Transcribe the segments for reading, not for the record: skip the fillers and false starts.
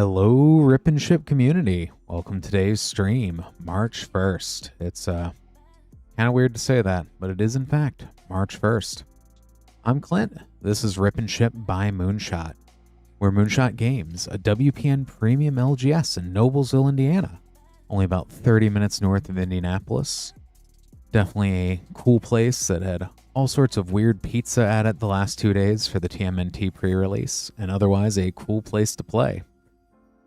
Hello, Rip and Ship community. Welcome to today's stream, March 1st. It's kind of weird to say that, but it is in fact March 1st. I'm Clint. This is Rip and Ship by Moonshot. We're Moonshot Games, a WPN premium LGS in Noblesville, Indiana. Only about 30 minutes north of Indianapolis. Definitely a cool place that had all sorts of weird pizza at it the last 2 days for the TMNT pre-release, and otherwise a cool place to play.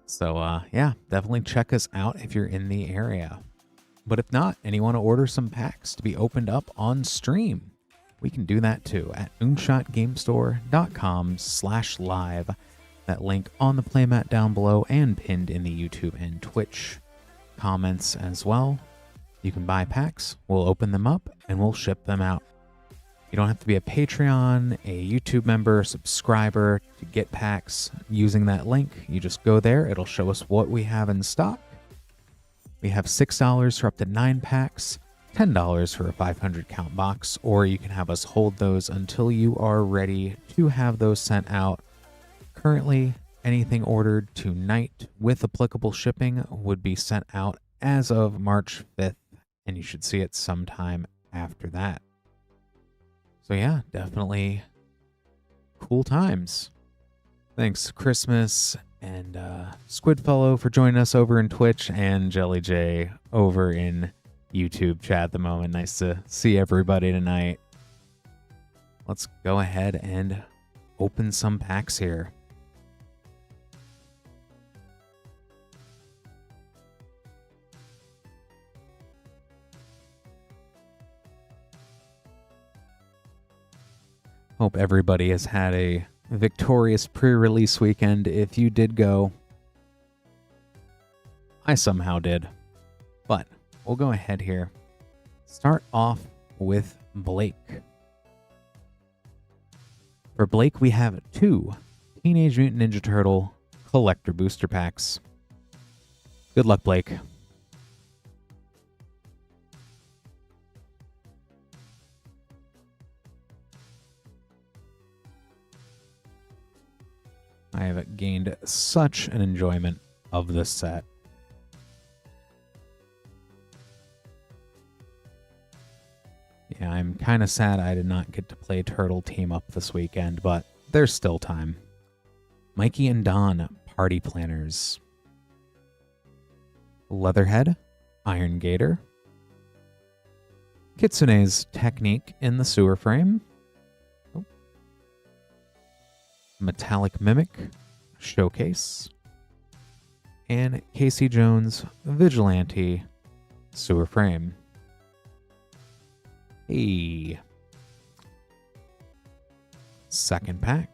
So, yeah, definitely check us out if you're in the area. But if not, and you want to order some packs to be opened up on stream, we can do that too at moonshotgamestore.com/live. That link on the playmat down below and pinned in the YouTube and Twitch comments as well. You can buy packs, we'll open them up, and we'll ship them out. You don't have to be a Patreon, a YouTube member, subscriber to get packs using that link. You just go there. It'll show us what we have in stock. We have $6 for up to 9 packs, $10 for a 500 count box, or you can have us hold those until you are ready to have those sent out. Currently, anything ordered tonight with applicable shipping would be sent out as of March 5th, and you should see it sometime after that. So yeah, definitely cool times. Thanks Christmas and Squidfellow for joining us over in Twitch, and Jelly J over in YouTube chat at the moment. Nice to see everybody tonight. Let's go ahead and open some packs here. Hope everybody has had a victorious pre-release weekend. If you did go, I somehow did. But we'll go ahead here. Start off with Blake. For Blake, we have 2 Teenage Mutant Ninja Turtle collector booster packs. Good luck, Blake. I have gained such an enjoyment of this set. Yeah, I'm kind of sad I did not get to play Turtle Team Up this weekend, but there's still time. Mikey and Don, Party Planners. Leatherhead, Iron Gator. Kitsune's Technique in the Sewer Frame. Metallic Mimic, Showcase, and Casey Jones, Vigilante, Sewer Frame. Hey. Second pack.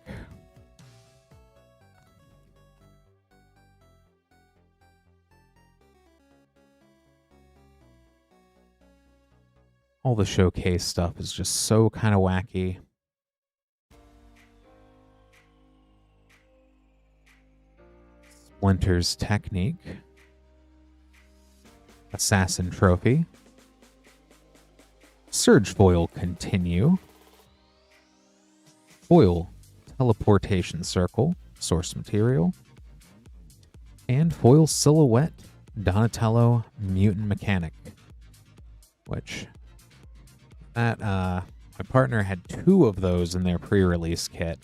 All the showcase stuff is just so kind of wacky. Splinter's Technique, Assassin Trophy, Surge Foil Continue, Foil Teleportation Circle, Source Material, and Foil Silhouette Donatello Mutant Mechanic, which that my partner had 2 of those in their pre-release kit.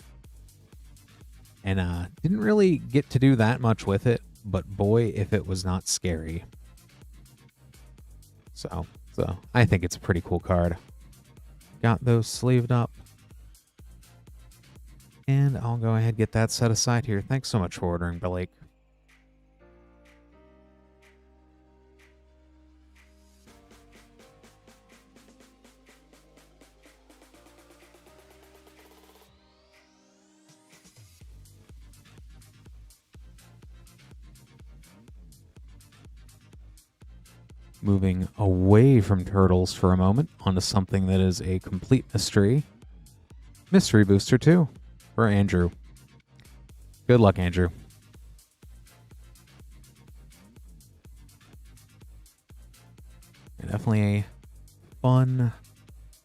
And didn't really get to do that much with it, but boy, if it was not scary. So I think it's a pretty cool card. Got those sleeved up. And I'll go ahead and get that set aside here. Thanks so much for ordering, Blake. Moving away from turtles for a moment onto something that is a complete mystery. Mystery Booster 2 for Andrew. Good luck, Andrew. Definitely a fun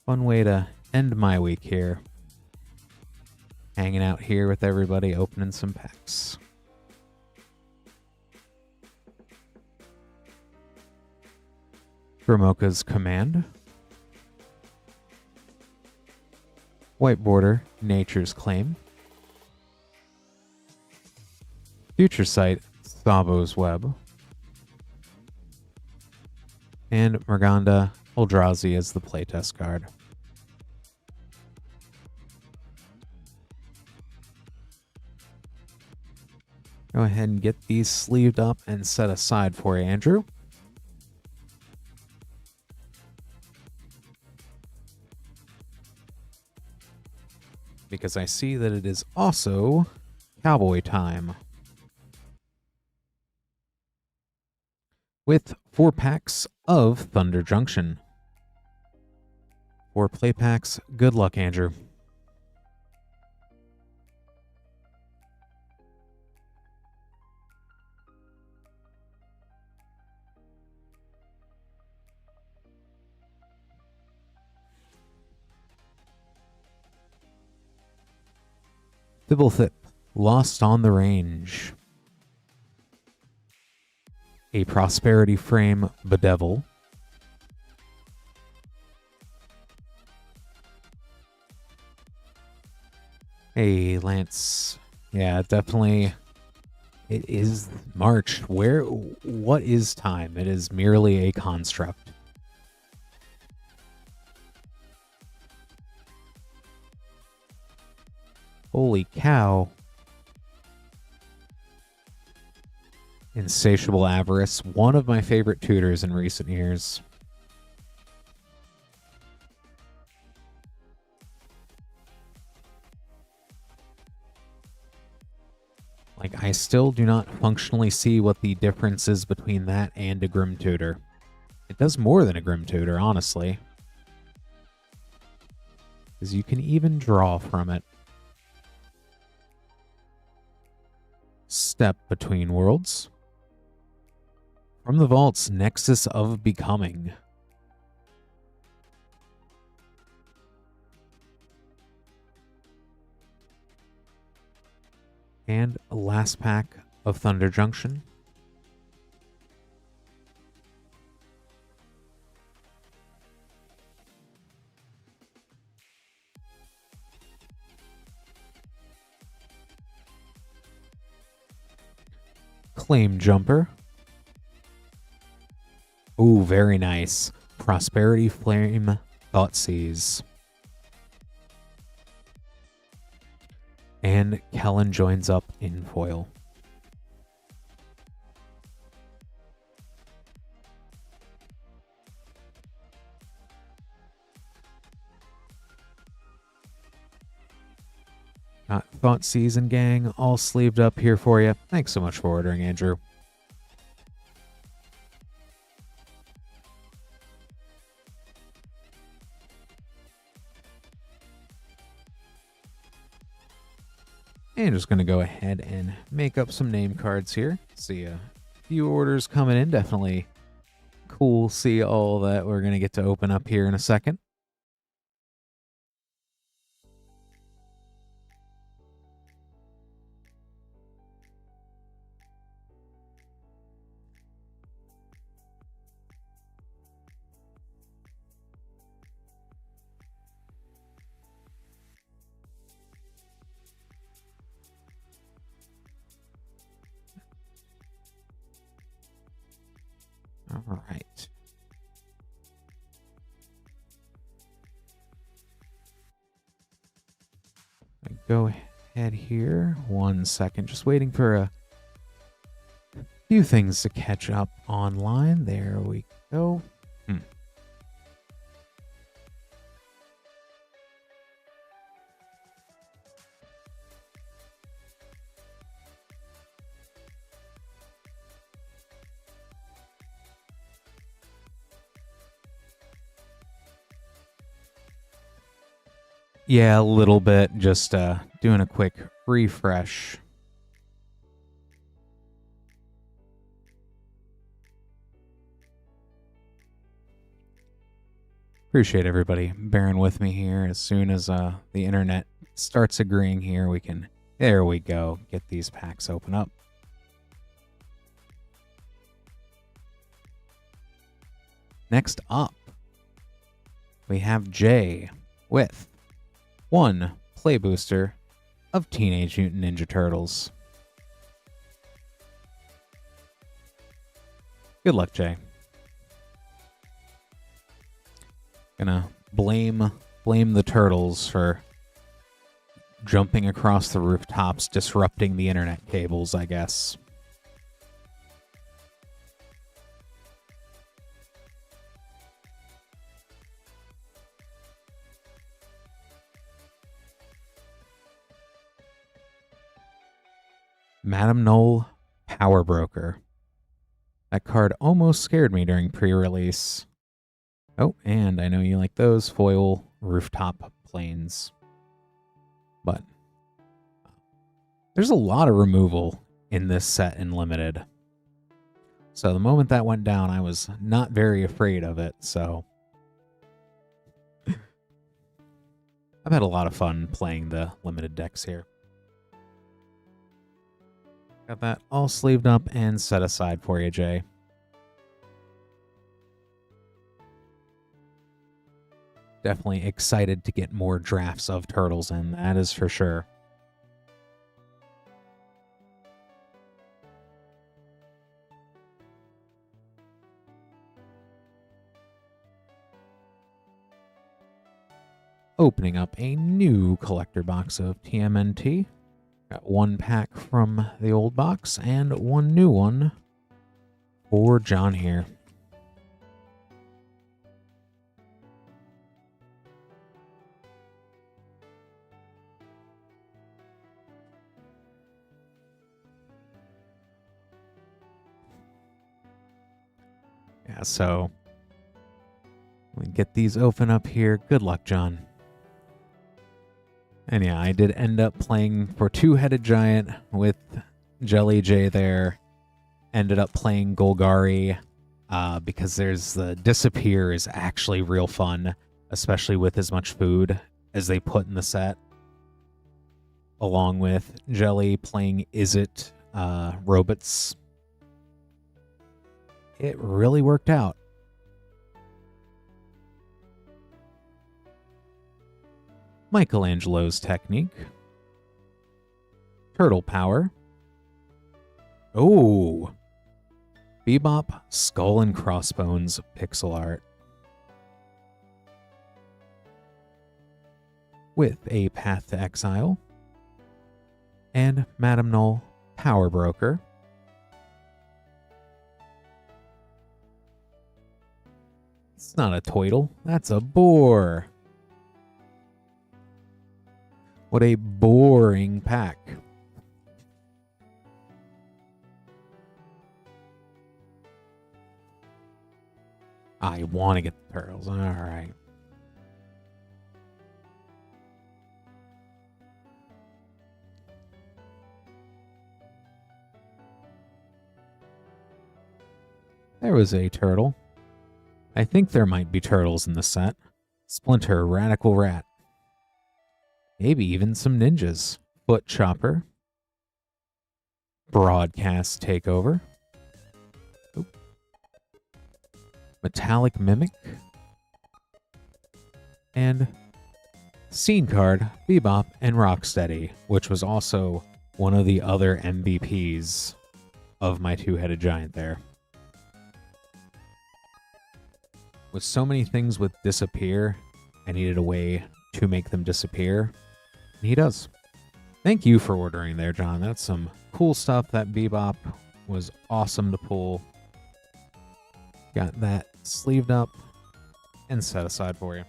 way to end my week here. Hanging out here with everybody, opening some packs. Dromoka's Command. White Border, Nature's Claim. Future Sight, Sabo's Web. And Murganda Eldrazi as the playtest card. Go ahead and get these sleeved up and set aside for you, Andrew. Because I see that it is also Cowboy time. With 4 packs of Thunder Junction. 4 play packs. Good luck, Andrew. Thibblethip, Lost on the Range. A Prosperity Frame Bedevil. Hey, Lance. Yeah, definitely. It is March. What is time? It is merely a construct. Holy cow. Insatiable Avarice, one of my favorite tutors in recent years. Like, I still do not functionally see what the difference is between that and a Grim Tutor. It does more than a Grim Tutor, honestly. Because you can even draw from it. Step Between Worlds. From the Vaults, Nexus of Becoming. And a last pack of Thunder Junction. Claim Jumper. Ooh, very nice. Prosperity Flame Thoughtseize. And Kellen joins up in foil. Got Thoughtseize and gang all sleeved up here for you. Thanks so much for ordering, Andrew. And just going to go ahead and make up some name cards here. See a few orders coming in. Definitely cool. See all that we're going to get to open up here in a second. All right. Go ahead here. 1 second. Just waiting for a few things to catch up online. There we go. Yeah, a little bit. Just doing a quick refresh. Appreciate everybody bearing with me here. As soon as the internet starts agreeing here, we can, there we go, get these packs open up. Next up, we have Jay with 1 play booster of Teenage Mutant Ninja Turtles. Good luck, Jay. Gonna blame the turtles for jumping across the rooftops, disrupting the internet cables, I guess. Madam Knoll, Power Broker. That card almost scared me during pre-release. Oh, and I know you like those foil rooftop planes. But there's a lot of removal in this set in Limited. So the moment that went down, I was not very afraid of it, so I've had a lot of fun playing the Limited decks here. Got that all sleeved up and set aside for you, Jay. Definitely excited to get more drafts of Turtles in, that is for sure. Opening up a new collector box of TMNT. Got 1 pack from the old box and 1 new one for John here. Yeah, so let me get these open up here. Good luck, John. And yeah, I did end up playing for Two-Headed Giant with Jelly J there. Ended up playing Golgari because there's the Disappear is actually real fun, especially with as much food as they put in the set. Along with Jelly playing Is It Robots. It really worked out. Michelangelo's Technique. Turtle Power. Oh! Bebop Skull and Crossbones pixel art. With a Path to Exile. And Madam Knoll Power Broker. It's not a Toidle, that's a boar. What a boring pack. I want to get the turtles. All right. There was a turtle. I think there might be turtles in the set. Splinter, Radical Rat. Maybe even some ninjas. Foot Chopper. Broadcast Takeover. Oop. Metallic Mimic. And Scene Card, Bebop, and Rocksteady, which was also one of the other MVPs of my Two-Headed Giant there. With so many things with disappear, I needed a way to make them disappear. And he does. Thank you for ordering there, John. That's some cool stuff. That Bebop was awesome to pull. Got that sleeved up and set aside for you.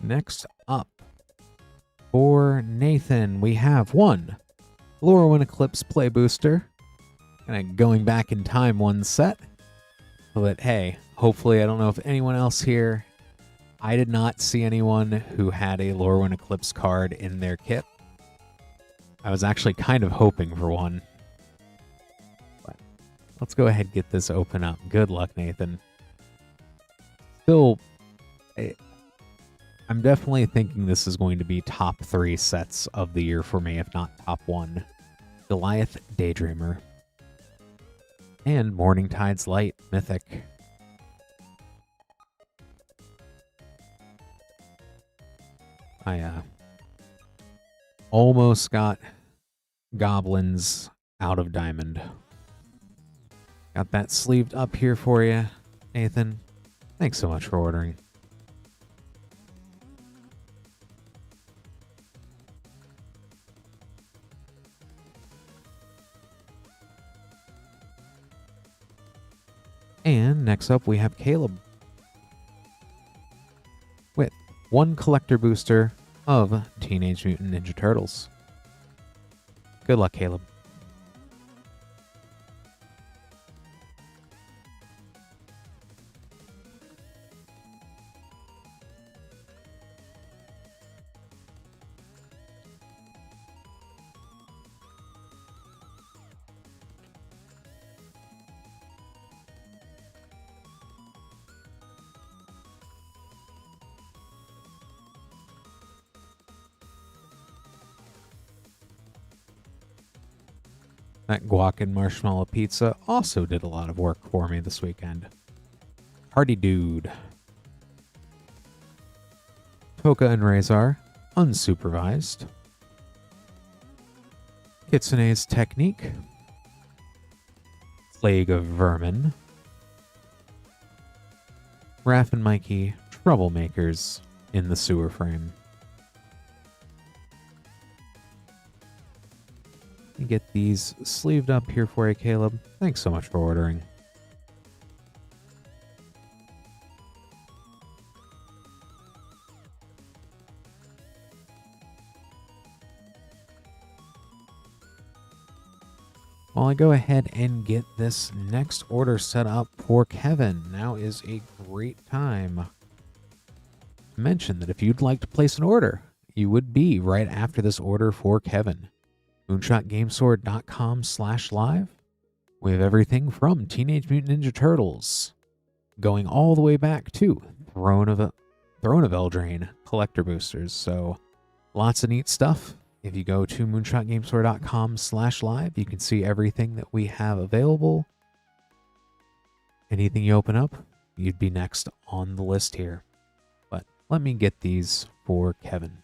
Next up, for Nathan, we have 1 Lurin Eclipse Play Booster. Kind of going back in time one set. But hey, hopefully, I don't know if anyone else here I did not see anyone who had a Lurin Eclipse card in their kit. I was actually kind of hoping for one. But let's go ahead and get this open up. Good luck, Nathan. Still, I'm definitely thinking this is going to be top 3 sets of the year for me, if not top 1. Goliath Daydreamer. And Morningtide's Light, Mythic. I almost got Goblins out of Diamond. Got that sleeved up here for you, Nathan. Thanks so much for ordering. And next up we have Caleb with 1 collector booster of Teenage Mutant Ninja Turtles. Good luck, Caleb. That guac and marshmallow pizza also did a lot of work for me this weekend. Hardy Dude. Toka and Razor, unsupervised. Kitsune's Technique. Plague of Vermin. Raph and Mikey, Troublemakers in the sewer frame. Get these sleeved up here for you, Caleb. Thanks so much for ordering. While I go ahead and get this next order set up for Kevin, now is a great time to mention that if you'd like to place an order, you would be right after this order for Kevin. MoonshotGameSword.com/live. We have everything from Teenage Mutant Ninja Turtles, going all the way back to Throne of Eldraine collector boosters. So lots of neat stuff. If you go to moonshotgamestore.com/live, you can see everything that we have available. Anything you open up, you'd be next on the list here. But let me get these for Kevin.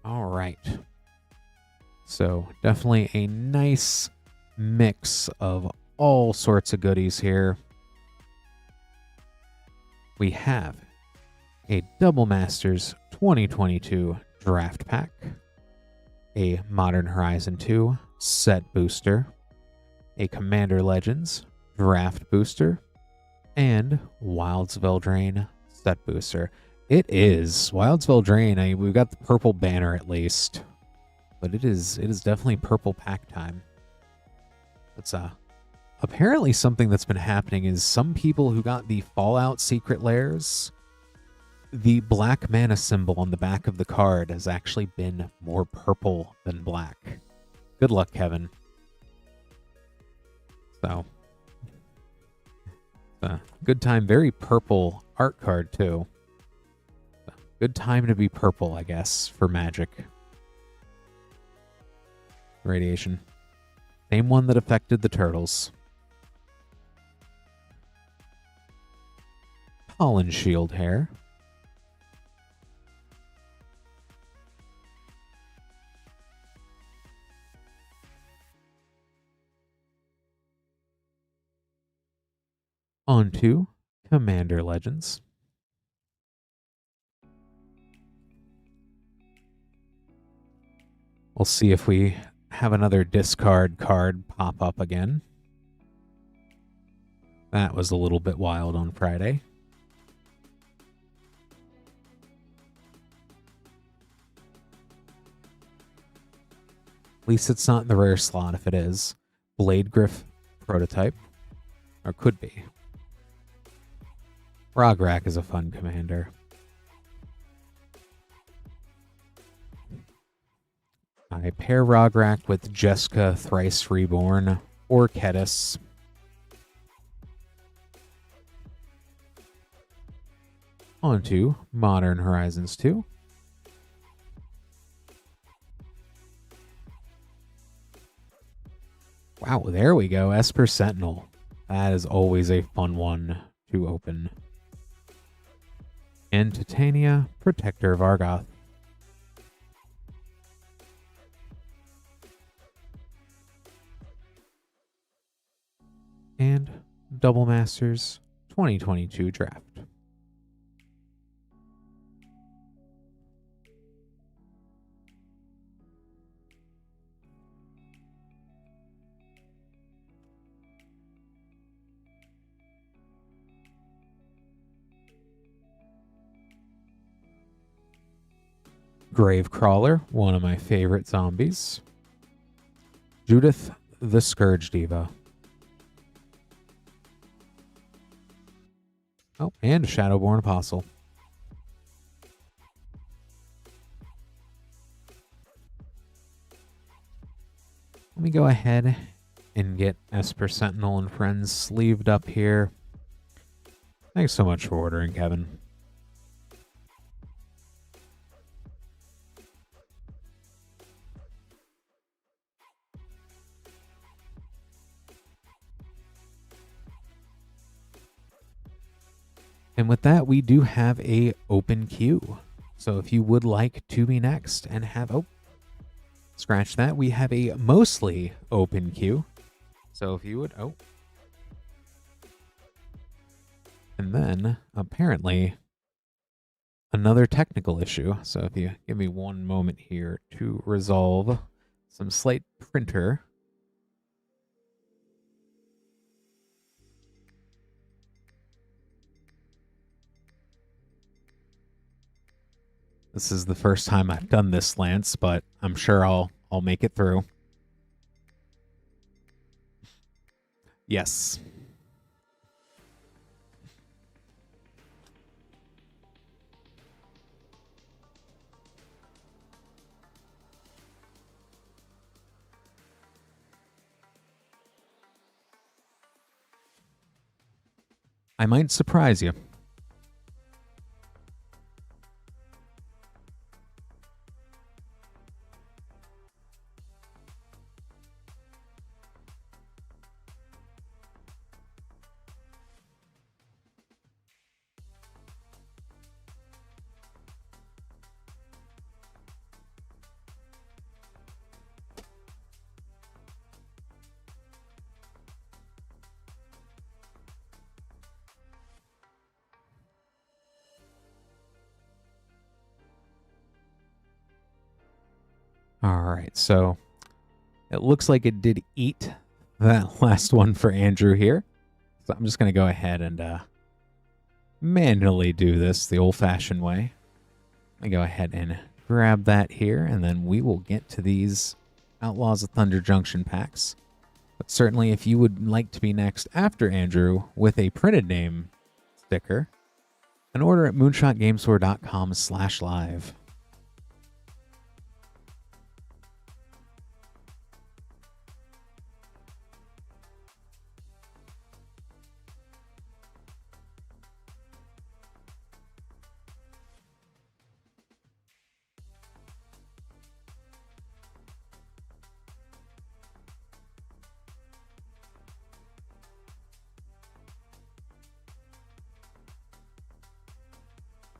All right. So definitely a nice mix of all sorts of goodies here. We have a Double Masters 2022 Draft Pack, a Modern Horizon 2 Set Booster, a Commander Legends Draft Booster, and Wilds of Eldraine Set Booster. It is Wilds of Eldraine. We've got the purple banner at least, but it is definitely purple pack time. It's apparently something that's been happening is some people who got the Fallout Secret Lairs, the black mana symbol on the back of the card has actually been more purple than black. Good luck, Kevin. So, good time. Very purple art card too. Good time to be purple, I guess, for Magic. Radiation. Same one that affected the Turtles. Pollen Shield Hair. On to Commander Legends. We'll see if we have another discard card pop up again. That was a little bit wild on Friday. At least it's not in the rare slot if it is. Blade Griff prototype. Or could be. Rograk is a fun commander. I pair Rograk with Jeska Thrice Reborn or Kedis. On to Modern Horizons 2. Wow, there we go. Esper Sentinel. That is always a fun one to open. And Titania, Protector of Argoth. And Double Masters 2022 draft. Gravecrawler, one of my favorite zombies. Judith the Scourge Diva. Oh, and a Shadowborn Apostle. Let me go ahead and get Esper Sentinel and Friends sleeved up here. Thanks so much for ordering, Kevin. And with that, we do have a open queue. So if you would like to be next and have, oh, scratch that, we have a mostly open queue. So if you would, oh. And then apparently another technical issue. So if you give me one moment here to resolve some slight printer. This is the first time I've done this, Lance, but I'm sure I'll make it through. Yes. I might surprise you. All right, so it looks like it did eat that last one for Andrew here. So I'm just going to go ahead and manually do this the old-fashioned way. Let me go ahead and grab that here, and then we will get to these Outlaws of Thunder Junction packs. But certainly if you would like to be next after Andrew with a printed name sticker, an order at moonshotgamestore.com/live.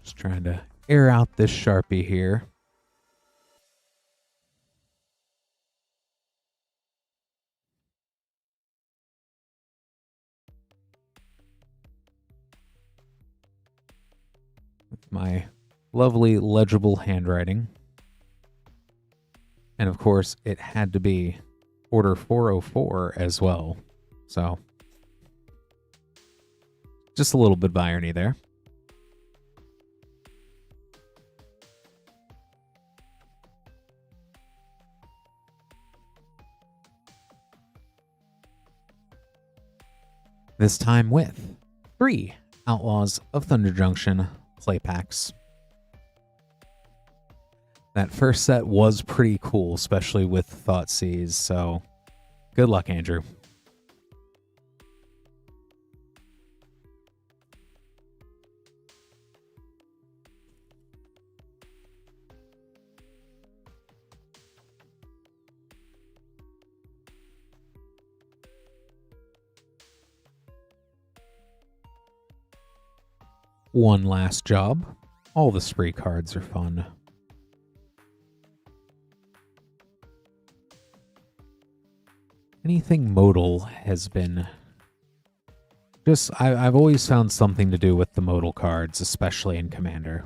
Just trying to air out this Sharpie here. With my lovely legible handwriting. And of course, it had to be order 404 as well. So Just a little bit of irony there. This time with 3 Outlaws of Thunder Junction play packs. That first set was pretty cool, especially with Thoughtseize, so good luck, Andrew. One last job. All the spree cards are fun. Anything modal has been just... I've always found something to do with the modal cards, especially in Commander.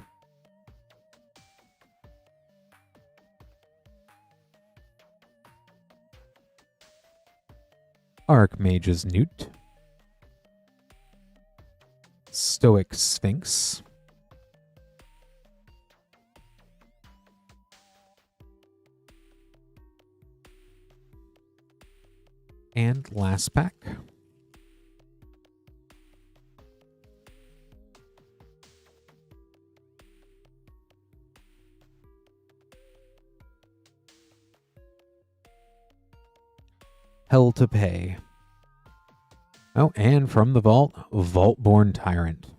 Archmage's Newt. Stoic Sphinx. And last pack. Hell to Pay. Oh, and from the vault, Vault-Born Tyrant.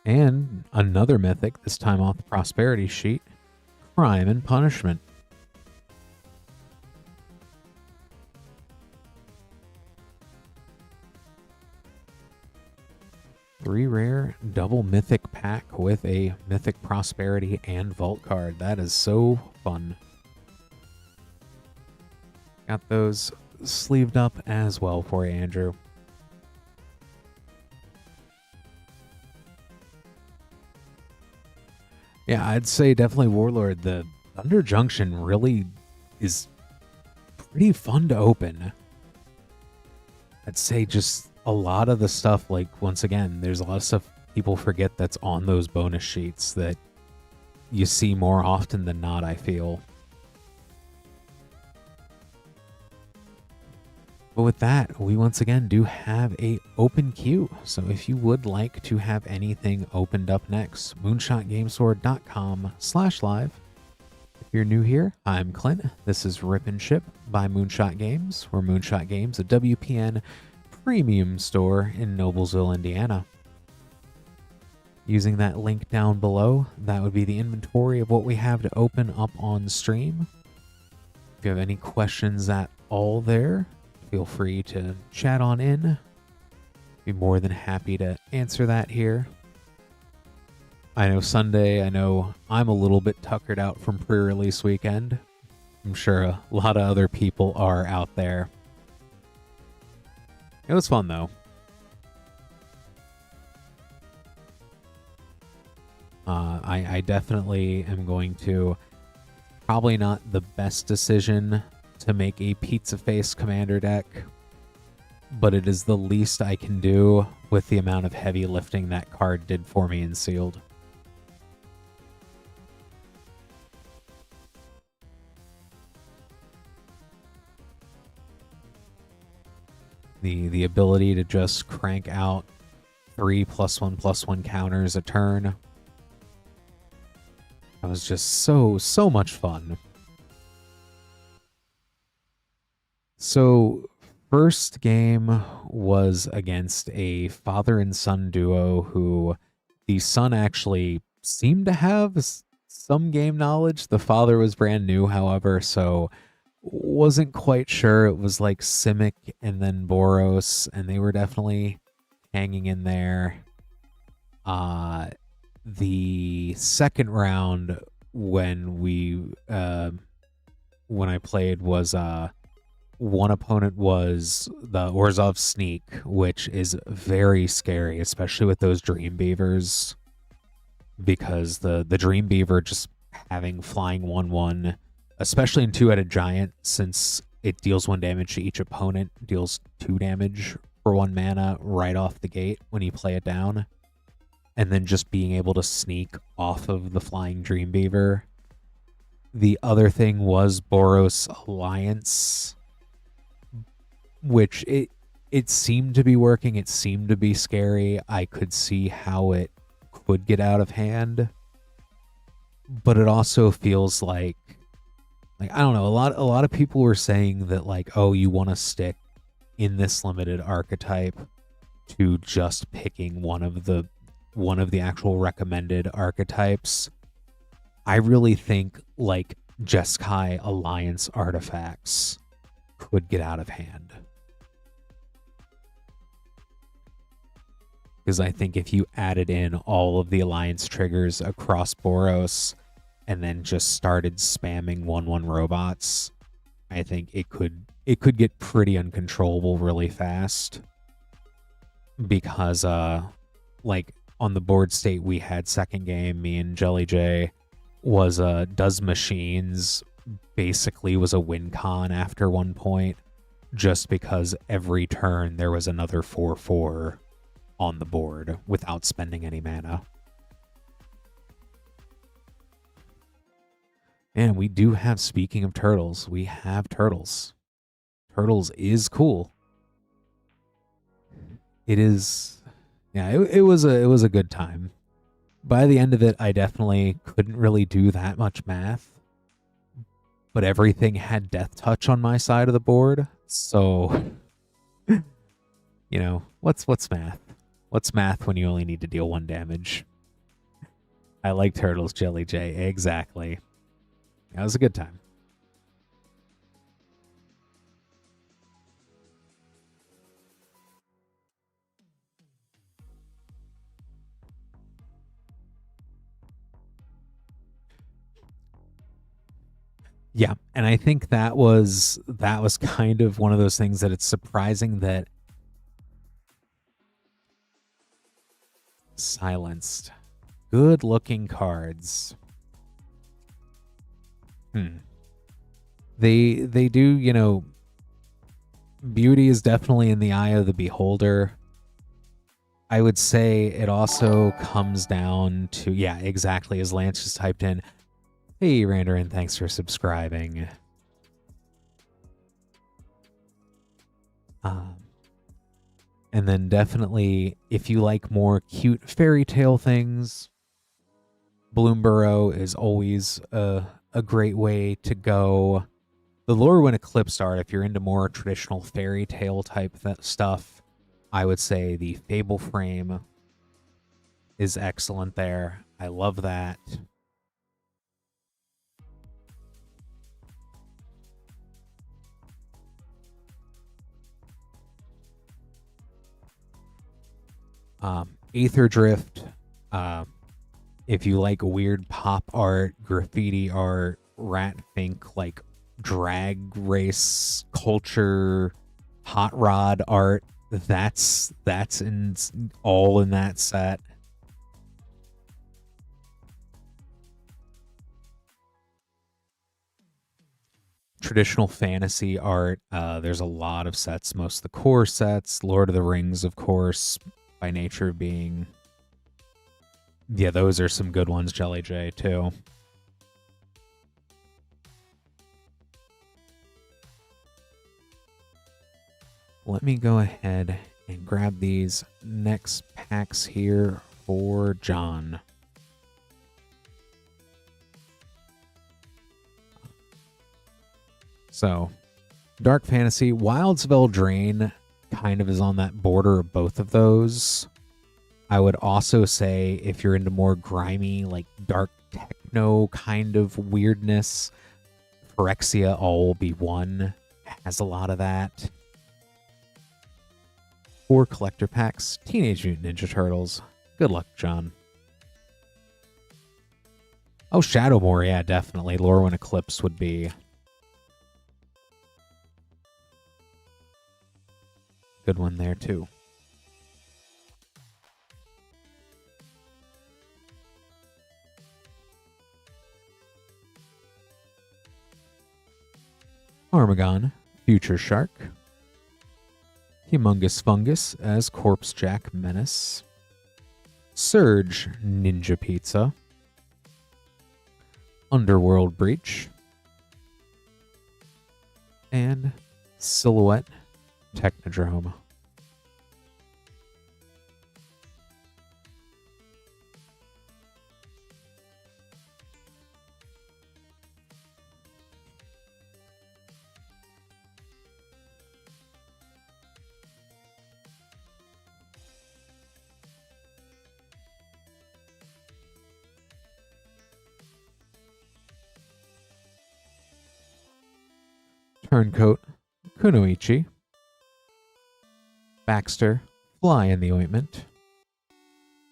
And another mythic, this time off the Prosperity sheet, Crime and Punishment. Three rare, double mythic pack with a mythic Prosperity and Vault card. That is so fun. Got those sleeved up as well for you, Andrew. Yeah, I'd say definitely Warlord. The Thunder Junction really is pretty fun to open. I'd say just a lot of the stuff, like, once again, there's a lot of stuff people forget that's on those bonus sheets that you see more often than not, I feel. But with that, we once again do have a open queue. So if you would like to have anything opened up next, moonshotgamestore.com/live. If you're new here, I'm Clint. This is Rip and Ship by Moonshot Games, or Moonshot Games, a WPN premium store in Noblesville, Indiana. Using that link down below, that would be the inventory of what we have to open up on stream. If you have any questions at all there, feel free to chat on in. Be more than happy to answer that here. I know Sunday, I know I'm a little bit tuckered out from pre-release weekend. I'm sure a lot of other people are out there. It was fun, though. I definitely am going to... Probably not the best decision to make a Pizza Face Commander deck, but it is the least I can do with the amount of heavy lifting that card did for me in Sealed. The ability to just crank out 3 +1/+1 counters a turn. That was just so much fun. So, first game was against a father and son duo who the son actually seemed to have some game knowledge. The father was brand new, however, so wasn't quite sure. It was like Simic and then Boros, and they were definitely hanging in there. The second round when I played was one opponent was the Orzhov Sneak, which is very scary, especially with those Dream Beavers, because the Dream Beaver just having flying 1/1, especially in 2-headed giant, since it deals 1 damage to each opponent, deals 2 damage for 1 mana right off the gate when you play it down, and then just being able to sneak off of the Flying Dreambeaver. The other thing was Boros Alliance, which it seemed to be working. It seemed to be scary. I could see how it could get out of hand, but it also feels like I don't know, a lot of people were saying that, like, oh, you want to stick in this limited archetype to just picking one of the actual recommended archetypes. I really think like Jeskai Alliance artifacts could get out of hand. Because I think if you added in all of the Alliance triggers across Boros and then just started spamming 1/1 robots, I think it could get pretty uncontrollable really fast. Because like on the board state we had second game, me and Jelly J, was does machines basically was a win con after one point, just because every turn there was another 4/4 on the board without spending any mana. And we do have, speaking of turtles, we have turtles. Turtles is cool. It is, yeah, it was a good time. By the end of it, I definitely couldn't really do that much math, but everything had death touch on my side of the board, so you know, what's math? What's math when you only need to deal 1 damage? I like turtles, Jelly J. Exactly. That was a good time. Yeah, and I think that was kind of one of those things that it's surprising that silenced. Good looking cards. They do, you know, beauty is definitely in the eye of the beholder. I would say it also comes down to, yeah, exactly, as Lance just typed in, hey Randarin, thanks for subscribing. And then definitely, if you like more cute fairy tale things, Bloomburrow is always a great way to go. The Lurin Eclipse art, if you're into more traditional fairy tale type stuff, I would say the Fable frame is excellent there. I love that. Aetherdrift, if you like weird pop art, graffiti art, Ratfink, like drag race culture, hot rod art, that's all in that set. Traditional fantasy art, there's a lot of sets, most of the core sets, Lord of the Rings, of course, by nature of being, yeah, those are some good ones, Jelly J, too. Let me go ahead and grab these next packs here for John. So, Dark Fantasy, Wilds of Eldraine kind of is on that border of both of those. I would also say if you're into more grimy, like dark techno kind of weirdness, Phyrexia All Will Be One has a lot of that. Or collector packs, Teenage Mutant Ninja Turtles. Good luck, John. Oh, Shadowmoor, yeah, definitely. Lurin Eclipse would be good one there, too. Armagon, Future Shark. Humongous Fungus as Corpse Jack Menace, Surge Ninja Pizza, Underworld Breach, and Silhouette Technodrome. Turncoat, Kunoichi, Baxter, Fly in the Ointment,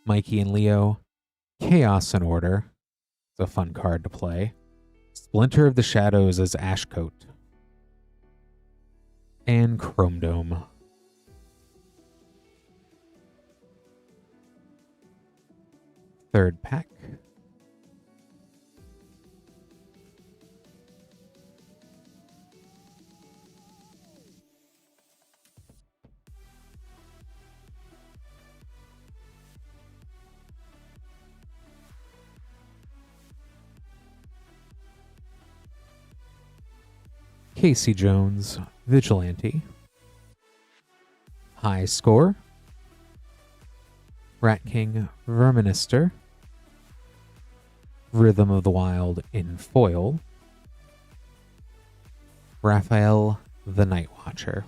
Mikey and Leo, Chaos in Order, it's a fun card to play, Splinter of the Shadows as Ashcoat, and Chrome Dome. Third pack. Casey Jones, Vigilante, High Score, Rat King, Verminister, Rhythm of the Wild in foil, Raphael the Night Watcher.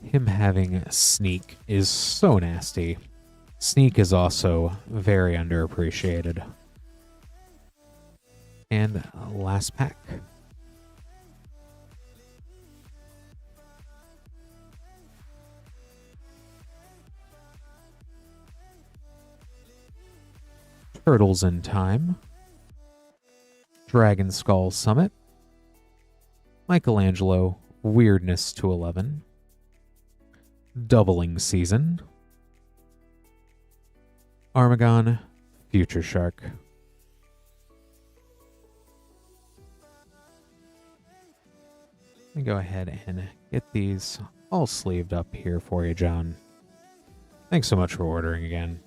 Him having Sneak is so nasty. Sneak is also very underappreciated. And last pack. Turtles in Time, Dragon Skull Summit, Michelangelo, Weirdness to 11, Doubling Season, Armagon, Future Shark. Let me go ahead and get these all sleeved up here for you, John. Thanks so much for ordering again.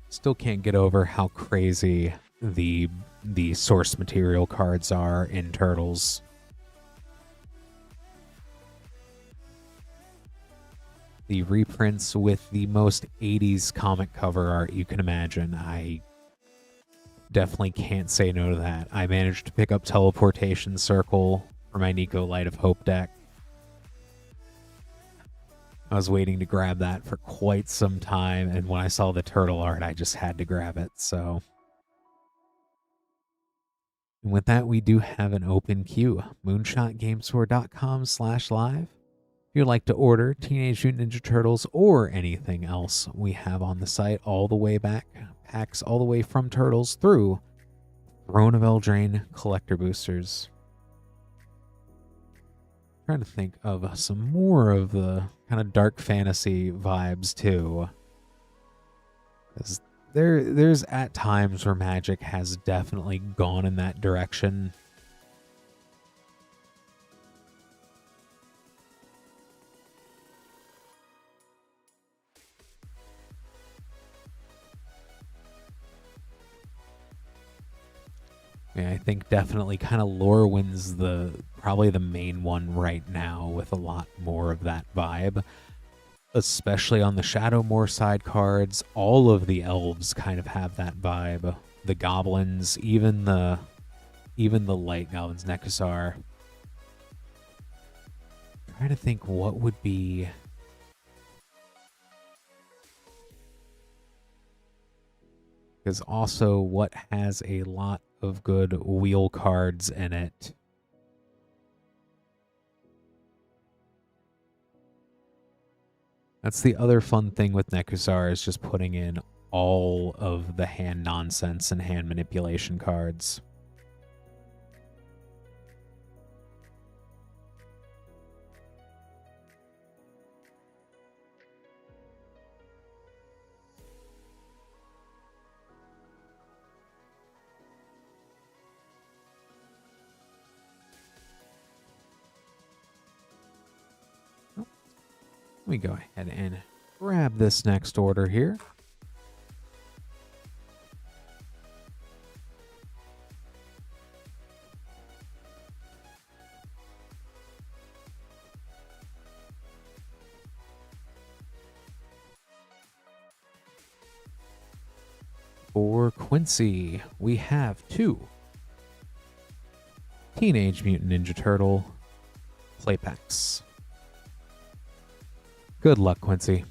Still can't get over how crazy the source material cards are in Turtles. The reprints with the most 80s comic cover art you can imagine. I definitely can't say no to that. I managed to pick up Teleportation Circle for my Nico Light of Hope deck. I was waiting to grab that for quite some time, and when I saw the turtle art, I just had to grab it, so. And with that, we do have an open queue. moonshotgamestore.com/live. If you'd like to order Teenage Mutant Ninja Turtles or anything else we have on the site, all the way back, packs all the way from Turtles through Throne of Eldraine collector boosters. Trying to think of some more of the kind of dark fantasy vibes too. Because there's at times where Magic has definitely gone in that direction. Yeah, I think definitely kind of Lorwyn's probably the main one right now with a lot more of that vibe. Especially on the Shadowmoor side cards, all of the elves kind of have that vibe. The goblins, even the light goblins, Nekasar. Trying to think what would be. Because also what has a lot of good wheel cards in it. That's the other fun thing with Nekuzar, is just putting in all of the hand nonsense and hand manipulation cards. Let me go ahead and grab this next order here. For Quincy, we have 2 Teenage Mutant Ninja Turtle play packs. Good luck, Quincy.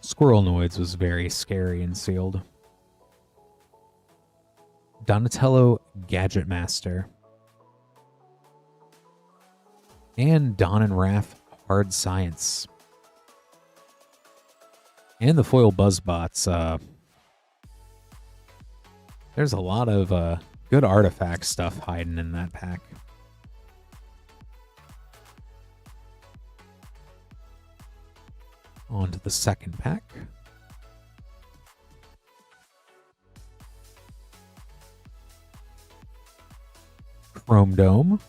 Squirrelnoids was very scary and sealed. Donatello Gadget Master. And Don and Raph Hard Science. And the foil Buzzbots. There's a lot of good artifact stuff hiding in that pack. On to the second pack. Chrome Dome.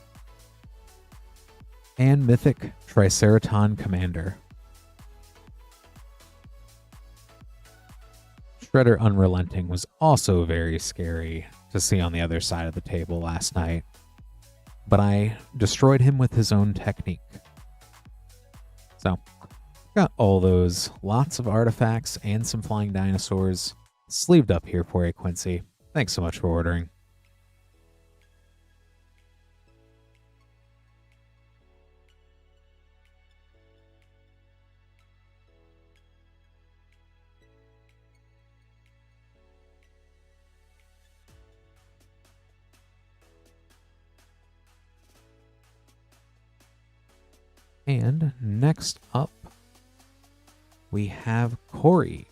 And Mythic Triceraton Commander. Shredder Unrelenting was also very scary to see on the other side of the table last night, but I destroyed him with his own technique. So, got all those, lots of artifacts and some flying dinosaurs sleeved up here for you, Quincy. Thanks so much for ordering. And next up, we have Corey.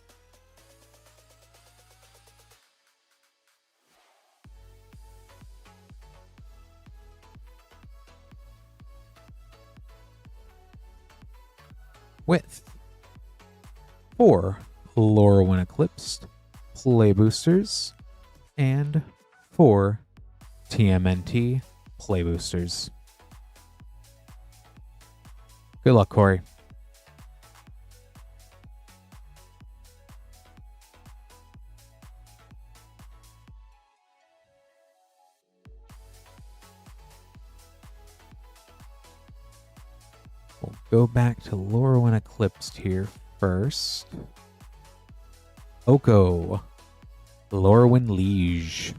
With 4 Lurin Eclipse play boosters and 4 TMNT play boosters. Good luck, Corey. We'll go back to Lurin Eclipse here first. Oko, Lurin Liege.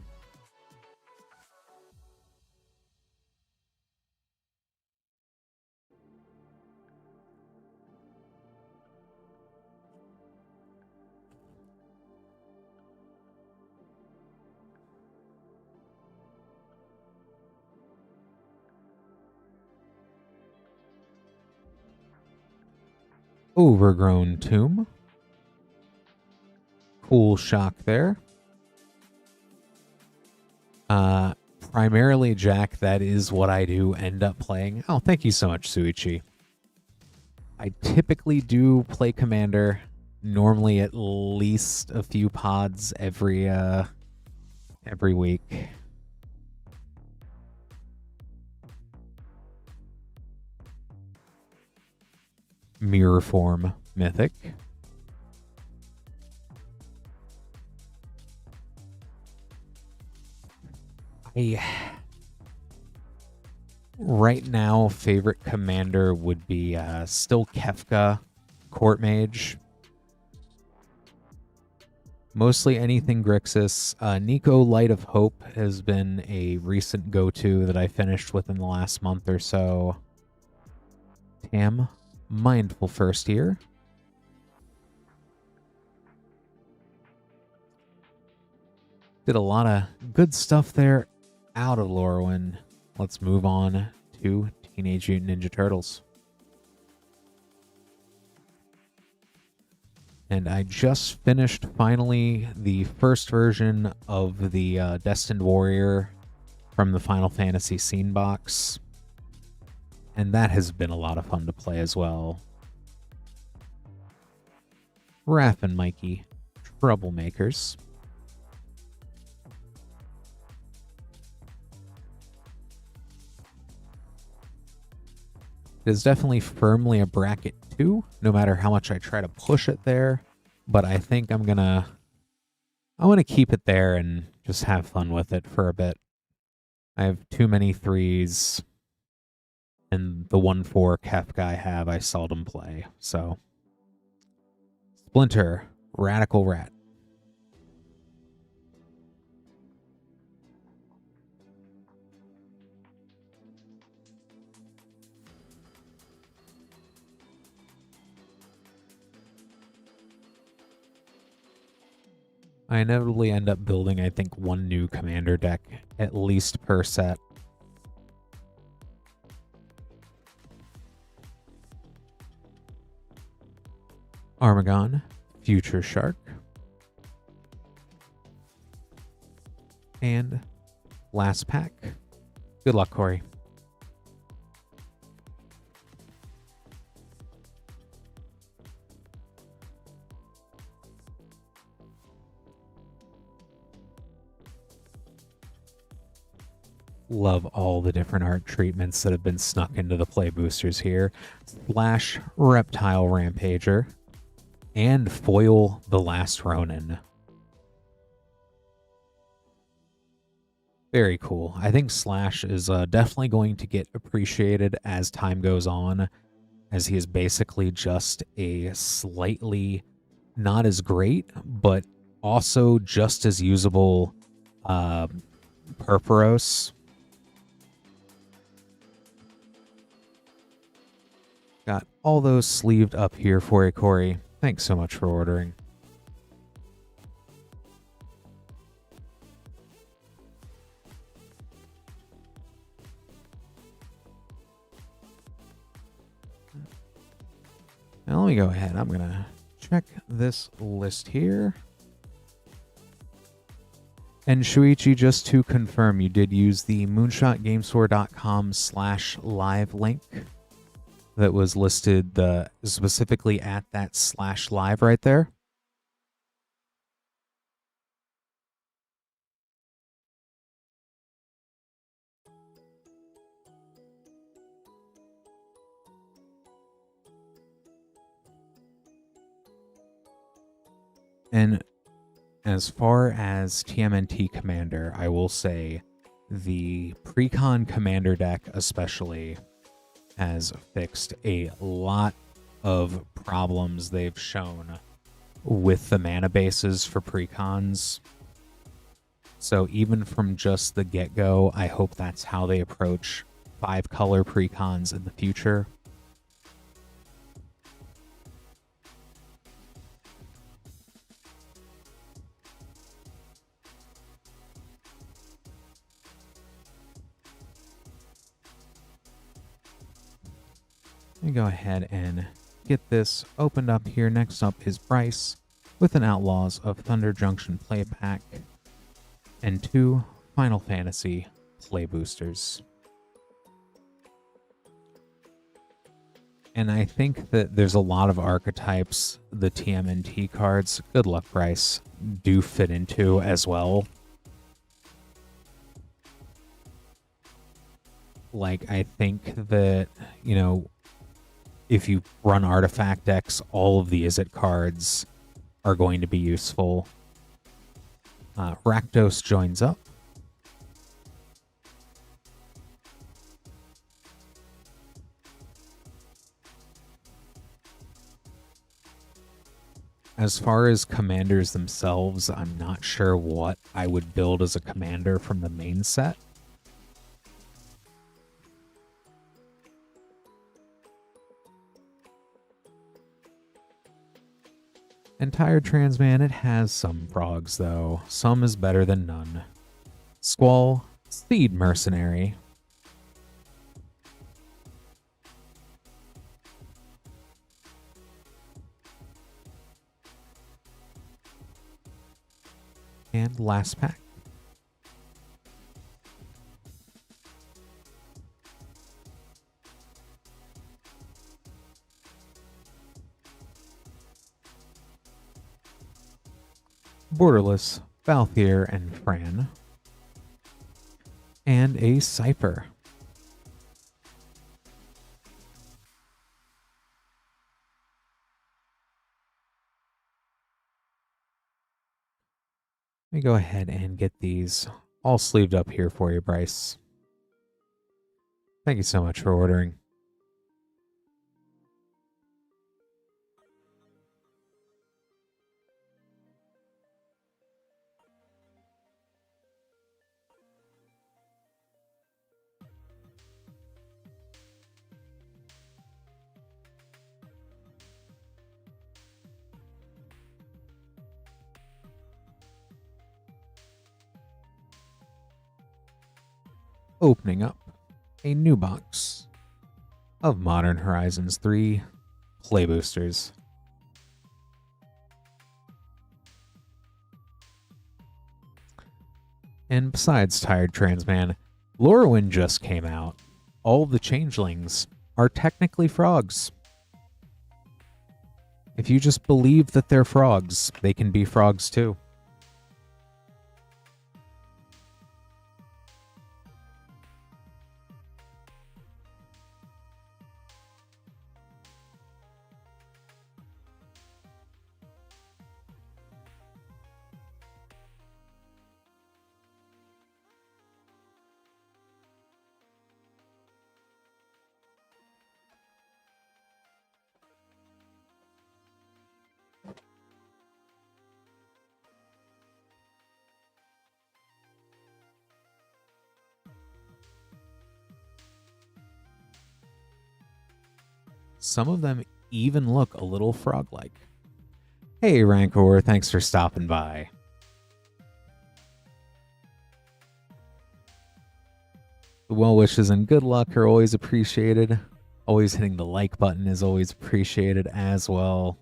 Overgrown Tomb. Cool shock there. Primarily, Jack, that is what I do end up playing. Oh, thank you so much, Suichi. I typically do play Commander, normally at least a few pods every week. Mirror Form Mythic. Right now, favorite commander would be still Kefka, Court Mage. Mostly anything Grixis. Nico Light of Hope has been a recent go-to that I finished within the last month or so. Tam, Mindful first here. Did a lot of good stuff there out of Lorwyn. Let's move on to Teenage Mutant Ninja Turtles. And I just finished finally the first version of the Destined Warrior from the Final Fantasy Scene Box. And that has been a lot of fun to play as well. Raph and Mikey, troublemakers. It is definitely firmly a bracket 2, no matter how much I try to push it there. But I think I want to keep it there and just have fun with it for a bit. I have too many 3s, and the 1/4 Kefka I have, I seldom play. So, Splinter, Radical Rat. I inevitably end up building, I think, one new commander deck, at least per set. Armagon, Future Shark, and last pack. Good luck, Corey. Love all the different art treatments that have been snuck into the play boosters here. Slash Reptile Rampager and foil The Last Ronin. Very cool. I think Slash is definitely going to get appreciated as time goes on, as he is basically just a slightly not as great, but also just as usable Purphoros. Got all those sleeved up here for you, Corey. Thanks so much for ordering. Now let me go ahead. I'm going to check this list here. And Shuichi, just to confirm, you did use the moonshotgamestore.com/live link that was listed specifically at that /live right there. And as far as TMNT Commander, I will say the Precon Commander deck especially has fixed a lot of problems they've shown with the mana bases for Precons. So even from just the get-go, I hope that's how they approach 5-color Precons in the future. Let me go ahead and get this opened up here. Next up is Bryce with an Outlaws of Thunder Junction play pack and 2 Final Fantasy play boosters. And I think that there's a lot of archetypes the TMNT cards, good luck Bryce, do fit into as well. Like, I think that, you know, if you run artifact decks, all of the Izzet cards are going to be useful. Rakdos joins up. As far as commanders themselves, I'm not sure what I would build as a commander from the main set. And Tired Transman, it has some frogs though. Some is better than none. Squall, Seed Mercenary. And last pack. Borderless, Valthier and Fran. And a Cypher. Let me go ahead and get these all sleeved up here for you, Bryce. Thank you so much for ordering. Opening up a new box of Modern Horizons 3 Play Boosters. And besides Tired Transman, Lurin just came out. All the changelings are technically frogs. If you just believe that they're frogs, they can be frogs too. Some of them even look a little frog-like. Hey, Rancor, thanks for stopping by. The well wishes and good luck are always appreciated. Always hitting the like button is always appreciated as well.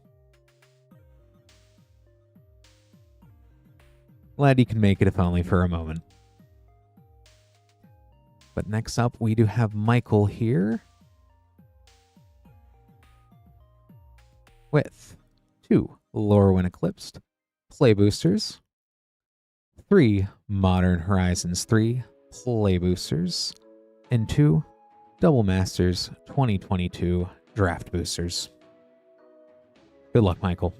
Glad you can make it, if only for a moment. But next up, we do have Michael here with 2 Lurin Eclipse Play Boosters, 3 Modern Horizons 3 Play Boosters, and 2 Double Masters 2022 Draft Boosters. Good luck, Michael.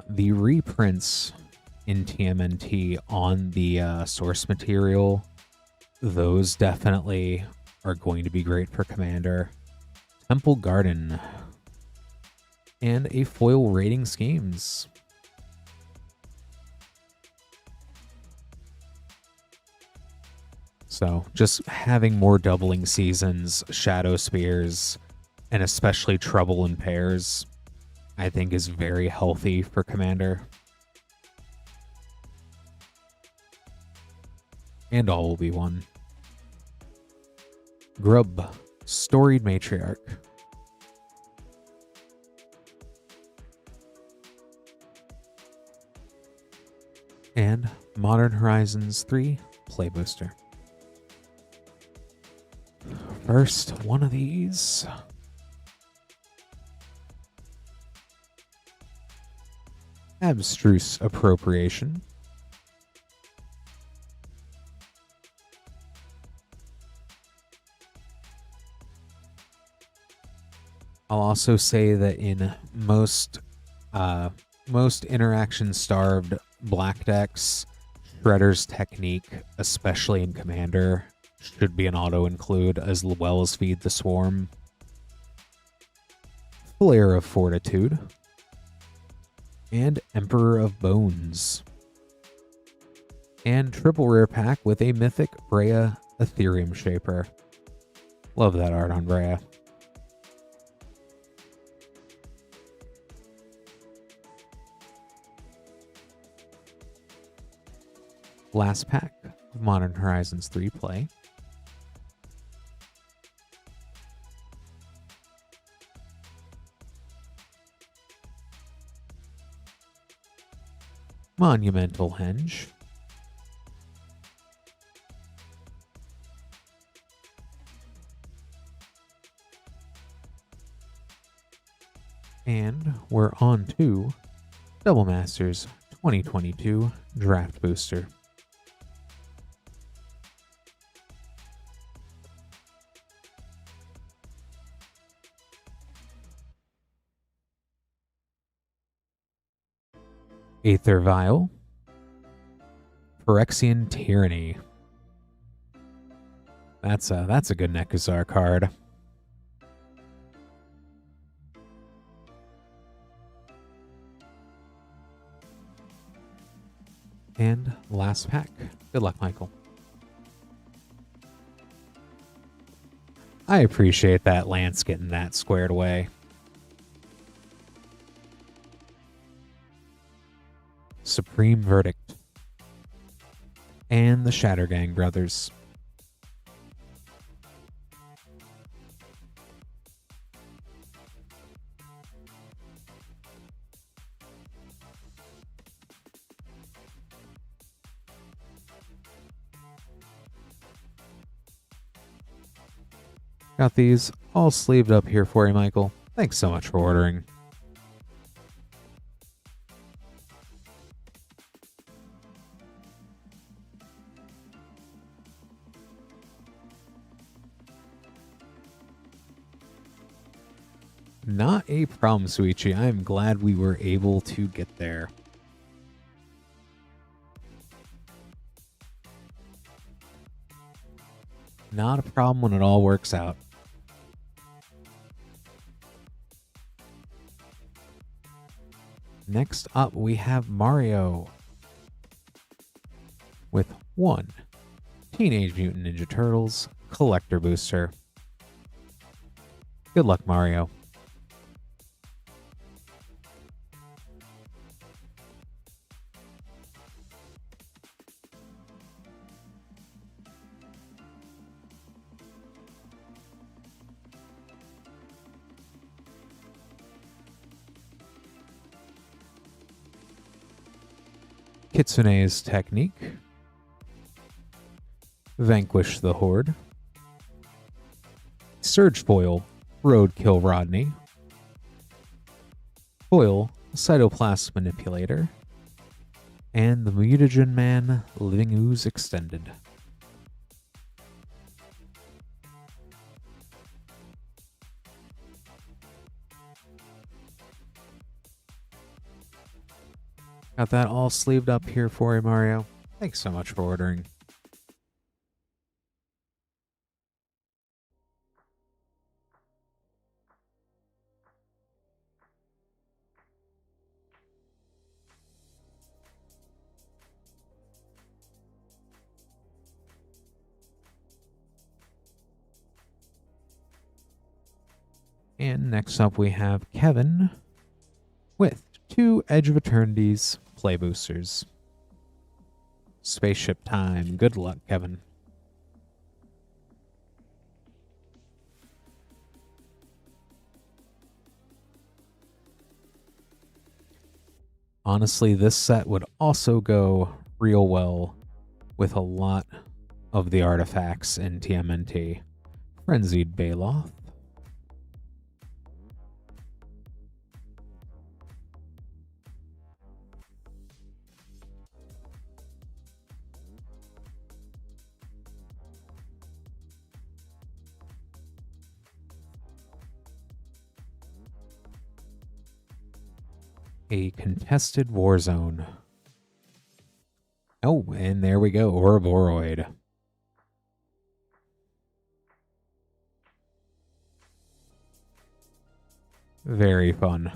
The reprints in TMNT on the source material, those definitely are going to be great for Commander. Temple Garden and a foil rating schemes. So just having more doubling seasons, Shadow Spears, and especially Trouble in Pairs, I think is very healthy for Commander. And all will be one. Grub, Storied Matriarch. And Modern Horizons 3 Play Booster. First one of these. Abstruse Appropriation. I'll also say that in most interaction-starved black decks, Shredder's Technique, especially in Commander, should be an auto-include as well as Feed the Swarm. Flare of Fortitude. And Emperor of Bones. And triple rare pack with a Mythic Brea Ethereum Shaper. Love that art on Brea. Last pack of Modern Horizons 3 play. Monumental Henge. And we're on to Double Masters 2022 Draft Booster. Aether Phyrexian Tyranny. That's a good Nekuzar card. And last pack. Good luck, Michael. I appreciate that Lance getting that squared away. Supreme Verdict. And the Shattergang Brothers. Got these all sleeved up here for you, Michael. Thanks so much for ordering. Not a problem, Suichi. I am glad we were able to get there. Not a problem when it all works out. Next up, we have Mario with 1 Teenage Mutant Ninja Turtles Collector Booster. Good luck, Mario. Kitsune's Technique. Vanquish the Horde. Surge Foil, Roadkill Rodney. Foil, Cytoplast Manipulator. And the Mutagen Man, Living Ooze Extended. Got that all sleeved up here for you, Mario. Thanks so much for ordering. And next up we have Kevin with 2 Edge of Eternity's play boosters. Spaceship time. Good luck, Kevin. Honestly, this set would also go real well with a lot of the artifacts in TMNT. Frenzied Baloth. A contested war zone. Oh, and there we go, Ouroboros. Very fun.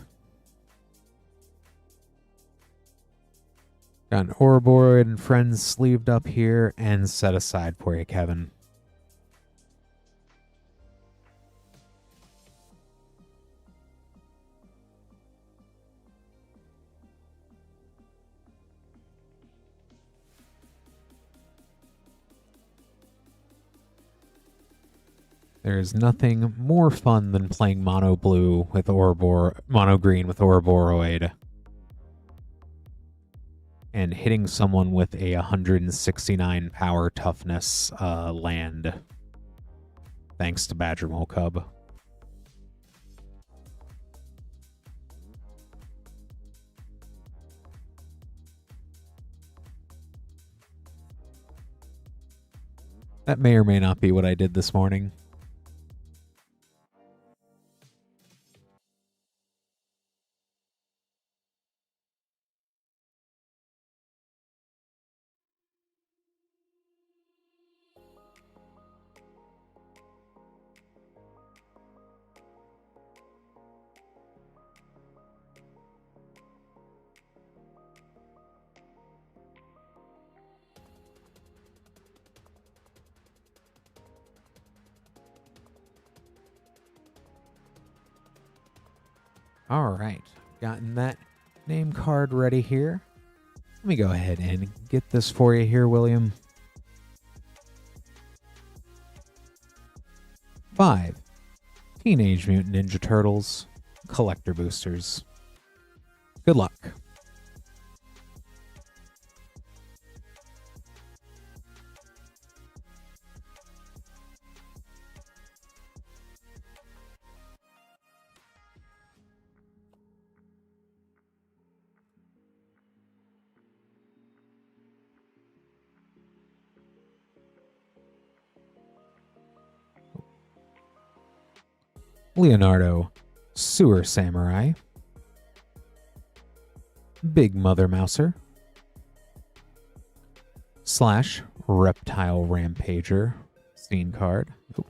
Got an Ouroboros and friends sleeved up here and set aside for you, Kevin. There's nothing more fun than playing mono blue with mono green with Ouroboros and hitting someone with a 169 power toughness land. Thanks to Badger Mole Cub. That may or may not be what I did this morning. All right, gotten that name card ready here. Let me go ahead and get this for you here, William. 5 Teenage Mutant Ninja Turtles collector boosters. Good luck. Leonardo, Sewer Samurai. Big Mother Mouser. Slash Reptile Rampager. Scene card. Ooh.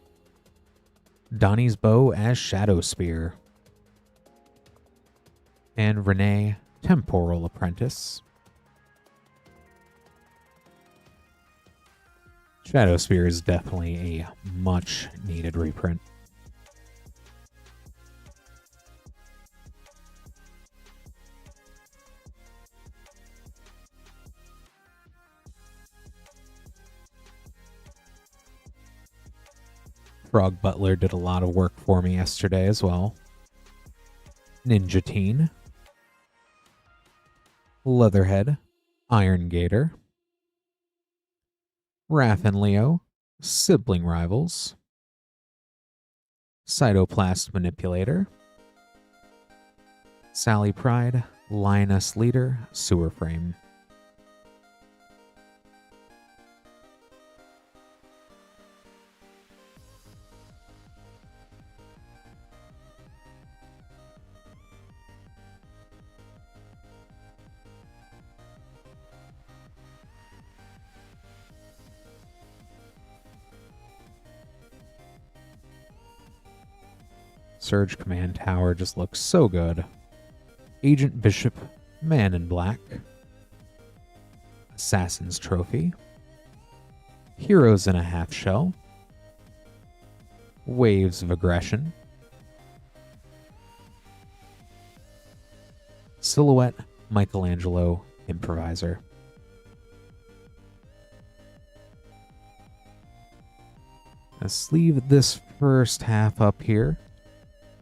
Donnie's Bow as Shadow Spear. And Renee, Temporal Apprentice. Shadow Spear is definitely a much needed reprint. Frog Butler did a lot of work for me yesterday as well. Ninja Teen. Leatherhead. Iron Gator. Raph and Leo. Sibling Rivals. Cytoplast Manipulator. Sally Pride. Lioness Leader. Sewer Frame. Surge Command Tower just looks so good. Agent Bishop, Man in Black. Assassin's Trophy. Heroes in a Half Shell. Waves of Aggression. Silhouette, Michelangelo, Improviser. Let's leave this first half up here.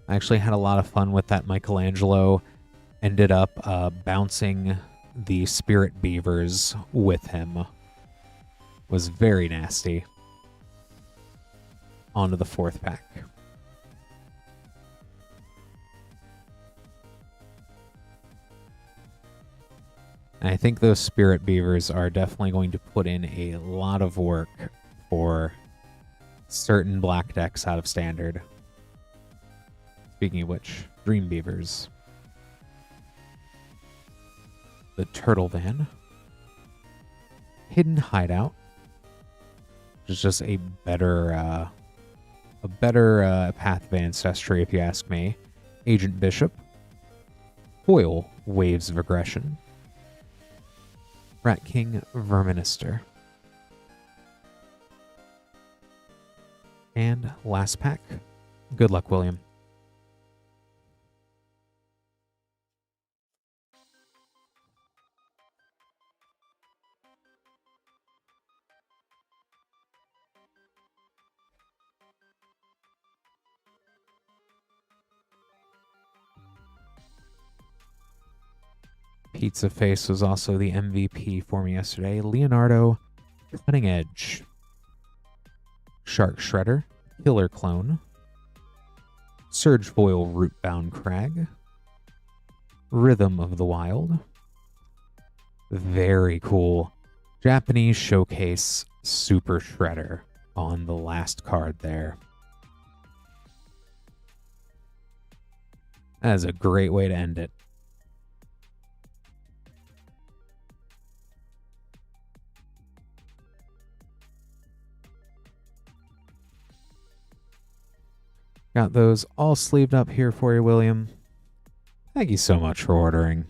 I actually had a lot of fun with that Michelangelo. Ended up bouncing the Spirit Beavers with him. Was very nasty. On to the fourth pack. And I think those Spirit Beavers are definitely going to put in a lot of work for certain black decks out of Standard. Speaking of which, Dream Beavers. The Turtle Van. Hidden Hideout. Which is just a better Path of Ancestry, if you ask me. Agent Bishop. Foil, Waves of Aggression. Rat King, Verminister. And last pack. Good luck, William. Pizza Face was also the MVP for me yesterday. Leonardo, Cutting Edge. Shark Shredder, Killer Clone. Surge Foil Rootbound Crag. Rhythm of the Wild. Very cool. Japanese Showcase Super Shredder on the last card there. That is a great way to end it. Got those all sleeved up here for you, William. Thank you so much for ordering.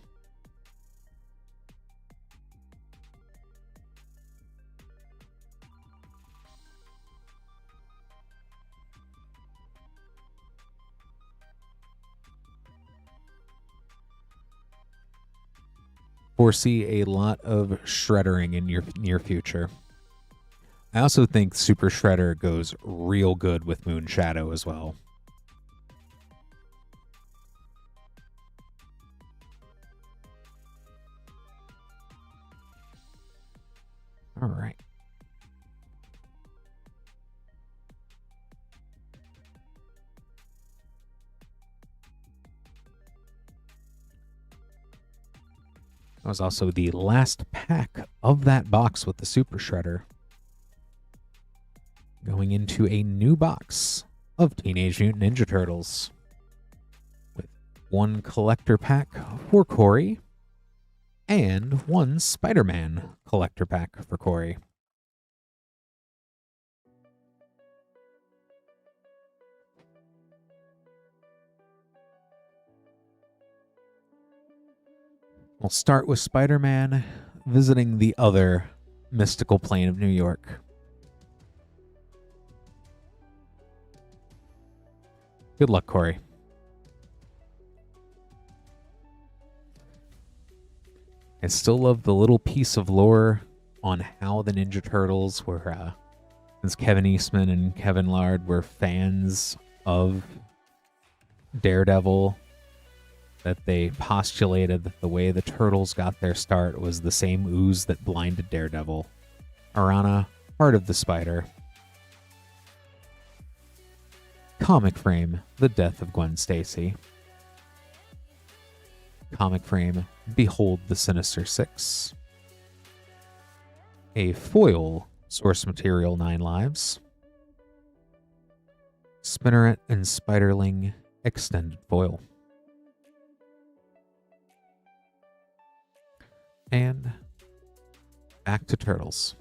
Foresee a lot of shreddering in your near future. I also think Super Shredder goes real good with Moon Shadow as well. All right. That was also the last pack of that box with the Super Shredder. Going into a new box of Teenage Mutant Ninja Turtles. With one collector pack for Corey and one Spider-Man collector pack for Corey. We'll start with Spider-Man visiting the other mystical plane of New York. Good luck, Corey. I still love the little piece of lore on how the Ninja Turtles were, since Kevin Eastman and Kevin Lard were fans of Daredevil, that they postulated that the way the Turtles got their start was the same ooze that blinded Daredevil. Arana, Heart of the Spider. Comic frame, The Death of Gwen Stacy. Comic frame, Behold the Sinister Six. A foil, Source Material 9 Lives. Spinneret and Spiderling extended foil. And back to Turtles.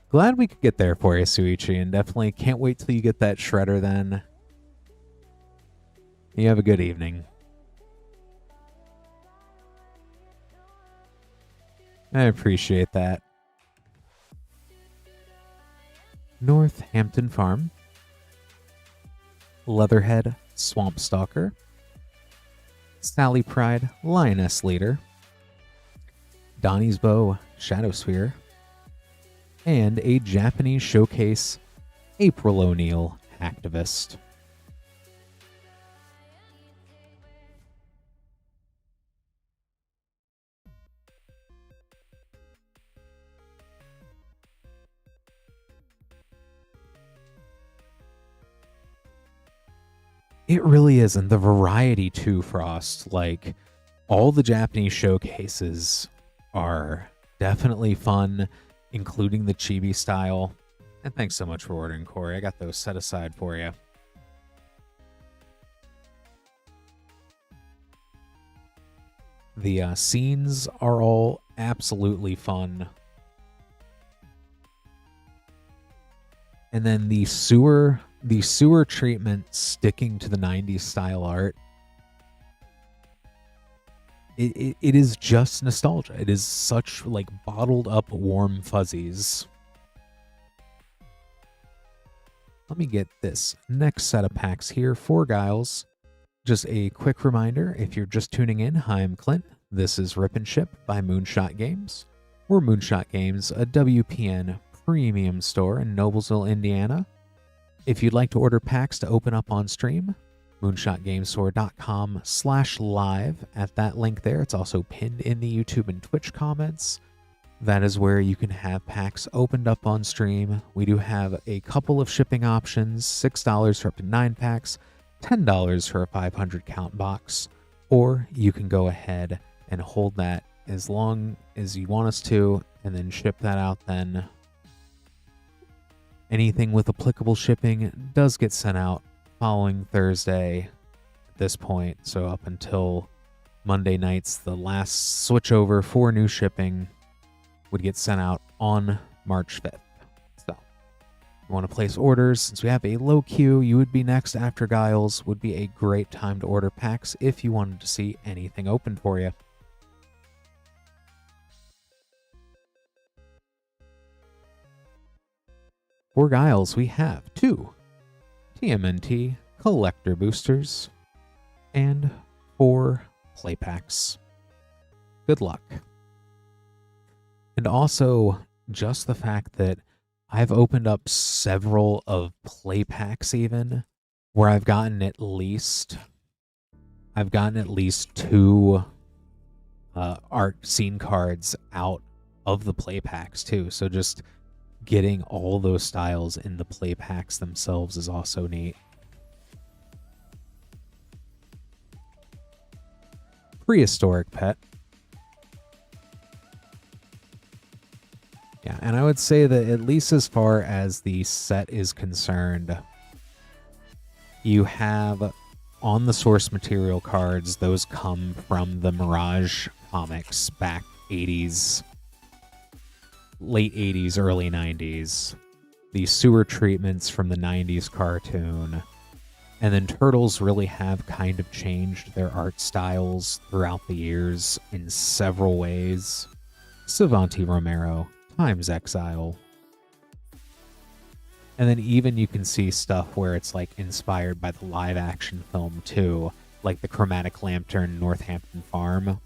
Glad we could get there for you, Suichi, and definitely can't wait till you get that shredder then. You have a good evening. I appreciate that. Northampton Farm. Leatherhead, Swamp Stalker. Sally Pride, Lioness Leader. Donnie's Bow, Shadow Sphere. And a Japanese Showcase, April O'Neil, Activist. It really is, and the variety too, Frost. Like, all the Japanese showcases are definitely fun, including the chibi style. And thanks so much for ordering, Corey. I got those set aside for you. The scenes are all absolutely fun. And then the sewer treatment sticking to the 90s style art. It is just nostalgia. It is such like bottled up warm fuzzies. Let me get this next set of packs here for Guiles Just a quick reminder, if you're just tuning in, hi, I'm Clint. This is Rip and Ship by Moonshot Games. We're Moonshot Games, a WPN premium store in Noblesville, Indiana. If you'd like to order packs to open up on stream, moonshotgamestore.com/live. At that link there, it's also pinned in the YouTube and Twitch comments. That is where you can have packs opened up on stream. We do have a couple of shipping options, $6 for up to 9 packs, $10 for a 500 count box, or you can go ahead and hold that as long as you want us to, and then ship that out then. Anything with applicable shipping does get sent out following Thursday at this point, so up until Monday nights, the last switch over for new shipping would get sent out on March 5th. So, if you want to place orders, since we have a low queue, you would be next after Guiles, would be a great time to order packs if you wanted to see anything open for you. For Guiles, we have 2 TMNT collector boosters and 4 play packs. Good luck. And also, just the fact that I've opened up several of play packs even, where I've gotten at least 2 art scene cards out of the play packs too. So just getting all those styles in the play packs themselves is also neat. Prehistoric pet. Yeah, and I would say that at least as far as the set is concerned, you have on the source material cards, those come from the Mirage comics back 80s, late 80s, early 90s. The sewer treatments from the 90s cartoon. And then Turtles really have kind of changed their art styles throughout the years in several ways. Savanti Romero, Times Exile. And then even you can see stuff where it's like inspired by the live action film too, like the Chromatic Lantern Northampton Farm.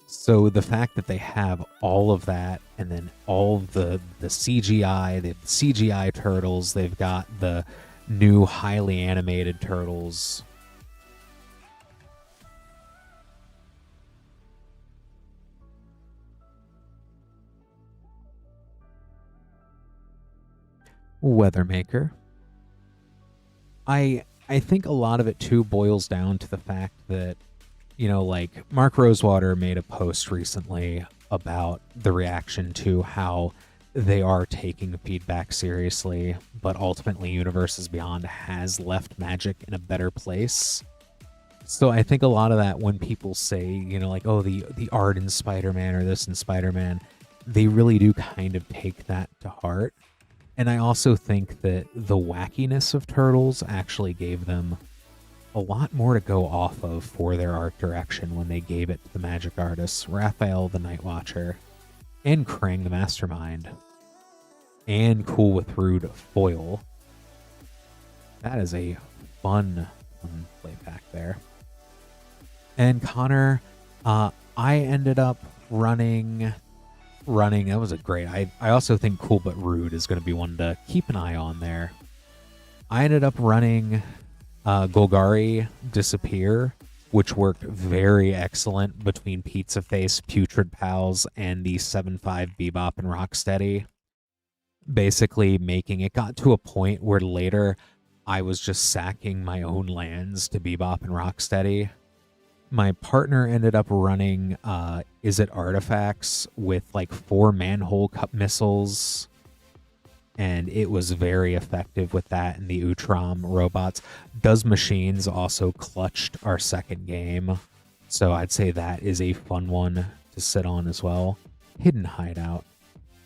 So the fact that they have all of that, and then all of the CGI, the CGI turtles, they've got the new highly animated turtles. Weathermaker. I think a lot of it too boils down to the fact that, you know, like Mark Rosewater made a post recently about the reaction to how they are taking feedback seriously, but ultimately Universes Beyond has left Magic in a better place. So I think a lot of that, when people say, you know, like, oh, the art in Spider-Man or this in Spider-Man, they really do kind of take that to heart. And I also think that the wackiness of Turtles actually gave them a lot more to go off of for their art direction when they gave it to the Magic artists, Raphael the Night Watcher, and Krang the Mastermind, and Cool with Rude Foil. That is a fun play pack there. And Connor, I ended up running. That was a great. I also think Cool but Rude is going to be one to keep an eye on there. I ended up running Golgari Disappear, which worked very excellent between Pizza Face, Putrid Pals, and the 7/5 Bebop and Rocksteady. Basically making it got to a point where later I was just sacking my own lands to Bebop and Rocksteady. My partner ended up running Is It Artifacts with like 4 Manhole Cup missiles, and it was very effective with that and the Utrom robots. Does Machines also clutched our second game, so I'd say that is a fun one to sit on as well. Hidden Hideout,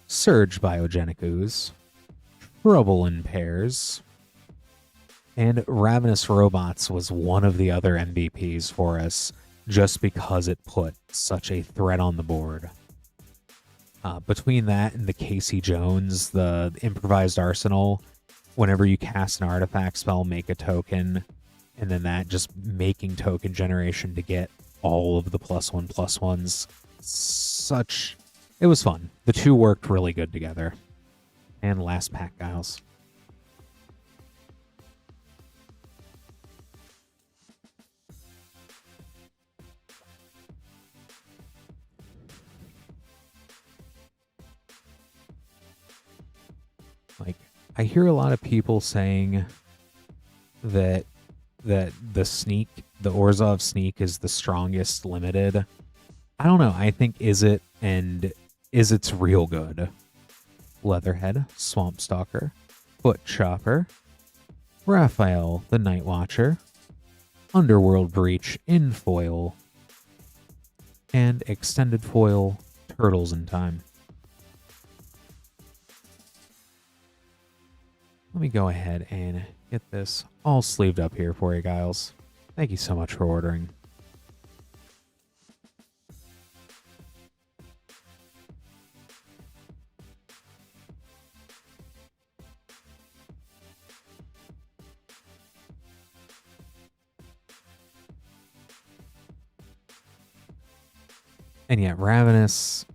Surge Biogenic Ooze, Trouble in Pairs, and Ravenous Robots was one of the other MVPs for us, just because it put such a threat on the board. Between that and the Casey Jones, the Improvised Arsenal, whenever you cast an artifact spell, make a token, and then that just making token generation to get all of the +1/+1s. It was fun. The two worked really good together. And last pack, Guiles. Like, I hear a lot of people saying that the Orzhov sneak is the strongest limited. I don't know. I think is it's real good. Leatherhead, Swamp Stalker, Foot Chopper, Raphael the Night Watcher, Underworld Breach in foil, and extended foil Turtles in Time. Let me go ahead and get this all sleeved up here for you, Guiles. Thank you so much for ordering. And yet, Ravenous,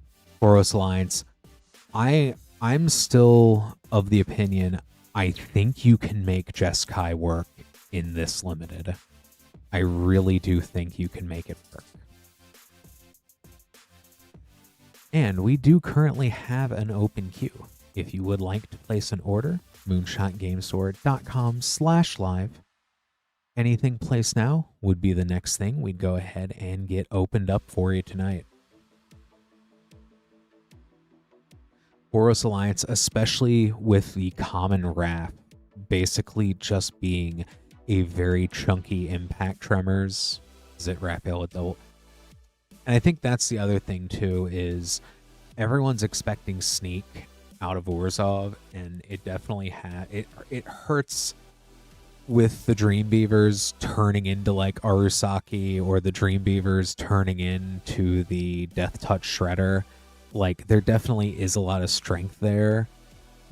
Boros Alliance, I'm still of the opinion I think you can make Jeskai work in this limited. I really do think you can make it work. And we do currently have an open queue. If you would like to place an order, moonshotgamestore.com/live. Anything placed now would be the next thing we'd go ahead and get opened up for you tonight. Boros Alliance, especially with the common Wrath, basically just being a very chunky impact tremors. Is it Raphael with double? And I think that's the other thing too, is everyone's expecting sneak out of Orzhov, and it definitely it hurts with the Dream Beavers turning into like Arusaki, or the Dream Beavers turning into the Death Touch Shredder. Like, there definitely is a lot of strength there,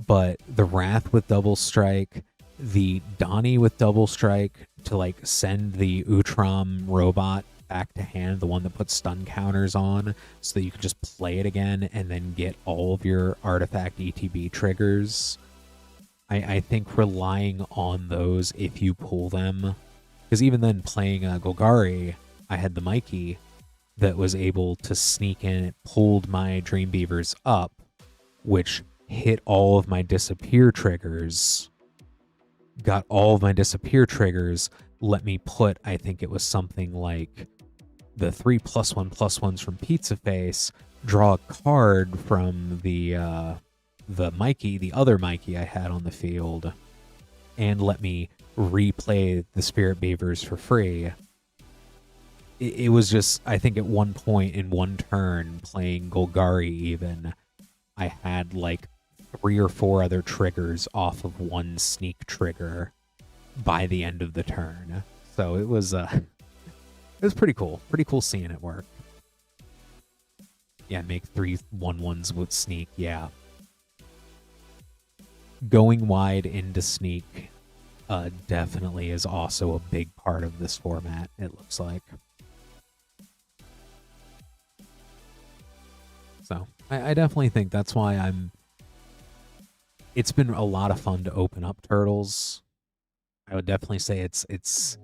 but the Wrath with double strike, the Donnie with double strike to like send the Utram robot back to hand, the one that puts stun counters on, so that you can just play it again and then get all of your artifact ETB triggers. I think relying on those, if you pull them, because even then playing Golgari, I had the Mikey that was able to sneak in. It pulled my Dream Beavers up, which hit all of my disappear triggers, got all of my disappear triggers, let me put, I think it was something like the 3+1/+1s from Pizza Face, draw a card from the Mikey, the other Mikey I had on the field, and let me replay the Spirit Beavers for free. It was just, I think at one point in one turn playing Golgari even, I had like 3 or 4 other triggers off of one sneak trigger by the end of the turn. So it was pretty cool. Pretty cool seeing it work. Yeah, make 3 1/1s with sneak, yeah. Going wide into sneak definitely is also a big part of this format, it looks like. So I definitely think that's why it's been a lot of fun to open up Turtles. I would definitely say it's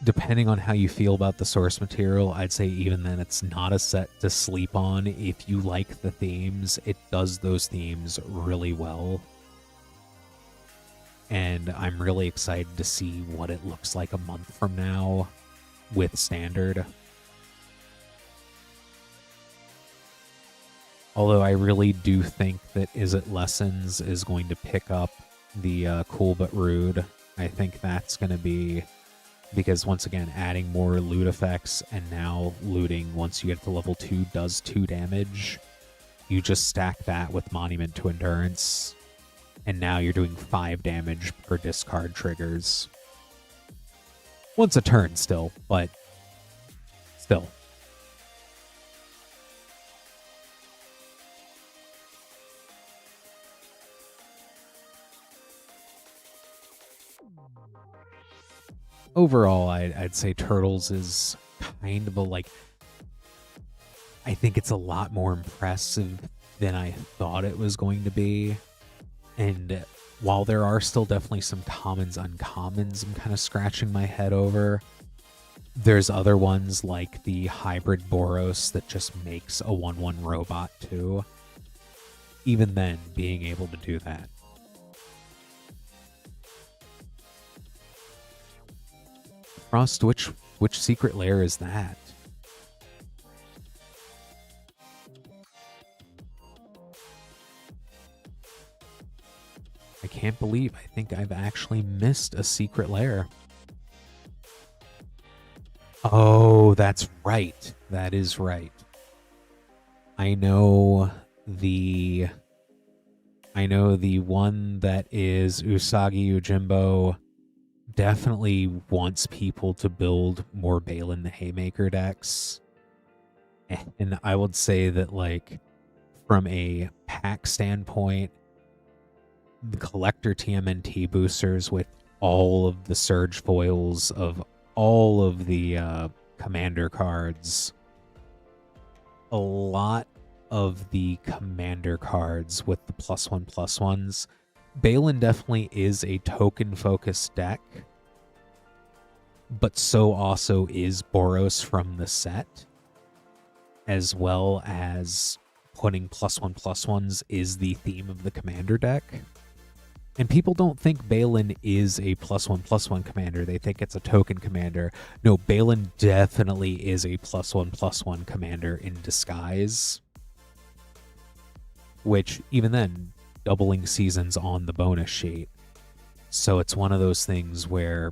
depending on how you feel about the source material, I'd say even then it's not a set to sleep on. If you like the themes, it does those themes really well. And I'm really excited to see what it looks like a month from now with Standard. Although I really do think that Is It Lessons is going to pick up the Cool But Rude. I think that's going to be, because once again, adding more loot effects, and now looting once you get to level 2 does 2 damage. You just stack that with Monument to Endurance, and now you're doing 5 damage per discard triggers. Once a turn still, but still. overall, I'd say Turtles is kind of a, like, I think it's a lot more impressive than I thought it was going to be. And while there are still definitely some commons, uncommons I'm kind of scratching my head over, there's other ones like the hybrid Boros that just makes a 1/1 robot too. Even then, being able to do that. Frost, which secret lair is that? I can't believe I think I've actually missed a secret lair. Oh, that's right. That is right. I know the one that is Usagi Yojimbo definitely wants people to build more Balin the Haymaker decks. And I would say that, like, from a pack standpoint, the collector TMNT boosters with all of the surge foils of all of the commander cards, a lot of the commander cards with the +1/+1s, Balin definitely is a token focused deck, but so also is Boros from the set, as well as putting +1/+1s is the theme of the commander deck. And people don't think Balin is a +1/+1 commander. They think it's a token commander. No, Balin definitely is a +1/+1 commander in disguise. Which, even then, doubling seasons on the bonus sheet. So it's one of those things where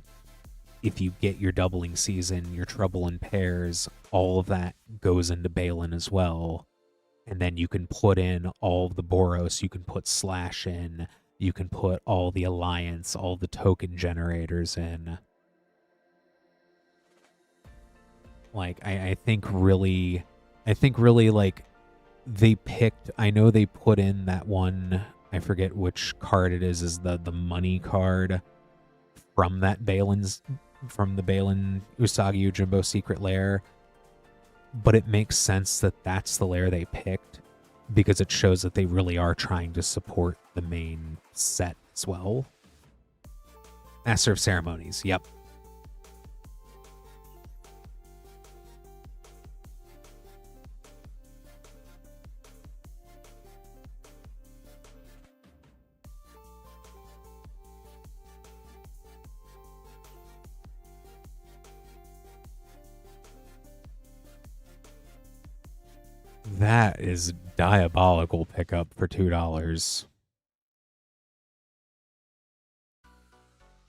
if you get your doubling season, your trouble in pairs, all of that goes into Balin as well. And then you can put in all of the Boros, you can put Slash in, you can put all the Alliance, all the token generators in. Like, I think really, like, they picked, I know they put in that one, I forget which card it is the money card from that from the Balin Usagi Yojimbo secret lair. But it makes sense that that's the lair they picked, because it shows that they really are trying to support the main set as well. Master of Ceremonies, yep. That is diabolical pickup for $2.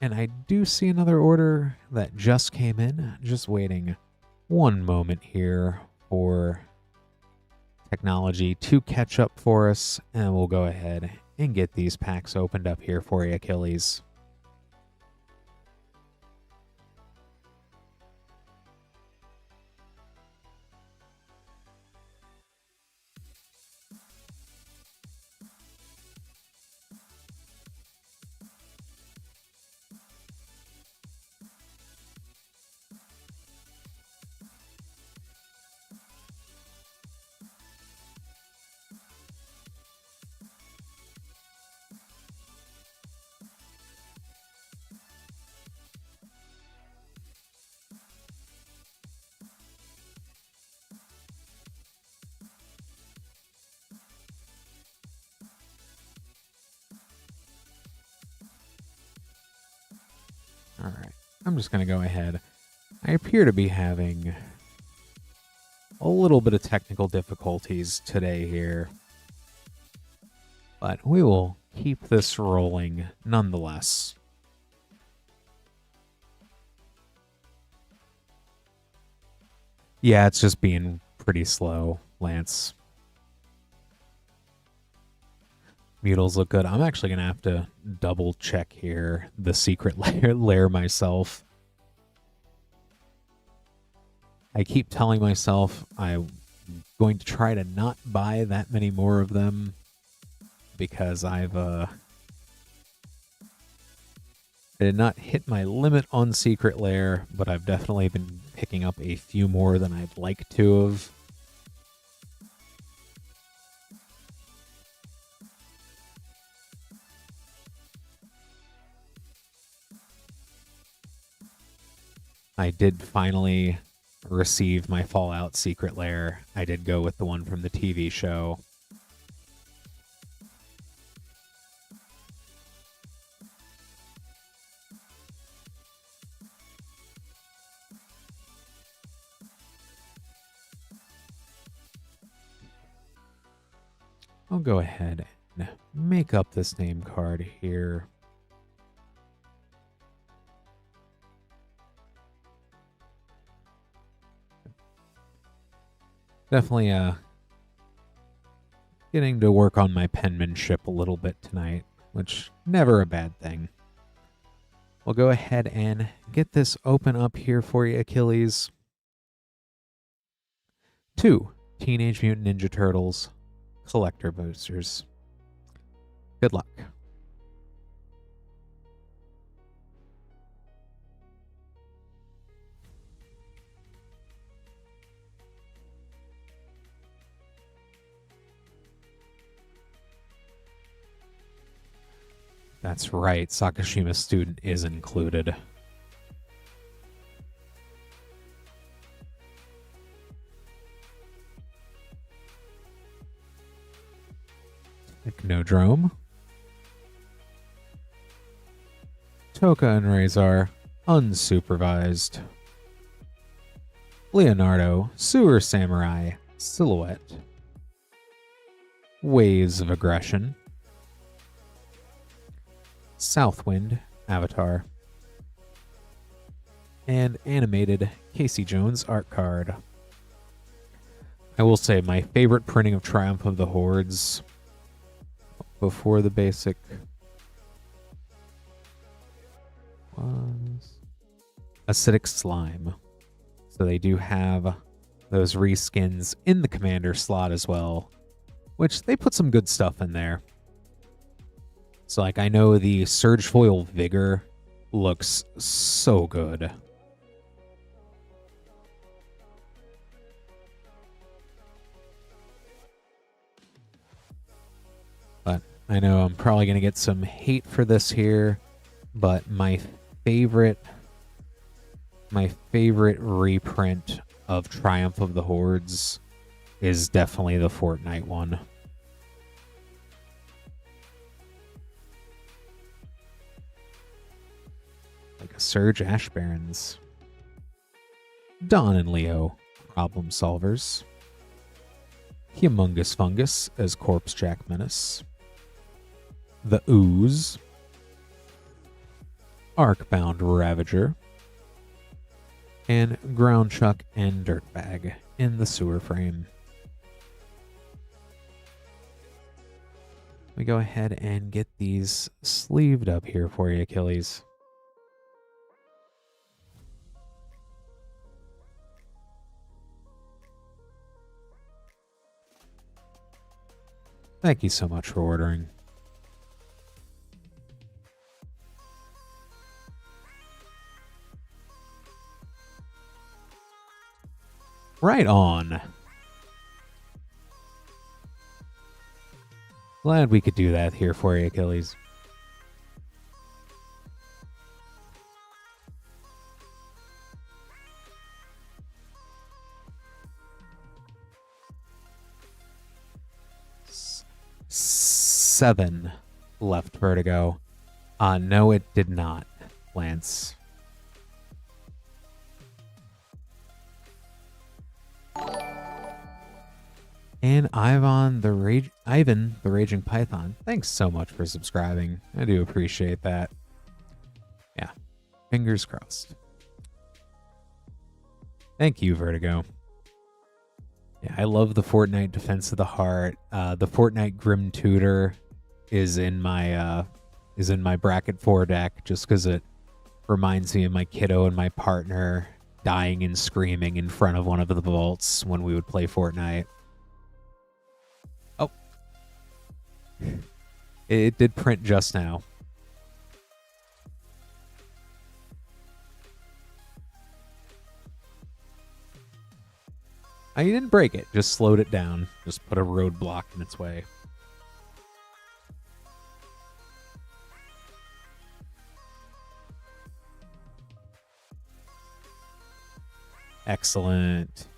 And I do see another order that just came in. Just waiting one moment here for technology to catch up for us, and we'll go ahead and get these packs opened up here for you, Achilles. All right, I'm just going to go ahead. I appear to be having a little bit of technical difficulties today here, but we will keep this rolling nonetheless. Yeah, it's just being pretty slow, Lance. Mutals look good. I'm actually going to have to double check here the secret lair myself. I keep telling myself I'm going to try to not buy that many more of them because I've I did not hit my limit on Secret Lair, but I've definitely been picking up a few more than I'd like to have. I did finally receive my Fallout Secret Lair. I did go with the one from the TV show. I'll go ahead and make up this name card here. Definitely getting to work on my penmanship a little bit tonight, which never a bad thing. We'll go ahead and get this open up here for you, Achilles. 2 Teenage Mutant Ninja Turtles collector boosters. Good luck. That's right, Sakashima Student is included. Hypnodrome. Toka and Razor, unsupervised. Leonardo, Sewer Samurai, Silhouette. Waves of Aggression. Southwind, Avatar. And animated Casey Jones art card. I will say my favorite printing of Triumph of the Hordes before the basic was Acidic Slime. So they do have those reskins in the commander slot as well, which they put some good stuff in there. So, like, I know the Surge Foil Vigor looks so good. But I know I'm probably going to get some hate for this here, but my favorite reprint of Triumph of the Hordes is definitely the Fortnite one. Like a Surge Ash Barons. Dawn and Leo, Problem Solvers. Humongous Fungus as Corpse Jack Menace. The Ooze. Arcbound Ravager. And Ground Chuck and Dirtbag in the sewer frame. We go ahead and get these sleeved up here for you, Achilles. Thank you so much for ordering. Right on. Glad we could do that here for you, Achilles. Seven left, Vertigo. No, it did not, Lance. And Ivan the Raging Python, thanks so much for subscribing. I do appreciate that. Yeah, fingers crossed. Thank you, Vertigo. Yeah, I love the Fortnite Defense of the Heart. The Fortnite Grim Tutor is in my bracket 4 deck just because it reminds me of my kiddo and my partner dying and screaming in front of one of the vaults when we would play Fortnite. Oh. It did print just now. I didn't break it, just slowed it down. Just put a roadblock in its way. Excellent.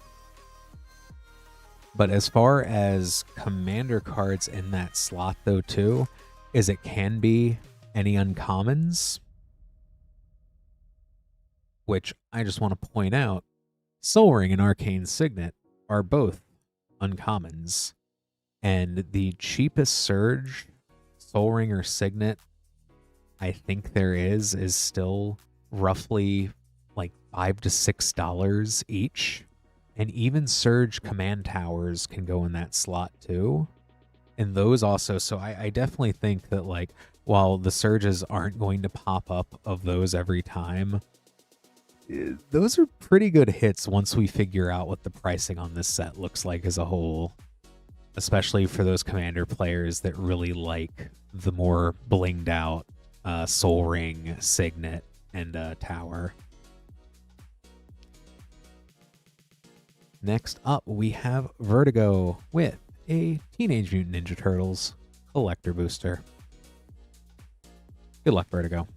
But as far as commander cards in that slot, though, too, is it can be any uncommons, which I just want to point out, Soul Ring and Arcane Signet are both uncommons. And the cheapest Surge, Soul Ring or Signet, I think there is still roughly like $5 to $6 each. And even Surge Command Towers can go in that slot too. And those also, so I definitely think that, like, while the Surges aren't going to pop up of those every time, those are pretty good hits once we figure out what the pricing on this set looks like as a whole. Especially for those Commander players that really like the more blinged out Soul Ring, Signet, and Tower. Next up, we have Vertigo with a Teenage Mutant Ninja Turtles collector booster. Good luck, Vertigo.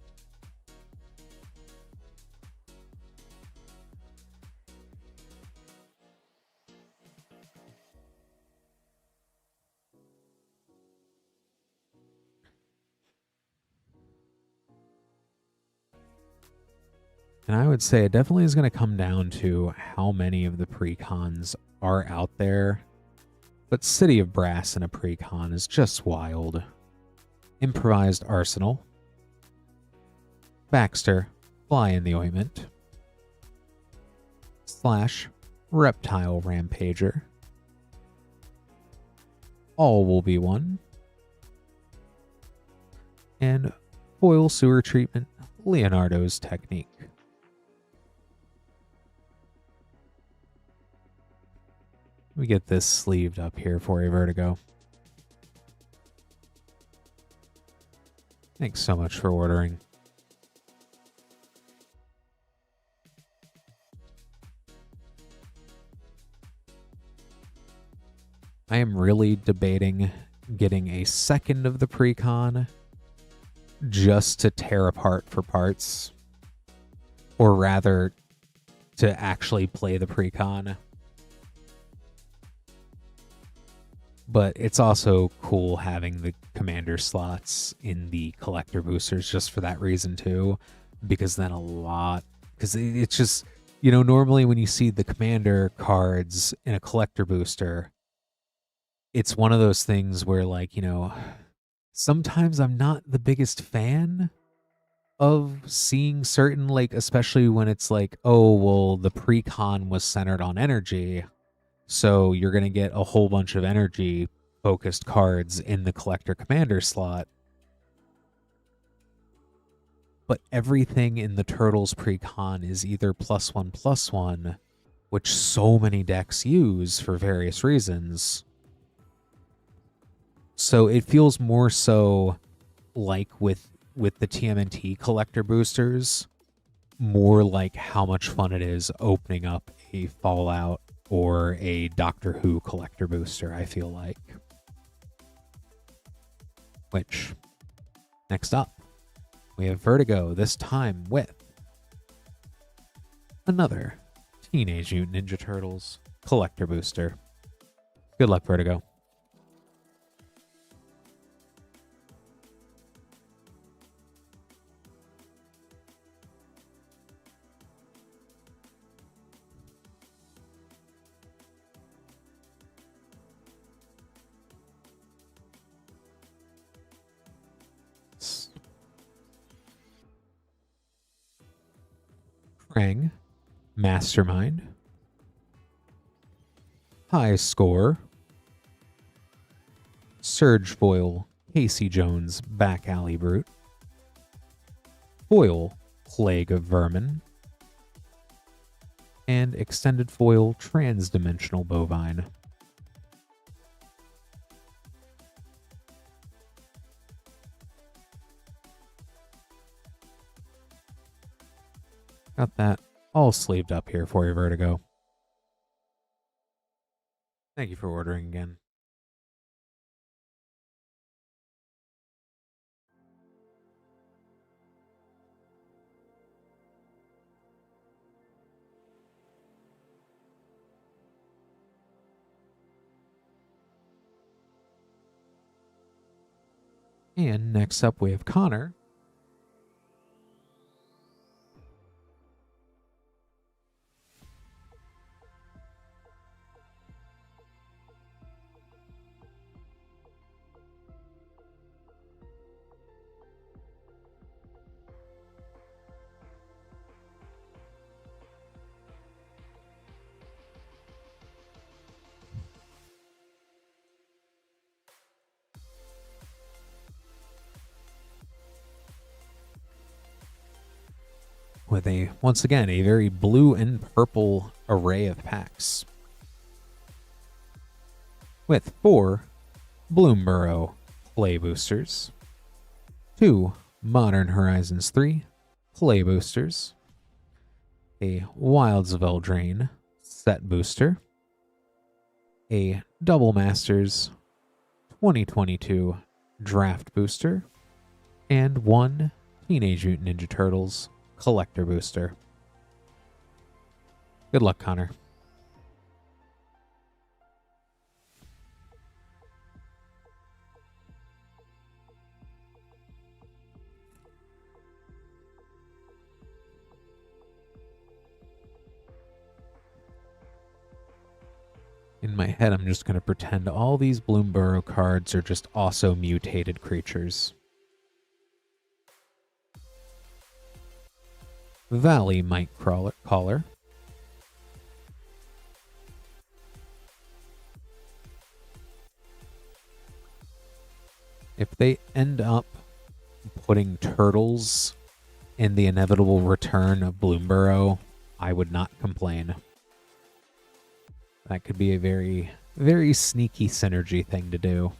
And I would say it definitely is going to come down to how many of the precons are out there. But City of Brass in a precon is just wild. Improvised Arsenal. Baxter, Fly in the Ointment. Slash, Reptile Rampager. All will be one. And Foil Sewer Treatment, Leonardo's Technique. Let me get this sleeved up here for you, Vertigo. Thanks so much for ordering. I am really debating getting a second of the precon just to tear apart for parts, or rather to actually play the precon. But it's also cool having the commander slots in the collector boosters just for that reason too, because then because it's just, you know, normally when you see the commander cards in a collector booster, it's one of those things where, like, you know, sometimes I'm not the biggest fan of seeing certain, like, especially when it's like, oh, well, the precon was centered on energy, so you're going to get a whole bunch of energy focused cards in the collector commander slot. But everything in the Turtles precon is either +1/+1, which so many decks use for various reasons. So it feels more so like with the TMNT collector boosters, more like how much fun it is opening up a Fallout or a Doctor Who collector booster, I feel like. Which, next up, we have Vertigo, this time with another Teenage Mutant Ninja Turtles collector booster. Good luck, Vertigo. Krang, Mastermind, High Score, Surge Foil, Casey Jones, Back Alley Brute, Foil, Plague of Vermin, and Extended Foil, Transdimensional Bovine. Got that all sleeved up here for you, Vertigo. Thank you for ordering again. And next up we have Connor. With once again, a very blue and purple array of packs. With 4 Bloomborough Play Boosters, 2 Modern Horizons 3 Play Boosters, a Wilds of Eldraine Set Booster, a Double Masters 2022 Draft Booster, and 1 Teenage Mutant Ninja Turtles Collector Booster. Good luck, Connor. In my head, I'm just going to pretend all these Bloomborough cards are just also mutated creatures. Valley Mite Caller. If they end up putting turtles in the inevitable return of Bloomborough, I would not complain. That could be a very, very sneaky synergy thing to do.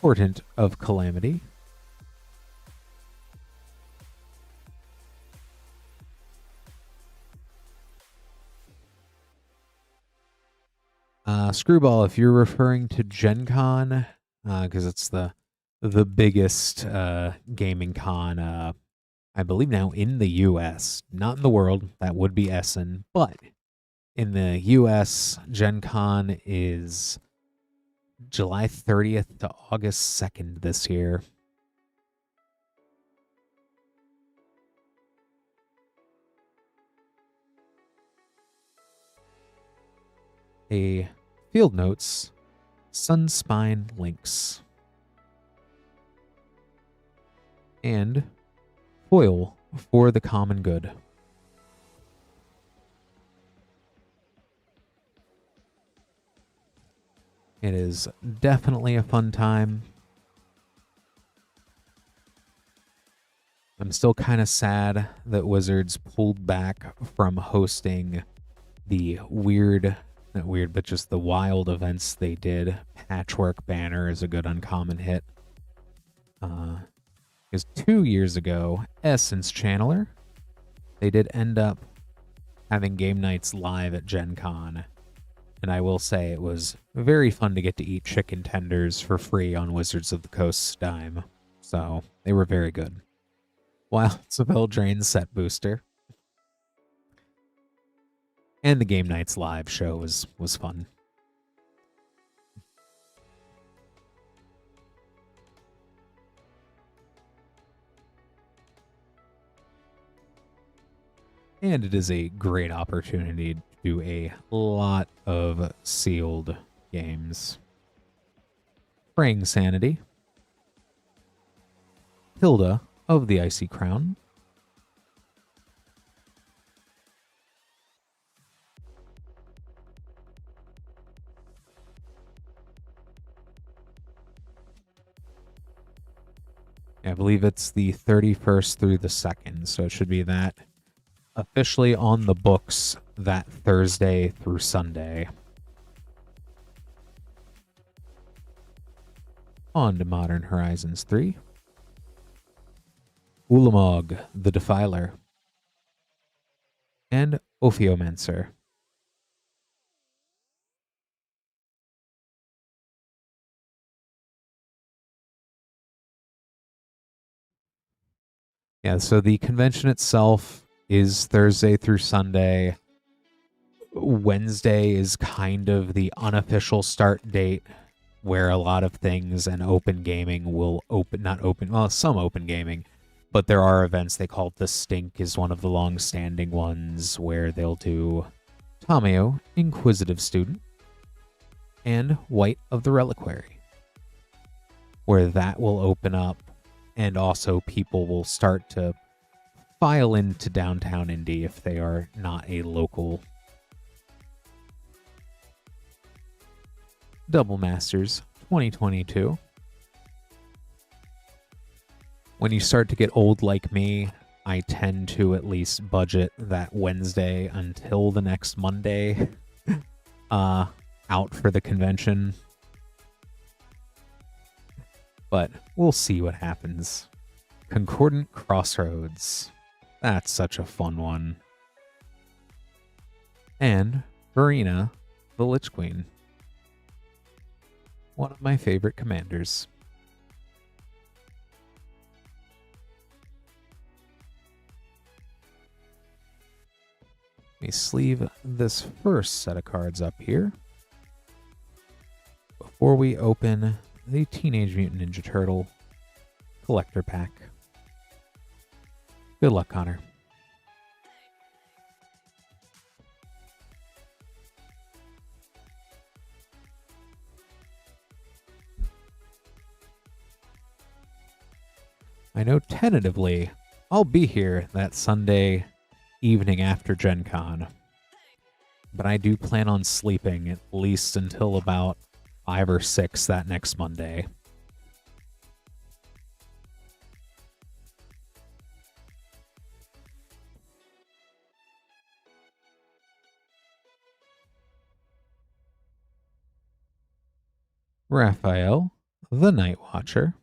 Portent of Calamity. Screwball, if you're referring to Gen Con, because it's the biggest gaming con, I believe now in the US, not in the world, that would be Essen, but in the US, Gen Con is July 30th to August 2nd this year. A Field Notes Sunspine Lynx. And foil for the common good. It is definitely a fun time. I'm still kind of sad that Wizards pulled back from hosting the not weird, but just the wild events they did. Patchwork Banner is a good uncommon hit. Because 2 years ago, Essence Chandler, they did end up having game nights live at Gen Con. And I will say it was very fun to get to eat chicken tenders for free on Wizards of the Coast's dime. So they were very good. Wilds of Eldraine Set Booster. And the Game Nights live show was fun. And it is a great opportunity to do a lot of sealed games. Fraying Sanity. Hilda of the Icy Crown. I believe it's the 31st through the 2nd, so it should be that officially on the books that Thursday through Sunday. On to Modern Horizons 3. Ulamog, the Defiler. Ophiomancer. Yeah, so the convention itself is Thursday through Sunday. Wednesday is kind of the unofficial start date where a lot of things and open gaming will open, not open, well, some open gaming, but there are events. They call it the Stink is one of the long-standing ones where they'll do Tameo, Inquisitive Student, and White of the Reliquary, where that will open up, and also people will start to file into downtown Indy if they are not a local. Double Masters 2022. When you start to get old like me, I tend to at least budget that Wednesday until the next Monday out for the convention. But we'll see what happens. Concordant Crossroads. That's such a fun one. And Verena, the Lich Queen. One of my favorite commanders. Let me sleeve this first set of cards up here before we open the Teenage Mutant Ninja Turtle collector pack. Good luck, Connor. I know tentatively I'll be here that Sunday evening after Gen Con, but I do plan on sleeping at least until about 5 or 6 that next Monday. Raphael, the Night Watcher.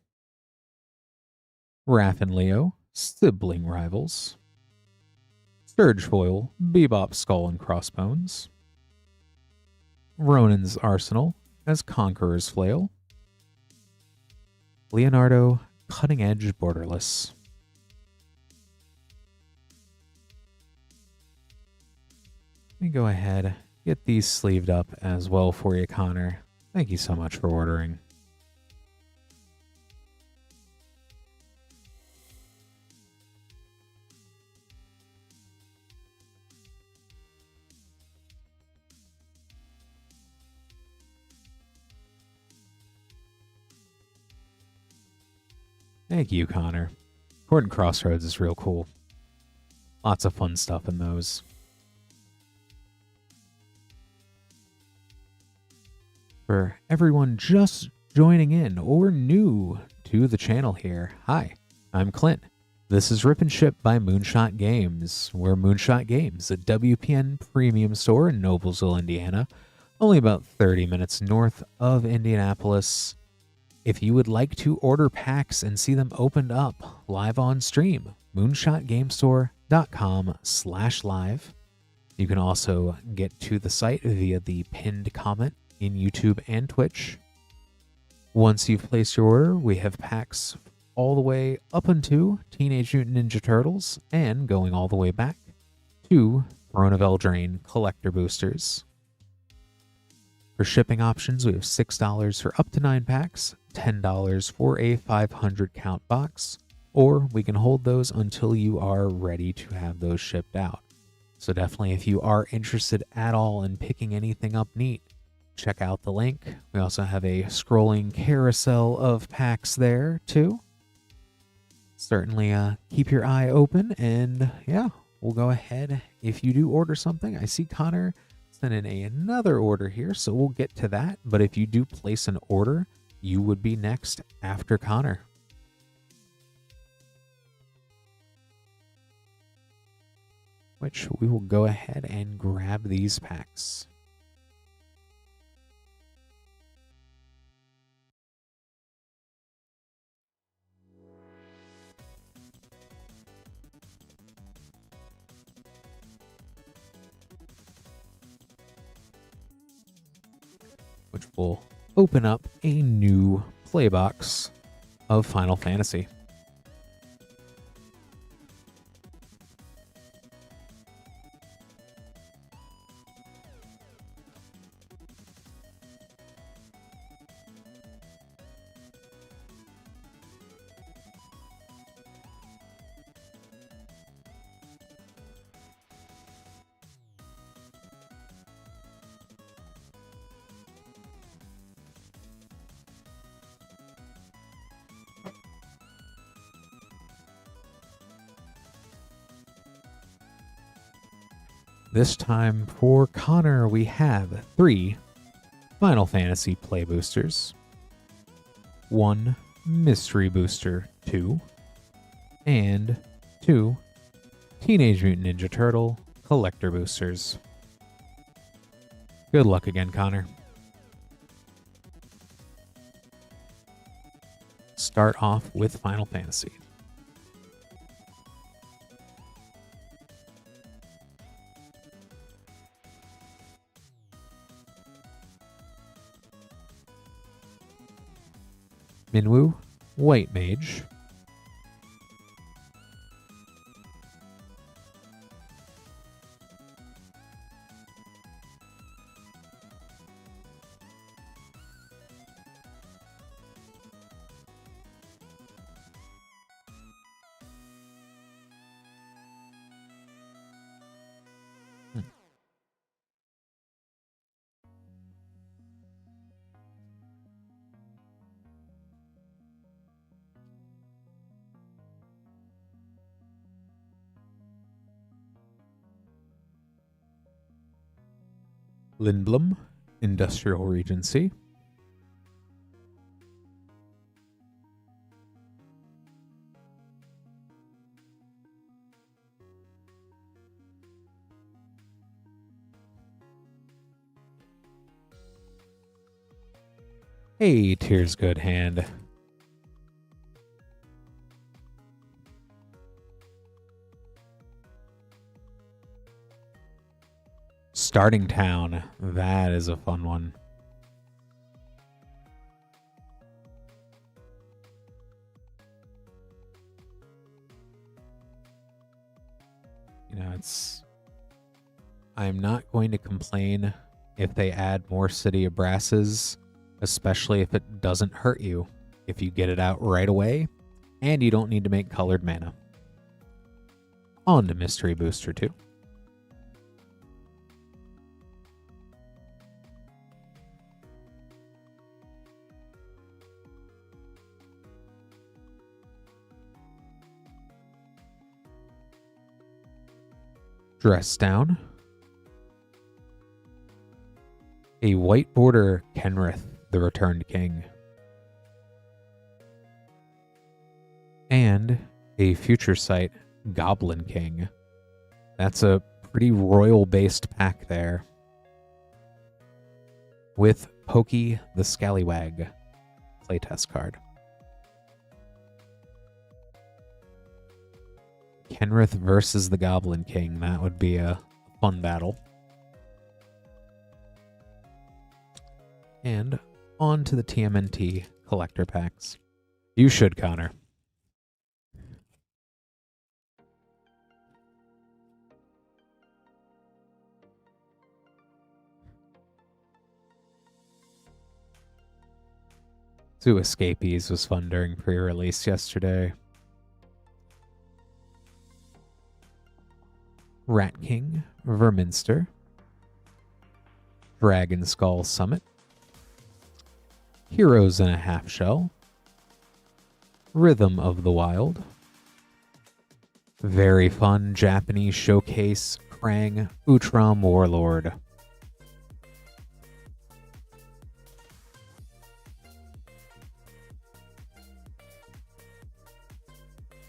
Raph and Leo, sibling rivals. Sturgefoil, Bebop Skull and Crossbones. Ronin's Arsenal as Conqueror's Flail. Leonardo, Cutting Edge Borderless. Let me go ahead, get these sleeved up as well for you, Connor. Thank you so much for ordering. Thank you, Connor. Concordant Crossroads is real cool. Lots of fun stuff in those. For everyone just joining in or new to the channel here, hi, I'm Clint. This is Rip and Ship by Moonshot Games. We're Moonshot Games, a WPN premium store in Noblesville, Indiana, only about 30 minutes north of Indianapolis. If you would like to order packs and see them opened up live on stream, moonshotgamestore.com/live. You can also get to the site via the pinned comment in YouTube and Twitch. Once you've placed your order, we have packs all the way up into Teenage Mutant Ninja Turtles and going all the way back to Throne of Eldraine collector boosters. For shipping options, we have $6 for up to 9 packs, $10 for a 500 count box, or we can hold those until you are ready to have those shipped out. So definitely, if you are interested at all in picking anything up neat, check out the link. We also have a scrolling carousel of packs there too. Certainly keep your eye open, and yeah, we'll go ahead. If you do order something, I see Connor sent in another order here, so we'll get to that. But if you do place an order, you would be next after Connor. Which we will go ahead and grab these packs. which will open up a new playbox of Final Fantasy. This time for Connor, we have 3 Final Fantasy Play Boosters, 1 Mystery Booster 2, and 2 Teenage Mutant Ninja Turtle Collector Boosters. Good luck again, Connor. Start off with Final Fantasy. Minwu, White Mage. Lindblom, Industrial Regency. Hey, Tears Good Hand. Starting Town. That is a fun one. You know, I'm not going to complain if they add more City of Brasses, especially if it doesn't hurt you, if you get it out right away, and you don't need to make colored mana. On to Mystery Booster 2. Dress Down. A White Border Kenrith, the Returned King. And a Future Sight Goblin King. That's a pretty royal-based pack there. With Pokey the Scallywag playtest card. Kenrith versus the Goblin King. That would be a fun battle. And on to the TMNT collector packs. You should, Connor. Zoo Escapees was fun during pre-release yesterday. Rat King, Verminster, Dragon Skull Summit, Heroes in a Half Shell, Rhythm of the Wild, very fun Japanese showcase Krang Utram Warlord.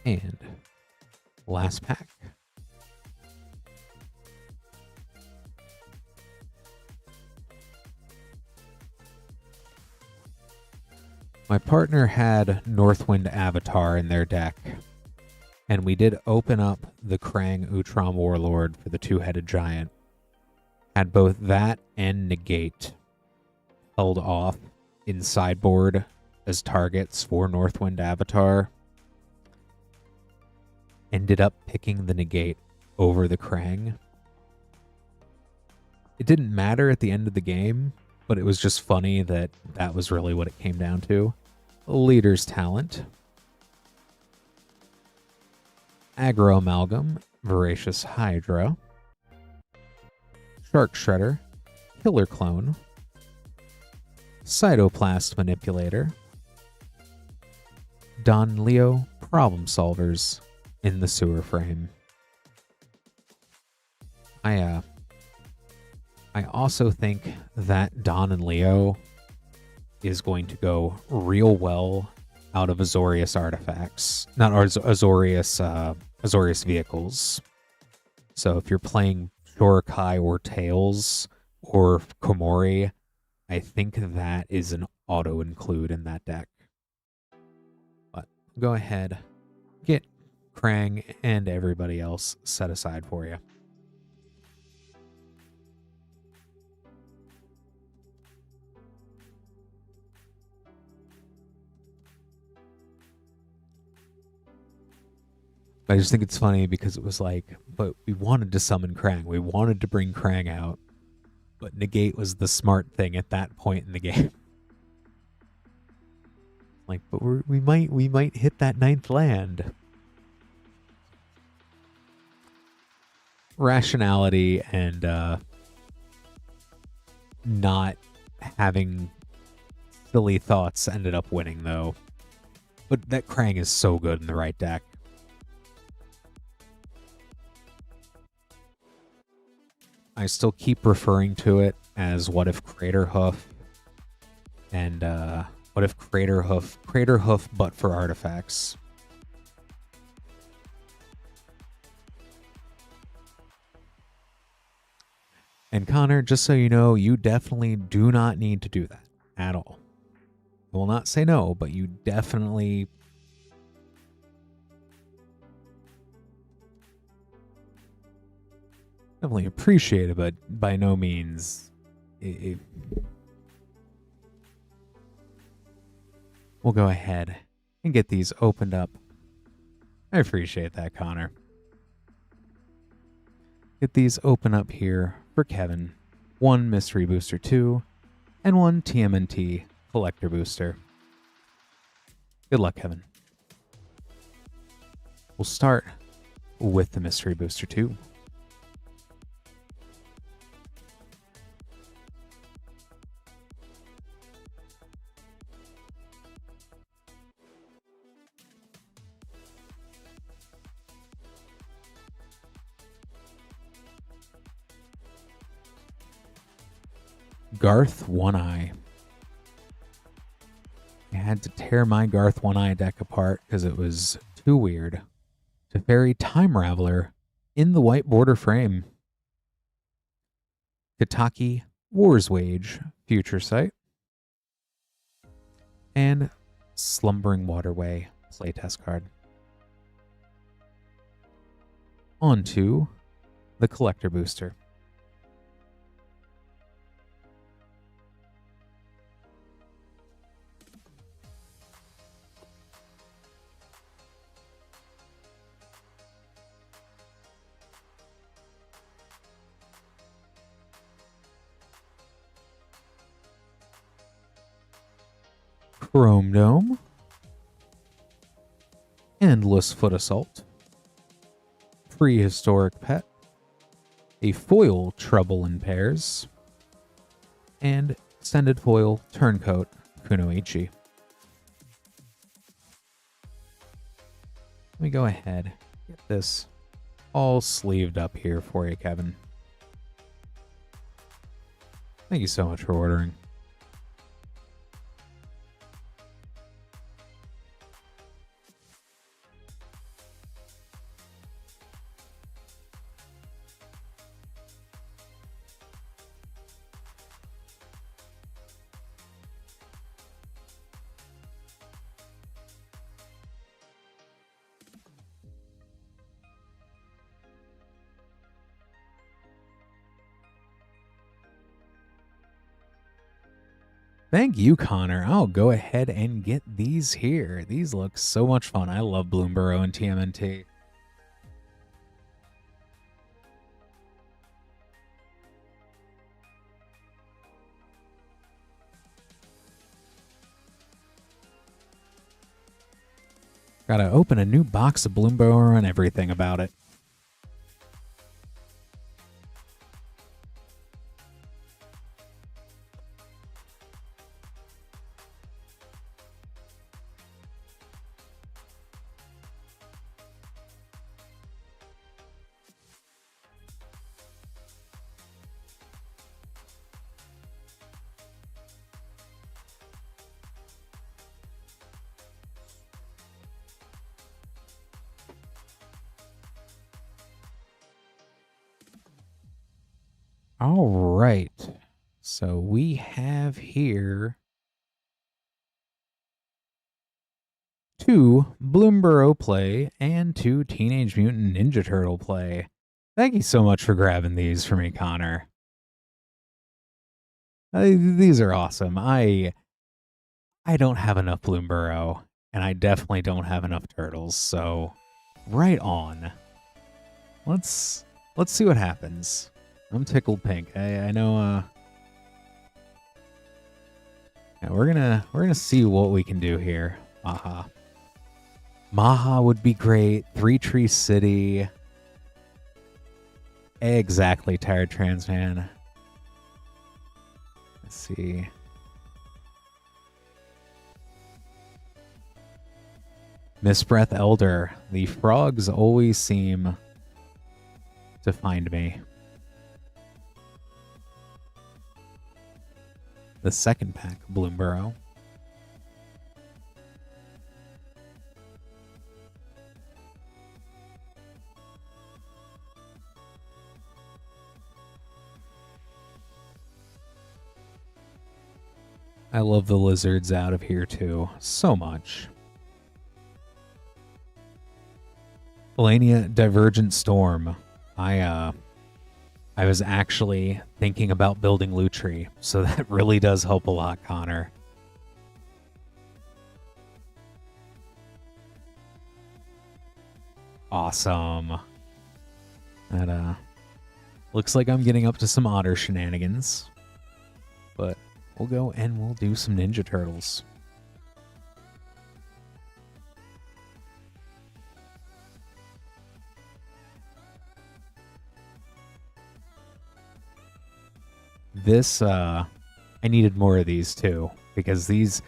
And last pack. My partner had Northwind Avatar in their deck, and we did open up the Krang Utram Warlord for the two-headed giant. Had both that and Negate. held off in sideboard as targets for Northwind Avatar ended up picking the negate over the Krang. It didn't matter at the end of the game, but it was just funny that that was really what it came down to. Leader's Talent, Aggro Amalgam, Voracious Hydra, Shark Shredder, Killer Clone, Cytoplast Manipulator, Don Leo Problem Solvers in the sewer frame. I also think that Don and Leo is going to go real well out of Azorius artifacts, not Azorius vehicles. So if you're playing Shorokai or Tails or Komori, I think that is an auto include in that deck. But go ahead, get Krang and everybody else set aside for you. I just think it's funny because it was like, but we wanted to summon Krang. We wanted to bring Krang out. But negate was the smart thing at that point in the game. Like, but we might hit that 9th land. Rationality and not having silly thoughts ended up winning, though. But that Krang is so good in the right deck. I still keep referring to it as What If Crater Hoof and What If Crater Hoof but for artifacts. And Connor, just so you know, you definitely do not need to do that at all. I will not say no, but you definitely appreciate it, but by no means. We'll go ahead and get these opened up. I appreciate that, Connor. Get these open up here for Kevin. 1 Mystery Booster 2 and 1 TMNT Collector Booster. Good luck, Kevin. We'll start with the Mystery Booster 2. Garth One Eye. I had to tear my Garth One Eye deck apart because it was too weird. Teferi Time Raveler in the white border frame. Kataki War's Wage Future Sight. And Slumbering Waterway playtest card. On to the Collector Booster. Chrome Dome, Endless Foot Assault, Prehistoric Pet, a foil Trouble in Pairs, and extended foil Turncoat Kunoichi. Let me go ahead, get this all sleeved up here for you, Kevin. Thank you so much for ordering. Thank you, Connor. I'll go ahead and get these here. These look so much fun. I love Bloomborough and TMNT. Gotta open a new box of Bloomborough and everything about it. All right. So we have here 2 Bloomborough play and 2 Teenage Mutant Ninja Turtle play. Thank you so much for grabbing these for me, Connor. These are awesome. I don't have enough Bloomborough, and I definitely don't have enough turtles, so right on. Let's see what happens. I'm tickled pink. I know yeah, we're gonna see what we can do here. Maha would be great. 3 Tree City. Exactly, Tired Trans Man. Let's see. Mistbreath Elder. The frogs always seem to find me. The second pack, Bloomborough. I love the lizards out of here too, so much. Elenia Divergent Storm. I was actually thinking about building Lutri, so that really does help a lot, Connor. Awesome. That looks like I'm getting up to some otter shenanigans. But we'll go and we'll do some Ninja Turtles. This, I needed more of these too, because the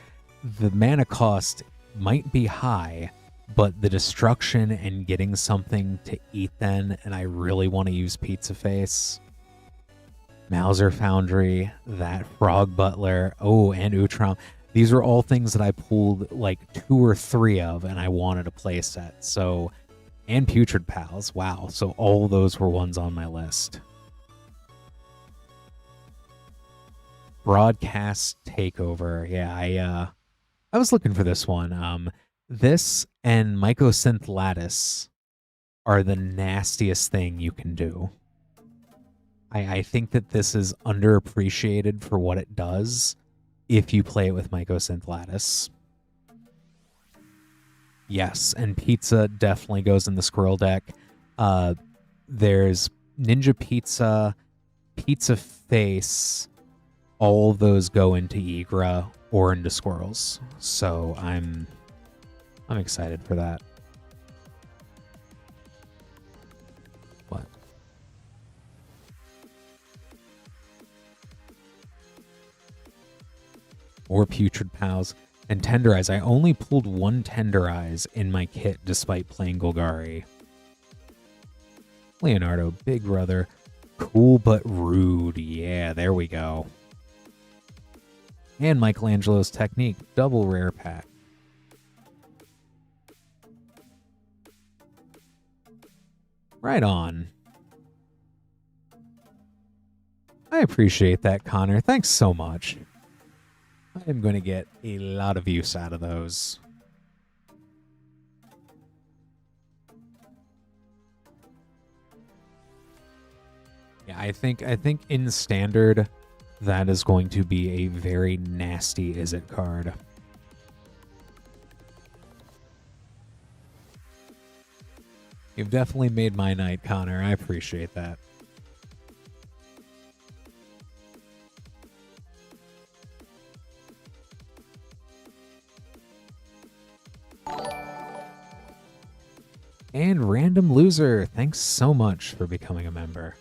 mana cost might be high, but the destruction and getting something to eat then, and I really want to use Pizza Face. Mauser Foundry, that Frog Butler, oh, and Utrom. These are all things that I pulled like 2 or 3 of, and I wanted a play set. So, and Putrid Pals, wow. So all those were ones on my list. Broadcast Takeover. Yeah, I was looking for this one. This and Mycosynth Lattice are the nastiest thing you can do. I think that this is underappreciated for what it does if you play it with Mycosynth Lattice. Yes, and Pizza definitely goes in the Squirrel deck. There's Ninja Pizza, Pizza Face. All of those go into Igra or into Squirrels. So I'm excited for that. What? Or Putrid Pals. And Tenderize. I only pulled 1 Tenderize in my kit despite playing Golgari. Leonardo, Big Brother. Cool but rude. Yeah, there we go. And Michelangelo's Technique, double rare pack. Right on. I appreciate that, Connor. Thanks so much. I am going to get a lot of use out of those. Yeah, I think in Standard, That is going to be a very nasty Is It card. You've definitely made my night, Connor. I appreciate that. And Random Loser, thanks so much for becoming a member.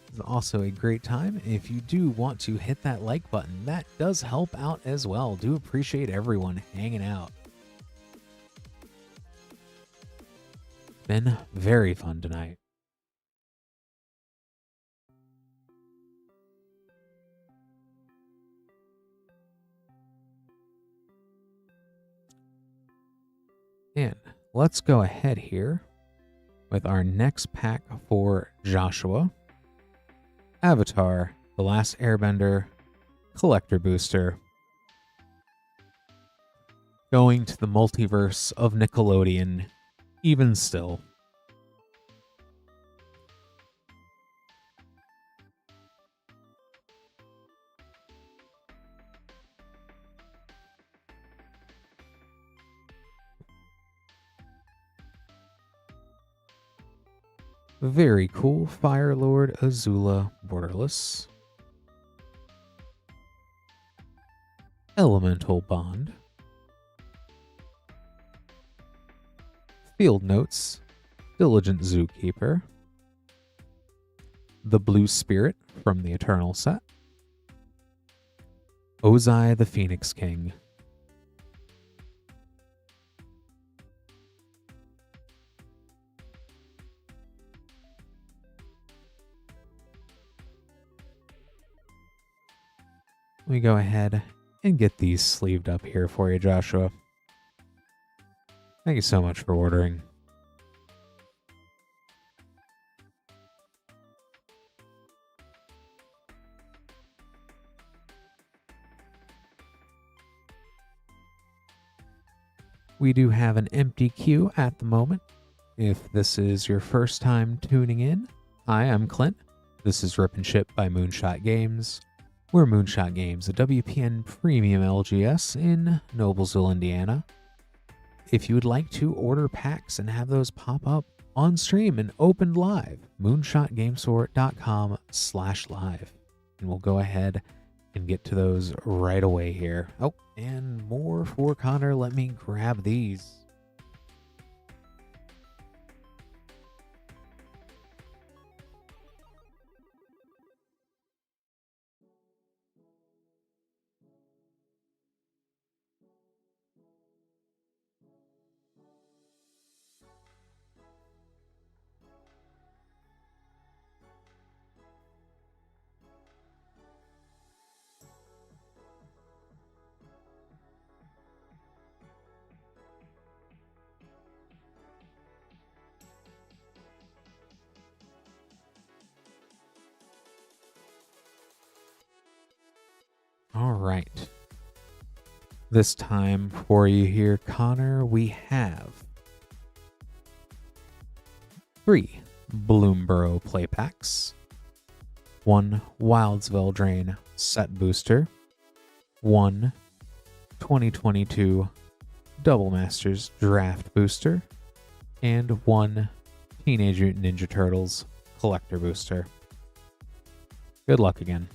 It's also a great time. If you do want to hit that like button, that does help out as well. Do appreciate everyone hanging out. Been very fun tonight. And let's go ahead here with our next pack for Joshua. Avatar, The Last Airbender, Collector Booster. Going to the multiverse of Nickelodeon, even still. Very cool. Fire Lord Azula Borderless. Elemental Bond. Field Notes. Diligent Zookeeper. The Blue Spirit from the Eternal set. Ozai the Phoenix King. We go ahead and get these sleeved up here for you, Joshua. Thank you so much for ordering. We do have an empty queue at the moment. If this is your first time tuning in, hi, I'm Clint. This is Rip and Ship by Moonshot Games. We're Moonshot Games, a WPN premium LGS in Noblesville, Indiana. If you would like to order packs and have those pop up on stream and opened live, moonshotgamestore.com/live. And we'll go ahead and get to those right away here. Oh, and more for Connor. Let me grab these. All right. This time for you here, Connor, we have 3 Bloomborough play packs, 1 Wildsville Drain set booster, 1 2022 Double Masters draft booster, and 1 Teenage Mutant Ninja Turtles collector booster. Good luck again.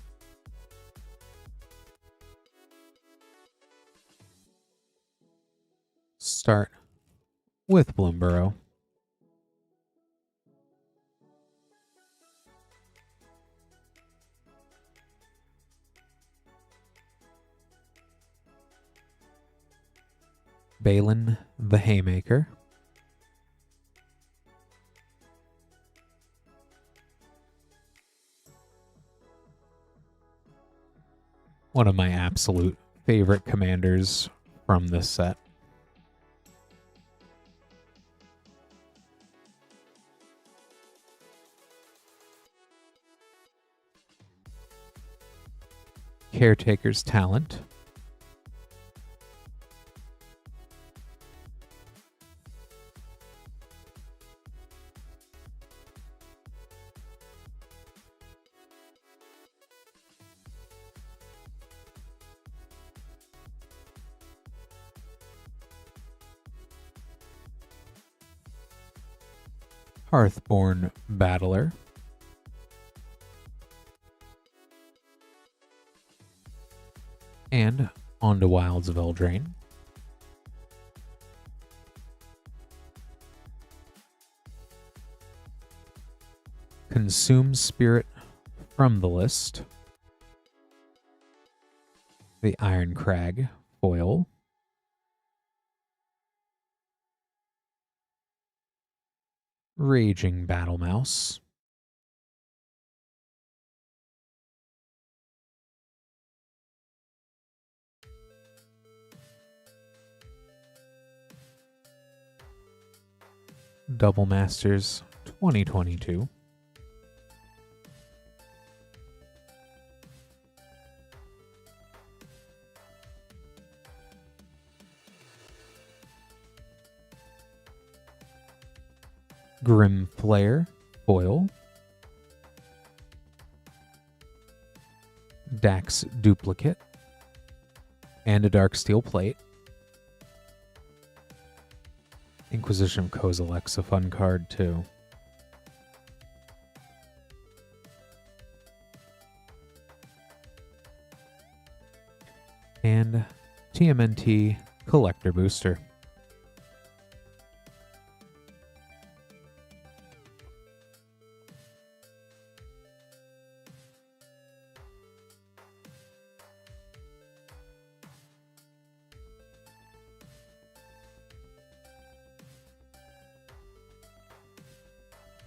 Start with Bloomborough. Balin the Haymaker. One of my absolute favorite commanders from this set. Caretaker's Talent. Hearthborn Battler, and onto Wilds of Eldraine. Consume Spirit from the list. The Iron Crag foil. Raging Battle Mouse. Double Masters 2022. Grim Flare foil. Dax duplicate. And a Dark Steel plate. Inquisition of Kozilek's a fun card too. And TMNT Collector Booster.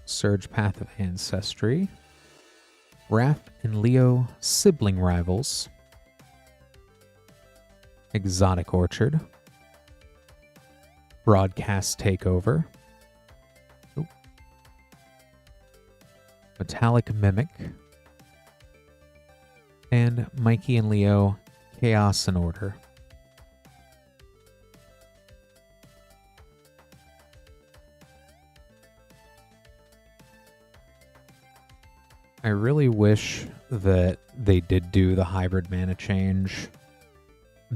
Surge Path of Ancestry. Raph and Leo Sibling Rivals. Exotic Orchard. Broadcast Takeover. Oop. Metallic Mimic. And Mikey and Leo Chaos and Order. I really wish that they did do the hybrid mana change,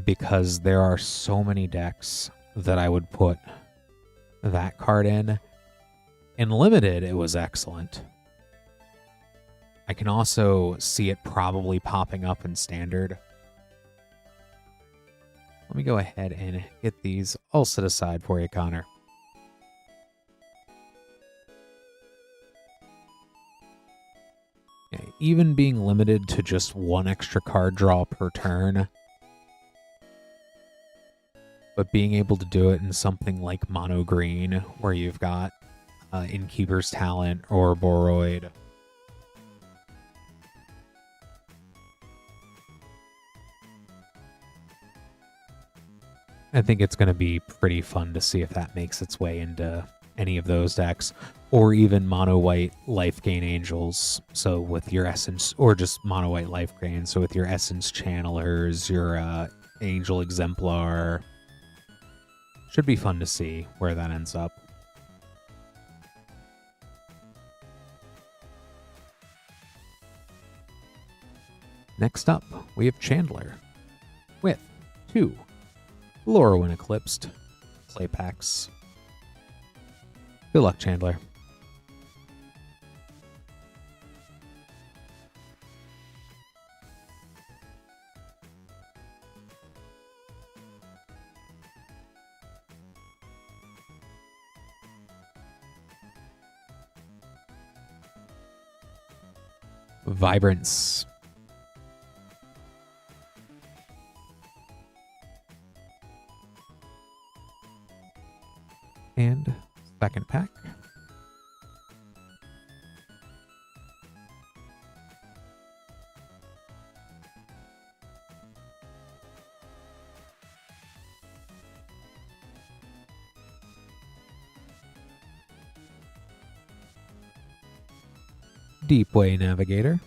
because there are so many decks that I would put that card in. In Limited, it was excellent. I can also see it probably popping up in Standard. Let me go ahead and get these all set aside for you, Connor. Yeah, even being limited to just one extra card draw per turn, but being able to do it in something like Mono Green, where you've got Innkeeper's Talent or Boroid. I think it's going to be pretty fun to see if that makes its way into any of those decks, or even mono white life gain angels. So with your essence, or just mono white life gain. So with your essence channelers, your angel exemplar. Should be fun to see where that ends up. Next up, we have Chandler with 2 Lorwyn Eclipsed play packs. Good luck, Chandler. Vibrance. And second pack. Deepway Navigator.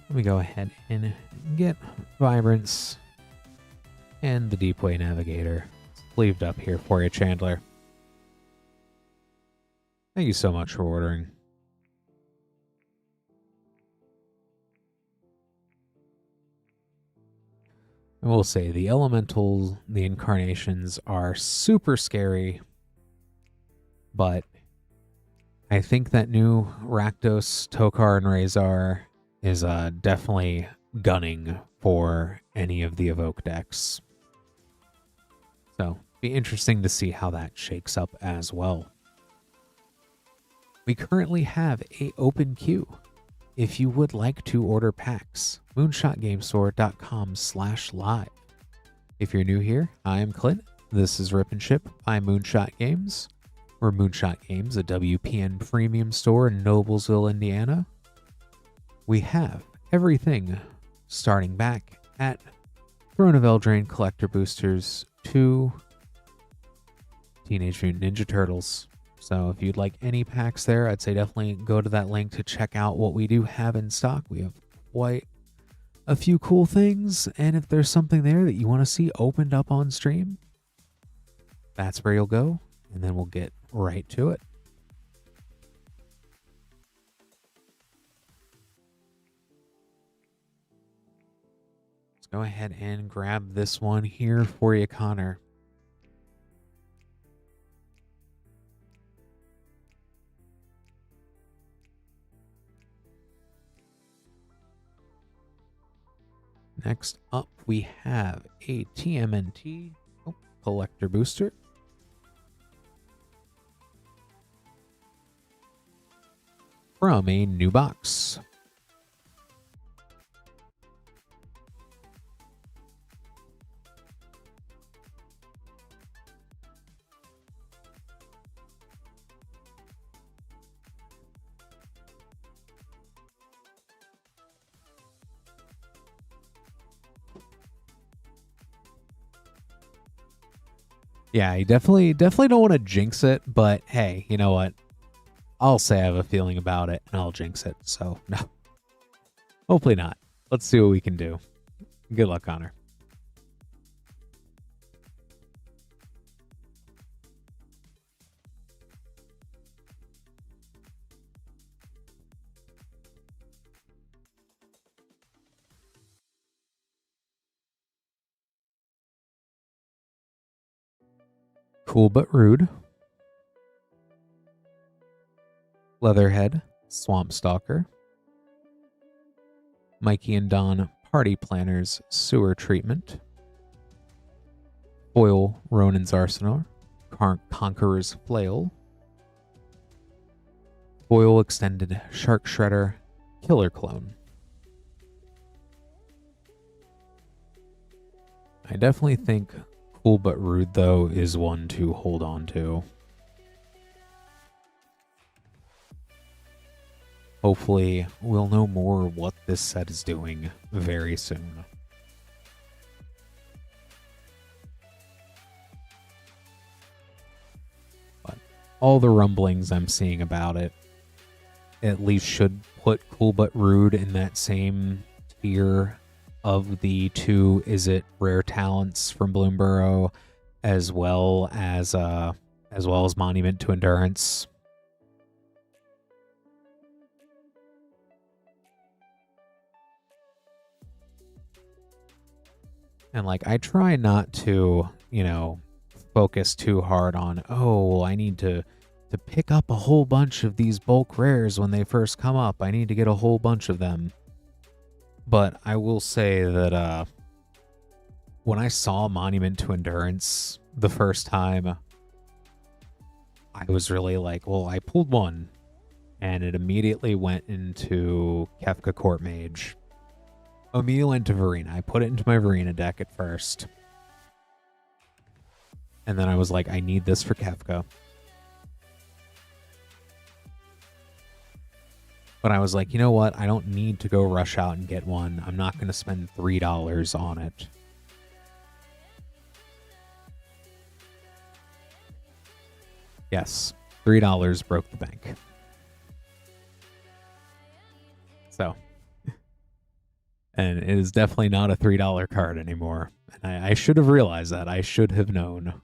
Let me go ahead and get Vibrance and the Deepway Navigator sleeved up here for you, Chandler. Thank you so much for ordering. I will say the elementals, the incarnations are super scary, but I think that new Rakdos, Tokar, and Razor is definitely gunning for any of the Evoke decks. So, be interesting to see how that shakes up as well. We currently have a open queue. If you would like to order packs, moonshotgamestore.com/live. If you're new here, I am Clint. This is Rip and Ship by Moonshot Games. We're Moonshot Games, a WPN premium store in Noblesville, Indiana. We have everything starting back at Throne of Eldraine collector boosters to Teenage Mutant Ninja Turtles. So if you'd like any packs there, I'd say definitely go to that link to check out what we do have in stock. We have quite a few cool things, and if there's something there that you want to see opened up on stream, that's where you'll go, and then we'll get right to it. Let's go ahead and grab this one here for you, Connor. Next up, we have a TMNT collector booster. From a new box. Yeah, you definitely don't want to jinx it, but hey, you know what? I'll say I have a feeling about it, and I'll jinx it, so no. Hopefully not. Let's see what we can do. Good luck, Connor. Cool but rude. Leatherhead, Swamp Stalker. Mikey and Don, Party Planners, Sewer Treatment. Foil, Ronin's Arsenal, Conqueror's Flail. Foil Extended, Shark Shredder, Killer Clone. I definitely think Cool but Rude, though, is one to hold on to. Hopefully, we'll know more what this set is doing very soon. But all the rumblings I'm seeing about it at least should put Cool but Rude in that same tier of the two Is It rare talents from Bloomborough, as well as Monument to Endurance. And like, I try not to, focus too hard on, oh, I need to pick up a whole bunch of these bulk rares when they first come up. I need to get a whole bunch of them. But I will say that when I saw Monument to Endurance the first time, I was really like, well, I pulled one, and it immediately went into Kefka Court Mage. Immediately went to Verena. I put it into my Verena deck at first. And then I was like, I need this for Kefka. But I was like, you know what? I don't need to go rush out and get one. I'm not going to spend $3 on it. Yes, $3 broke the bank. So, and it is definitely not a $3 card anymore. And I should have realized that. I should have known.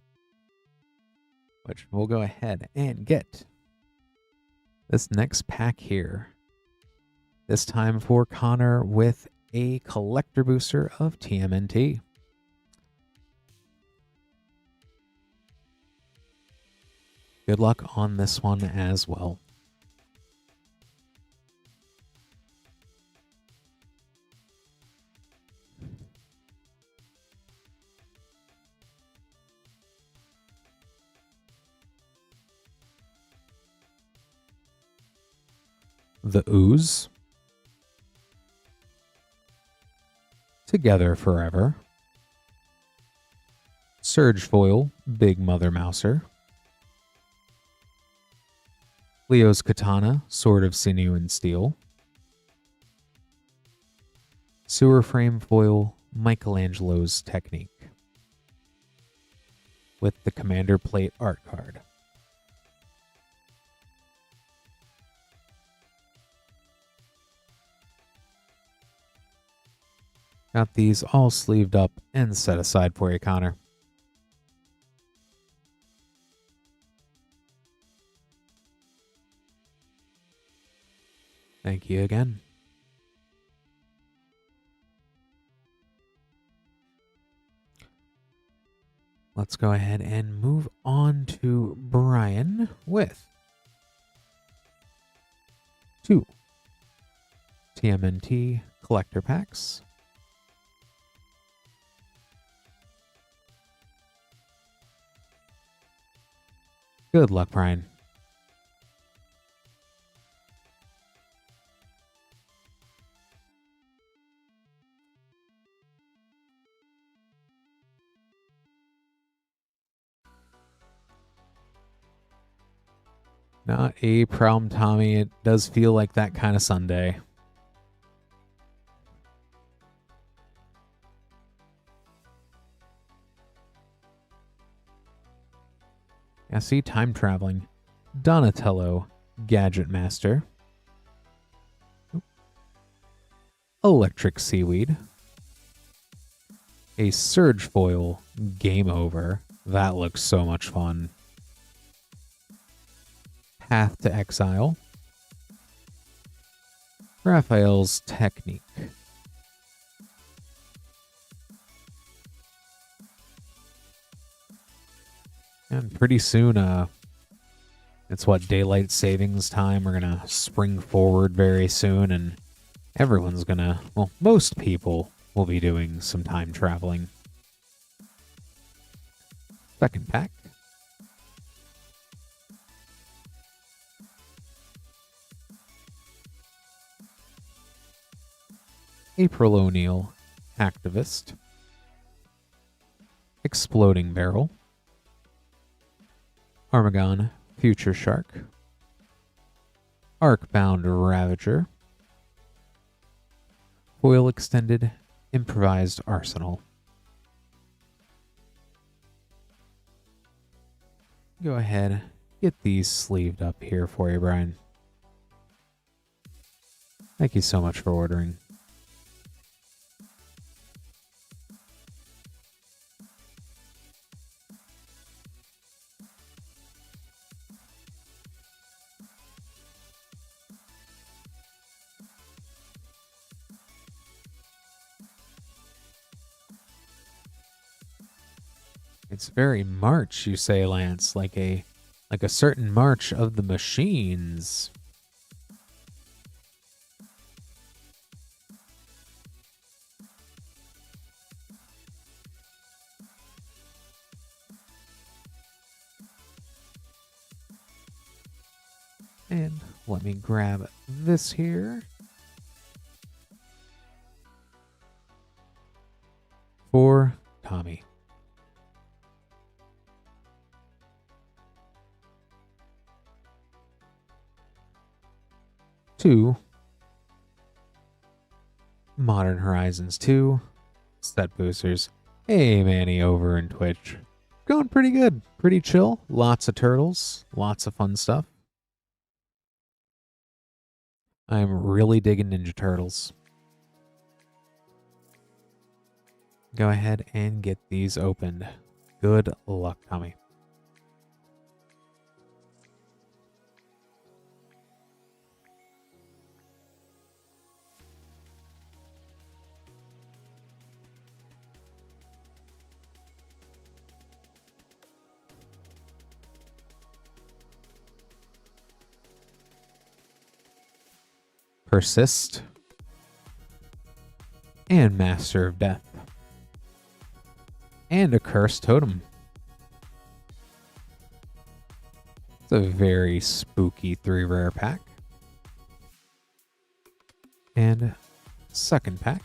Which we'll go ahead and get this next pack here. This time for Connor with a collector booster of TMNT. Good luck on this one as well. The Ooze. Together Forever. Surge Foil, Big Mother Mouser. Leo's Katana, Sword of Sinew and Steel. Sewer Frame Foil, Michelangelo's Technique. With the Commander Plate art card. Got these all sleeved up and set aside for you, Connor. Thank you again. Let's go ahead and move on to Brian with 2 TMNT collector packs. Good luck, Brian. Not a problem, Tommy. It does feel like that kind of Sunday. I see time traveling. Donatello, Gadget Master. Electric Seaweed. A Surge Foil, Game Over. That looks so much fun. Path to Exile. Raphael's Technique. And pretty soon, it's what, daylight savings time. We're going to spring forward very soon, and everyone's going to, well, most people will be doing some time traveling. Second pack. April O'Neil, Activist. Exploding Barrel. Armagon, Future Shark. Arcbound Ravager. Foil Extended, Improvised Arsenal. Go ahead, get these sleeved up here for you, Brian. Thank you so much for ordering. It's very March, you say, Lance, like a certain March of the Machines. And let me grab this here for Tommy. Two Modern Horizons 2 set boosters. Hey, Manny over in Twitch. Going pretty good. Pretty chill. Lots of turtles. Lots of fun stuff. I'm really digging Ninja Turtles. Go ahead and get these opened. Good luck, Tommy. Persist, and Master of Death, and a Cursed Totem. It's a very spooky 3 rare pack. And second pack.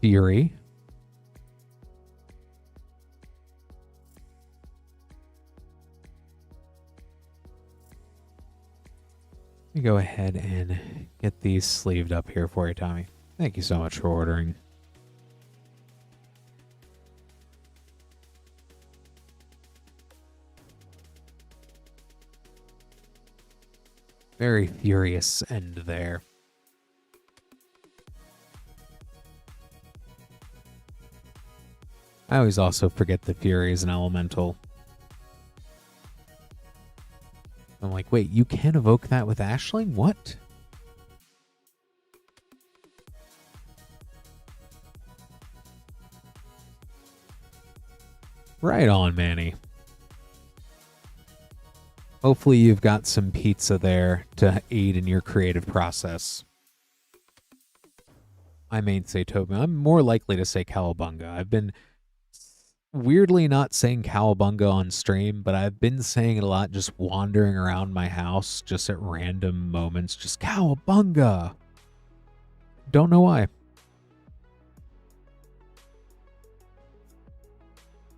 Fury. Let me go ahead and get these sleeved up here for you, Tommy. Thank you so much for ordering. Very furious end there. I always also forget the Fury is an elemental. I'm like, wait, you can evoke that with Ashling? What? Right on, Manny. Hopefully you've got some pizza there to aid in your creative process. I may say Tobin. I'm more likely to say Cowabunga. I've been weirdly not saying Cowabunga on stream, but I've been saying it a lot just wandering around my house, just at random moments, just Cowabunga. Don't know why.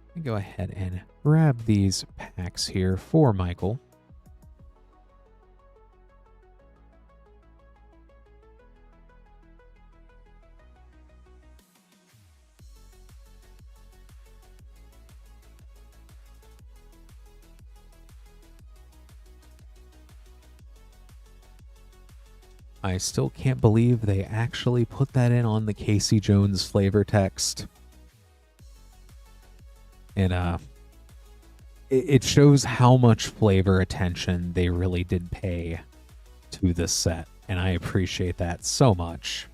Let me go ahead and grab these packs here for Michael. I still can't believe they actually put that in on the Casey Jones flavor text. And it shows how much flavor attention they really did pay to this set, and I appreciate that so much.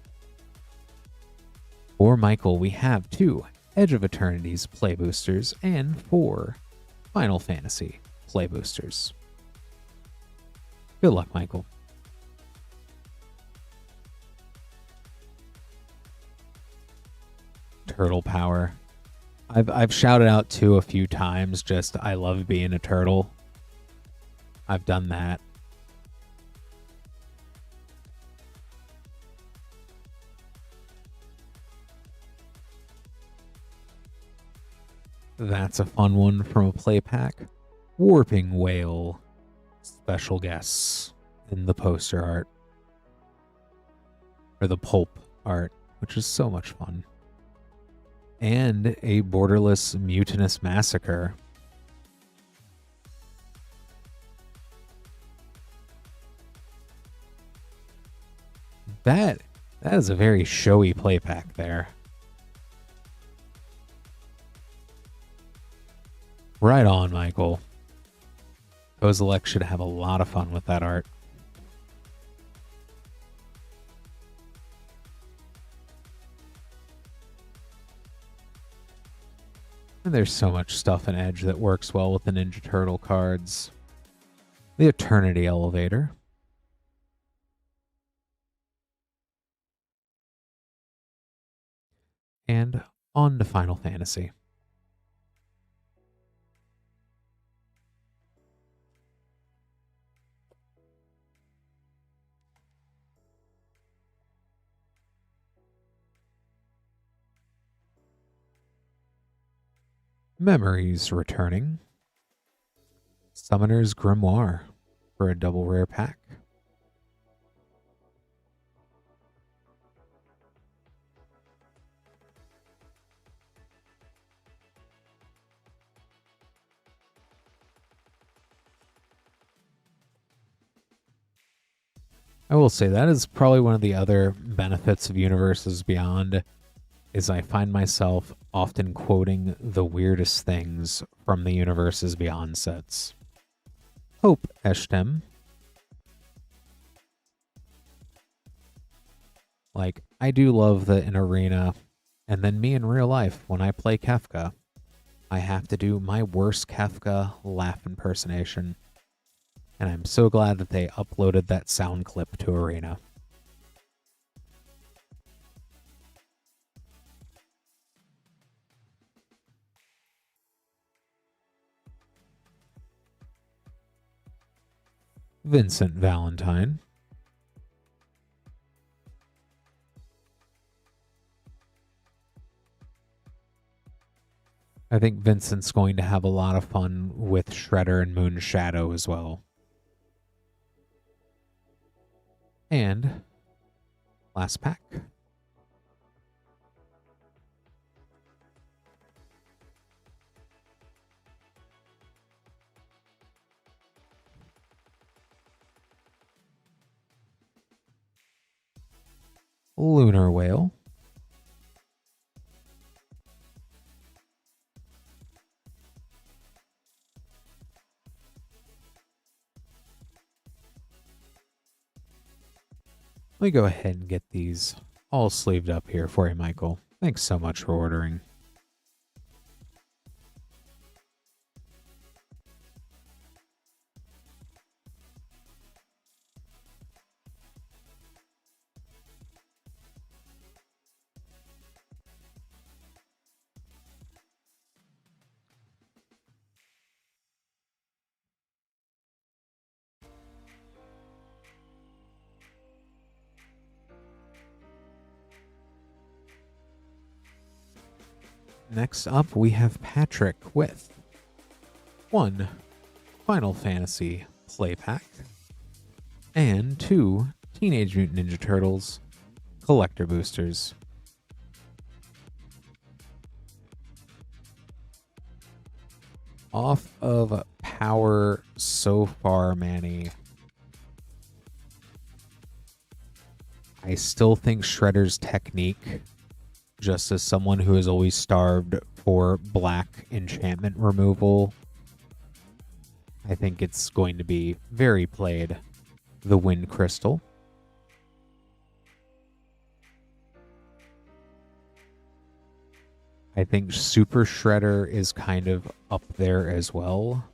For Michael, we have 2 Edge of Eternity's play boosters and 4 Final Fantasy play boosters. Good luck, Michael. Turtle power. I've shouted out 2 a few times, just I love being a turtle. I've done that. That's a fun one from a play pack. Warping Whale. Special guests in the poster art. Or the pulp art, which is so much fun. And a borderless mutinous massacre. That is a very showy play pack there. Right on, Michael. Kozilek should have a lot of fun with that art. And there's so much stuff in Edge that works well with the Ninja Turtle cards. The Eternity Elevator. And on to Final Fantasy. Memories returning. Summoner's Grimoire for a double rare pack. I will say that is probably one of the other benefits of Universes Beyond, is I find myself often quoting the weirdest things from the Universes Beyond sets. Hope Eshtem. Like, I do love that in Arena, and then me in real life, when I play Kefka, I have to do my worst Kefka laugh impersonation. And I'm so glad that they uploaded that sound clip to Arena. Vincent Valentine. I think Vincent's going to have a lot of fun with Shredder and Moon Shadow as well. And last pack. Lunar Whale. Let me go ahead and get these all sleeved up here for you, Michael. Thanks so much for ordering. Next up, we have Patrick with 1 Final Fantasy Play Pack and 2 Teenage Mutant Ninja Turtles Collector Boosters. Off of Power so far, Manny, I still think Shredder's technique, just as someone who has always starved for black enchantment removal, I think it's going to be very played. The Wind Crystal. I think Super Shredder is kind of up there as well.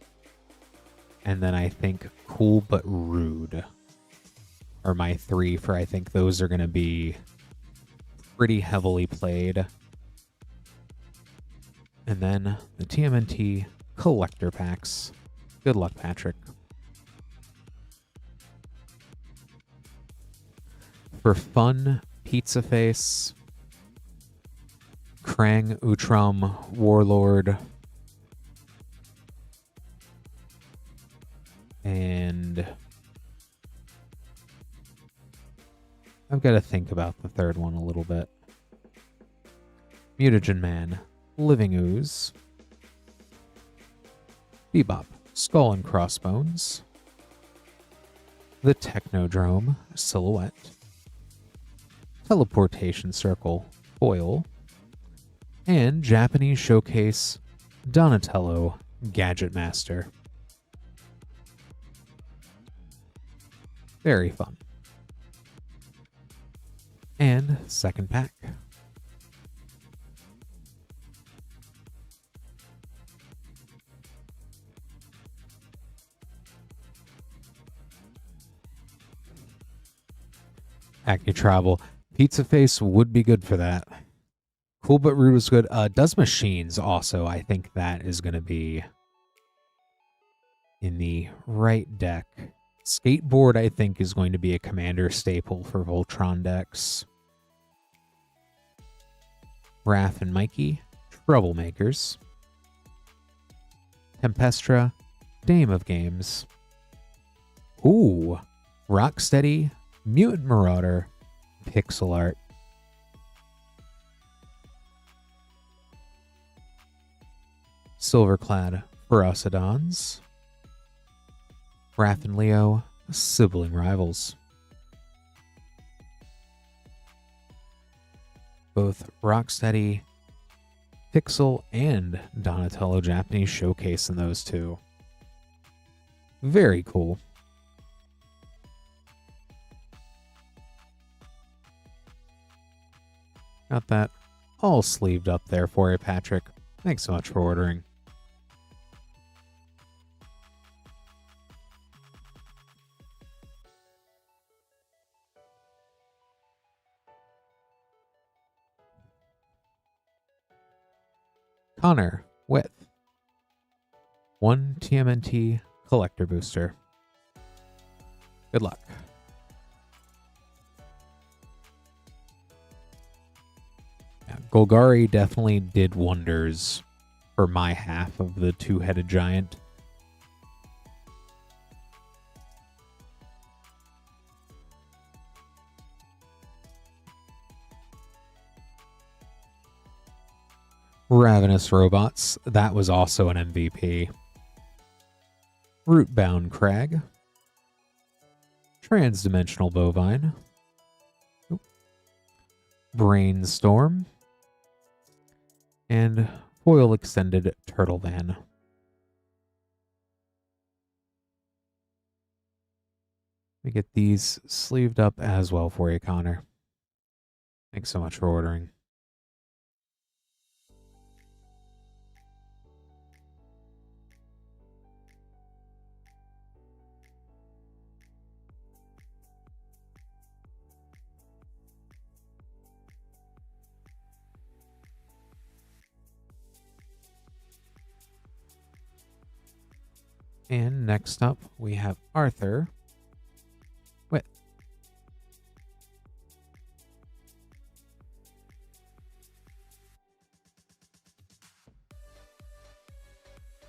And then I think Cool But Rude are my 3 for I think those are going to be pretty heavily played. And then the TMNT collector packs. Good luck, Patrick. For fun, Pizza Face, Krang Utrum Warlord, and I've got to think about the third one a little bit. Mutagen Man, Living Ooze, Bebop, Skull and Crossbones, the Technodrome Silhouette, Teleportation Circle Foil, and Japanese Showcase Donatello Gadget Master. Very fun. And second pack. Acne Travel. Pizza Face would be good for that. Cool But Rude was good. Does Machines also. I think that is going to be in the right deck. Skateboard, I think, is going to be a commander staple for Voltron decks. Raph and Mikey, Troublemakers. Tempestra, Dame of Games. Ooh, Rocksteady, Mutant Marauder, Pixel Art. Silverclad, Ferocidons. Raph and Leo, Sibling Rivals. Both Rocksteady, Pixel, and Donatello Japanese Showcase in those two. Very cool. Got that all sleeved up there for you, Patrick. Thanks so much for ordering. Connor with 1 TMNT collector booster. Good luck. Yeah, Golgari definitely did wonders for my half of the two-headed giant. Ravenous Robots, that was also an MVP. Rootbound Crag. Transdimensional Bovine. Oop. Brainstorm. And Foil Extended Turtle Van. Let me get these sleeved up as well for you, Connor. Thanks so much for ordering. And next up, we have Arthur with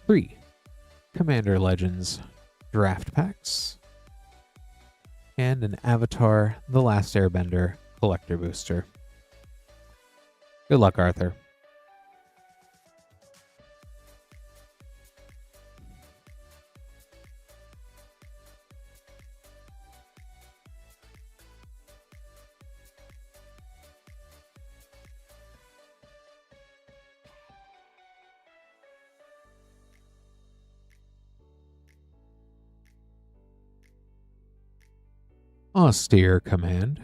3 Commander Legends draft packs and an Avatar The Last Airbender collector booster. Good luck, Arthur. Austere Command.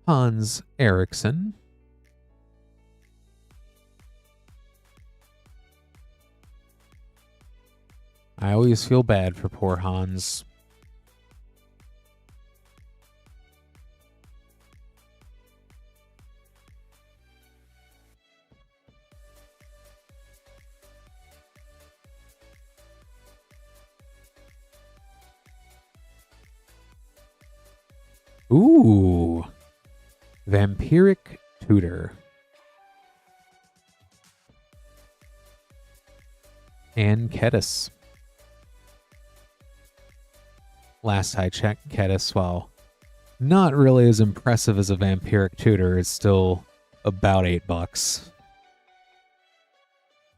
Hans Eriksson. I always feel bad for poor Hans. Ooh. Vampiric Tutor. And Kedis. Last I checked, Kedis, while not really as impressive as a Vampiric Tutor, is still about $8.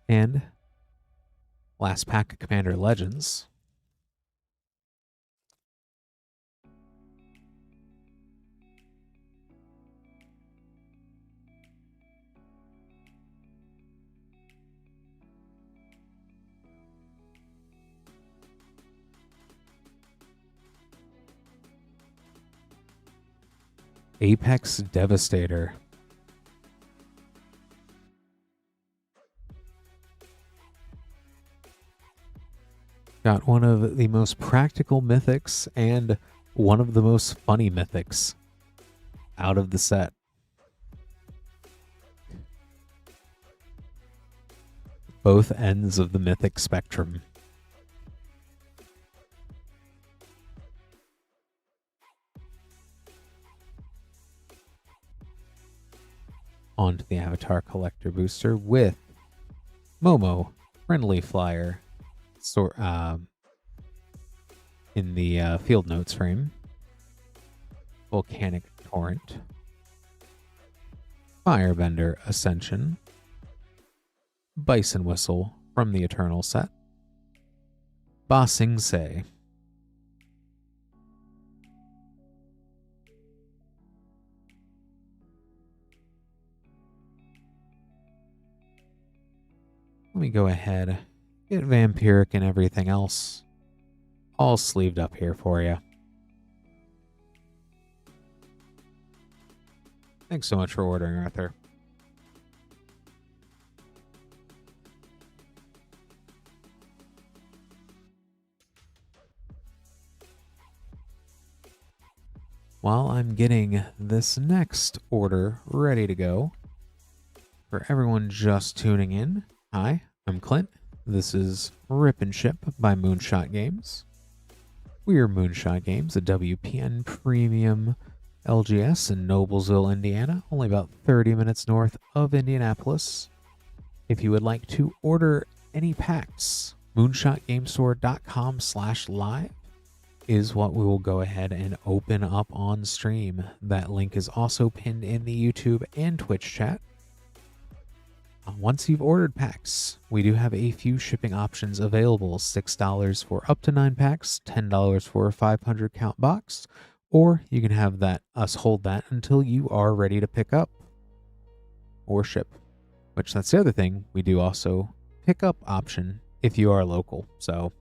And last pack of Commander Legends. Apex Devastator. Got one of the most practical mythics and one of the most funny mythics out of the set. Both ends of the mythic spectrum. Onto the Avatar Collector Booster with Momo, Friendly Flyer, in the Field Notes frame, Volcanic Torrent, Firebender Ascension, Bison Whistle from the Eternal set, Bossing Say. Let me go ahead, get Vampiric and everything else all sleeved up here for you. Thanks so much for ordering, Arthur. While I'm getting this next order ready to go, for everyone just tuning in, hi, I'm Clint. This is Rip and Ship by Moonshot Games. We are Moonshot Games, a WPN premium LGS in Noblesville, Indiana, only about 30 minutes north of Indianapolis. If you would like to order any packs, moonshotgamestore.com/live is what we will go ahead and open up on stream. That link is also pinned in the YouTube and Twitch chat. Once you've ordered packs, we do have a few shipping options available. $6 for up to 9 packs, $10 for a 500 count box, or you can have us hold that until you are ready to pick up or ship. Which, that's the other thing, we do also pick up option if you are local. So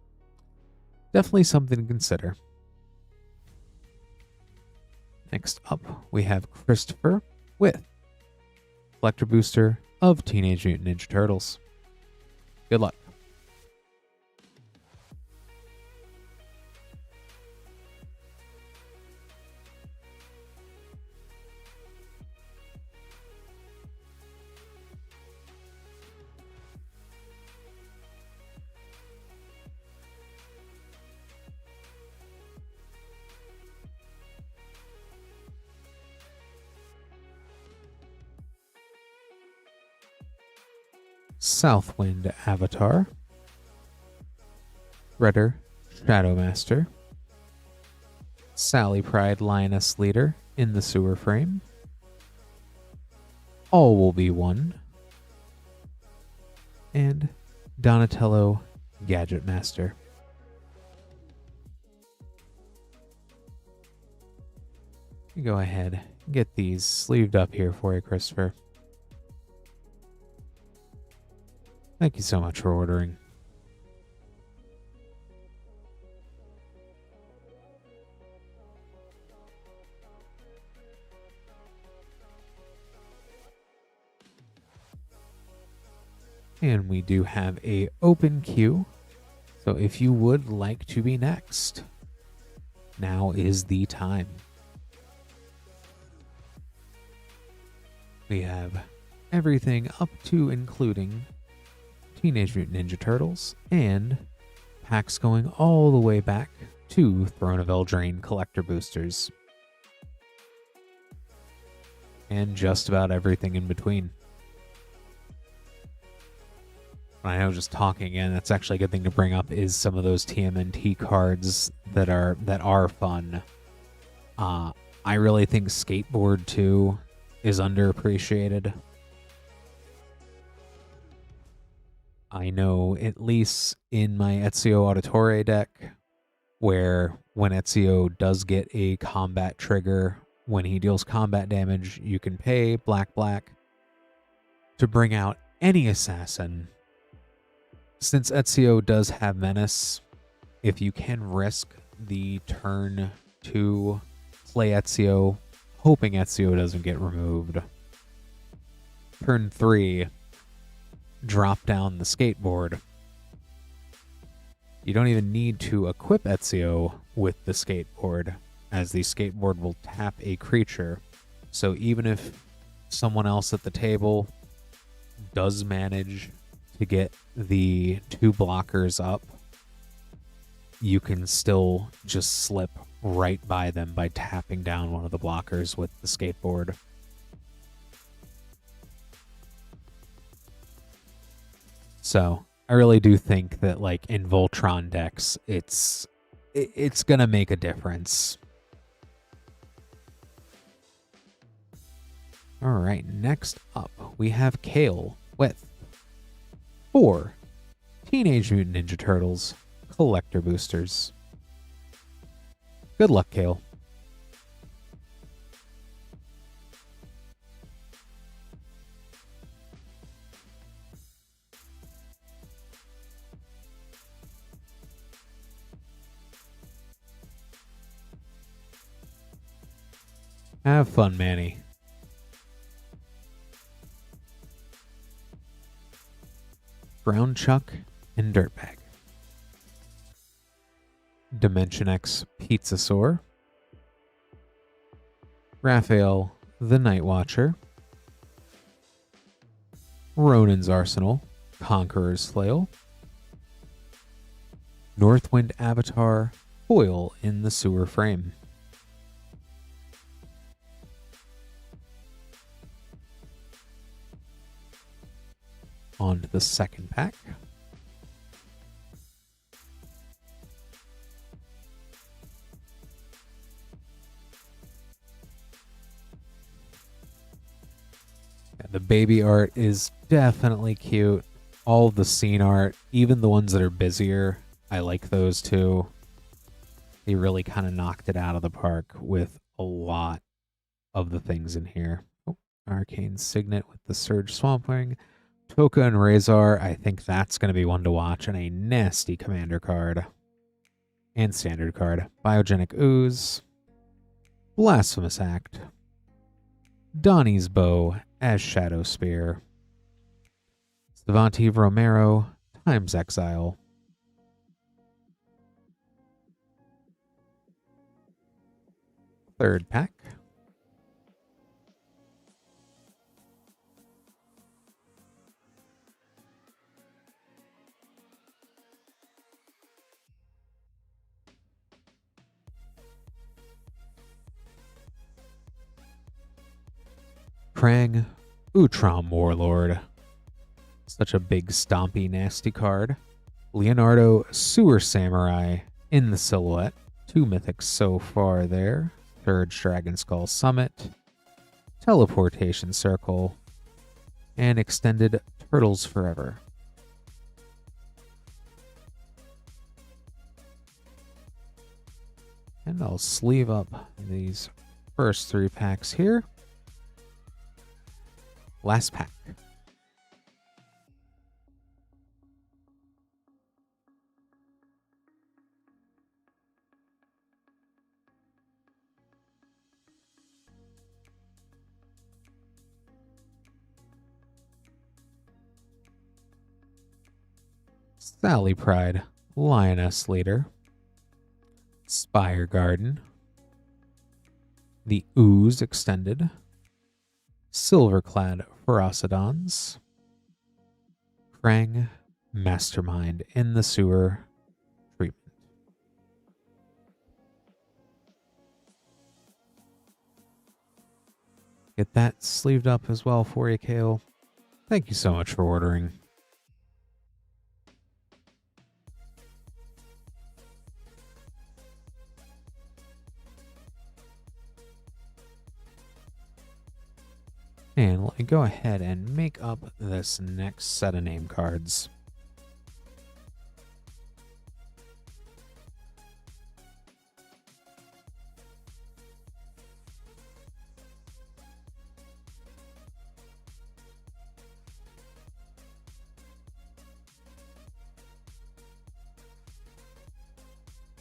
definitely something to consider. Next up, we have Christopher with Collector Booster of Teenage Mutant Ninja Turtles. Good luck. Southwind Avatar, Redder Shadowmaster, Sally Pride Lioness Leader in the sewer frame, All Will Be One, and Donatello Gadget Master. Go ahead and get these sleeved up here for you, Christopher. Thank you so much for ordering. And we do have a open queue. So if you would like to be next, now is the time. We have everything up to including Teenage Mutant Ninja Turtles, and packs going all the way back to Throne of Eldraine collector boosters. And just about everything in between. I know, just talking again, that's actually a good thing to bring up, is some of those TMNT cards that are fun. I really think Skateboard 2 is underappreciated. I know, at least in my Ezio Auditore deck, where when Ezio does get a combat trigger, when he deals combat damage, you can pay black to bring out any assassin. Since Ezio does have Menace, if you can risk the turn to play Ezio, hoping Ezio doesn't get removed, turn 3, drop down the skateboard. You don't even need to equip Ezio with the skateboard, as the skateboard will tap a creature. So even if someone else at the table does manage to get the 2 blockers up, you can still just slip right by them by tapping down one of the blockers with the skateboard. So I really do think that, like, in Voltron decks, it's gonna make a difference. All right, next up we have Kale with 4 Teenage Mutant Ninja Turtles collector boosters. Good luck, Kale. Have fun, Manny. Ground Chuck, and Dirtbag. Dimension X Pizzasaur. Raphael the Night Watcher. Ronin's Arsenal, Conqueror's Flail. Northwind Avatar, Foil in the Sewer Frame. On to the second pack. The baby art is definitely cute. All the scene art, even the ones that are busier, I like those too. They really kind of knocked it out of the park with a lot of the things in here. Oh, Arcane Signet with the Surge Swampwing. Toka and Razor, I think that's going to be one to watch, and a nasty commander card. And standard card. Biogenic Ooze. Blasphemous Act. Donnie's Bow as Shadow Spear. Savante Romero times Exile. Third pack. Krang, Utrom Warlord. Such a big, stompy, nasty card. Leonardo, Sewer Samurai in the silhouette. 2 mythics so far there. Surge Dragon Skull Summit. Teleportation Circle. And Extended Turtles Forever. And I'll sleeve up these first 3 packs here. Last pack. Sally Pride, Lioness Leader. Spire Garden. The Ooze Extended. Silverclad Ferocidons. Krang, Mastermind in the Sewer Treatment. Get that sleeved up as well for you, Kale. Thank you so much for ordering. And let me go ahead and make up this next set of name cards.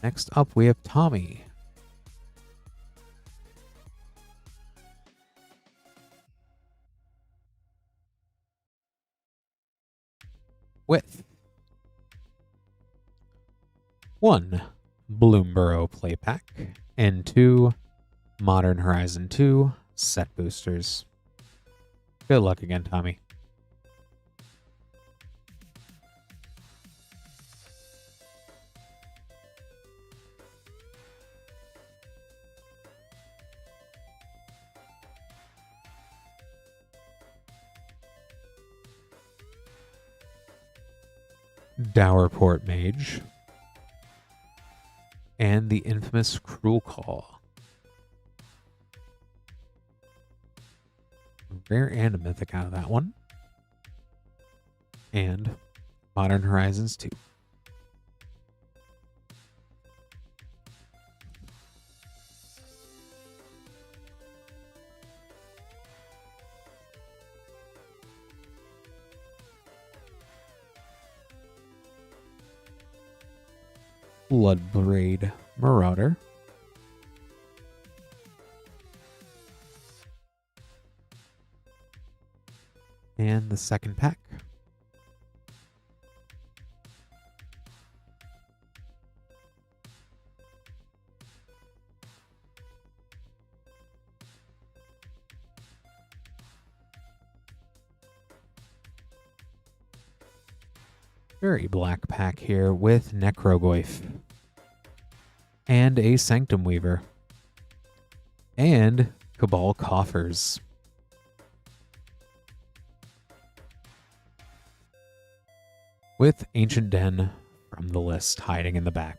Next up, we have Tommy. With 1 Bloomborough Play Pack and 2 Modern Horizon 2 set boosters. Good luck again, Tommy. Dowerport Mage, and the infamous Cruel Call. Rare and a mythic out of that one. And Modern Horizons 2. Bloodbraid Marauder. And the second pack. Very black pack here with Necrogoyf. And a Sanctum Weaver. And Cabal Coffers. With Ancient Den from the list hiding in the back.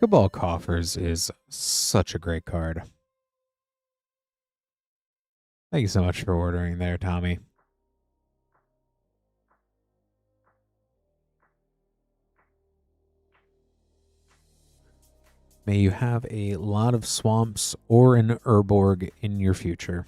Cabal Coffers is such a great card. Thank you so much for ordering there, Tommy. May you have a lot of swamps or an Urborg in your future.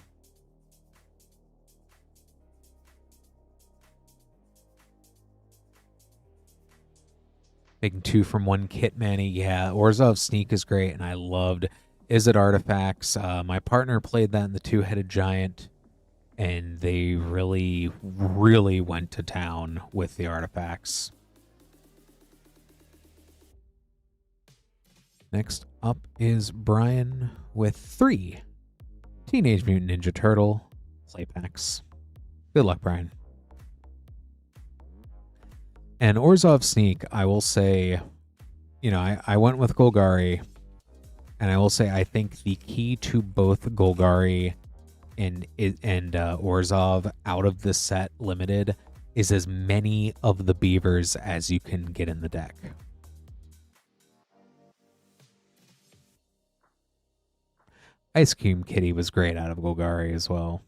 Taking 2 from 1 kit, Manny. Yeah, Orzhov Sneak is great, and I loved Izzet Artifacts. My partner played that in the Two-Headed Giant, and they really, really went to town with the artifacts. Next up is Brian with 3 Teenage Mutant Ninja Turtle play packs. Good luck, Brian. And Orzhov Sneak, I will say, you know, I went with Golgari, and I will say I think the key to both Golgari and Orzhov out of the set limited is as many of the beavers as you can get in the deck. Ice Cream Kitty was great out of Golgari as well.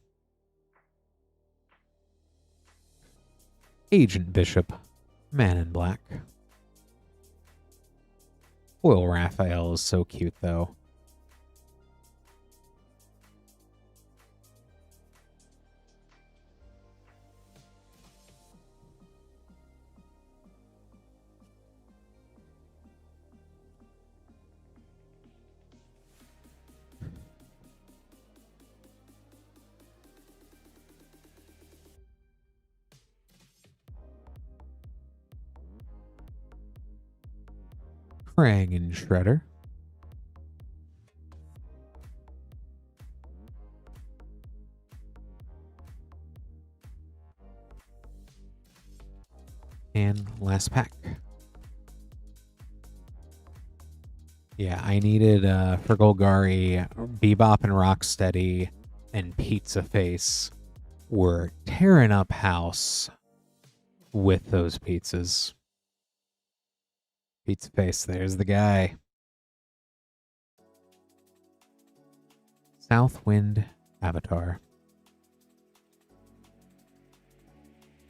Agent Bishop, Man in Black. Foil Raphael is so cute, though. Krang and Shredder. And last pack. Yeah, I needed for Golgari, Bebop and Rocksteady and Pizza Face were tearing up house with those pizzas. Pizza Face, there's the guy. Southwind Avatar.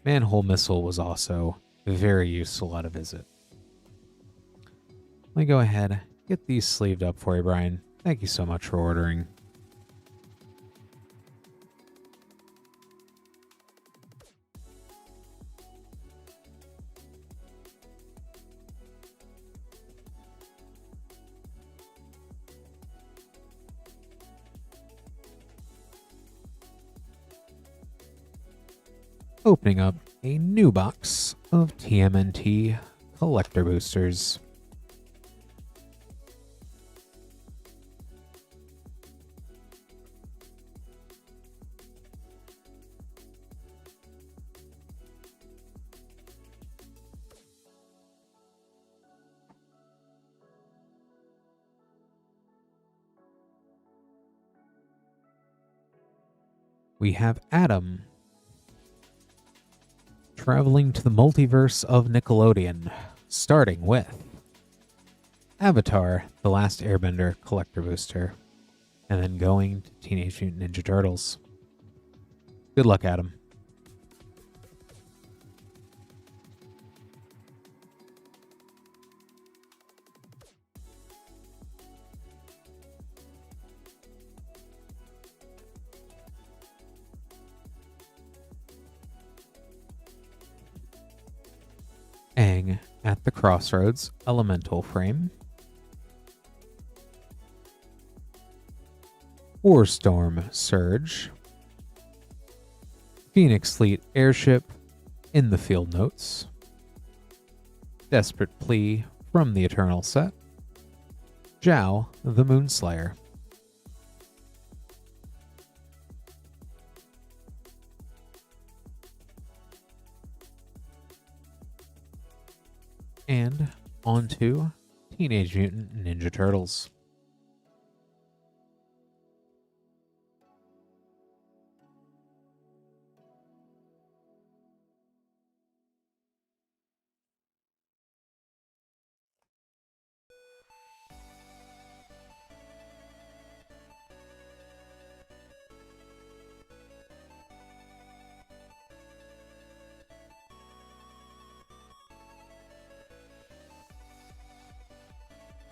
Manhole Missile was also very useful out of Visit. Let me go ahead, get these sleeved up for you, Brian. Thank you so much for ordering. Opening up a new box of TMNT collector boosters. We have Adam traveling to the multiverse of Nickelodeon, starting with Avatar, The Last Airbender collector booster, and then going to Teenage Mutant Ninja Turtles. Good luck, Adam. Aang at the Crossroads Elemental Frame. Warstorm Surge. Phoenix Fleet Airship in the Field Notes. Desperate Plea from the Eternal set. Zhao the Moonslayer. and on to Teenage Mutant Ninja Turtles.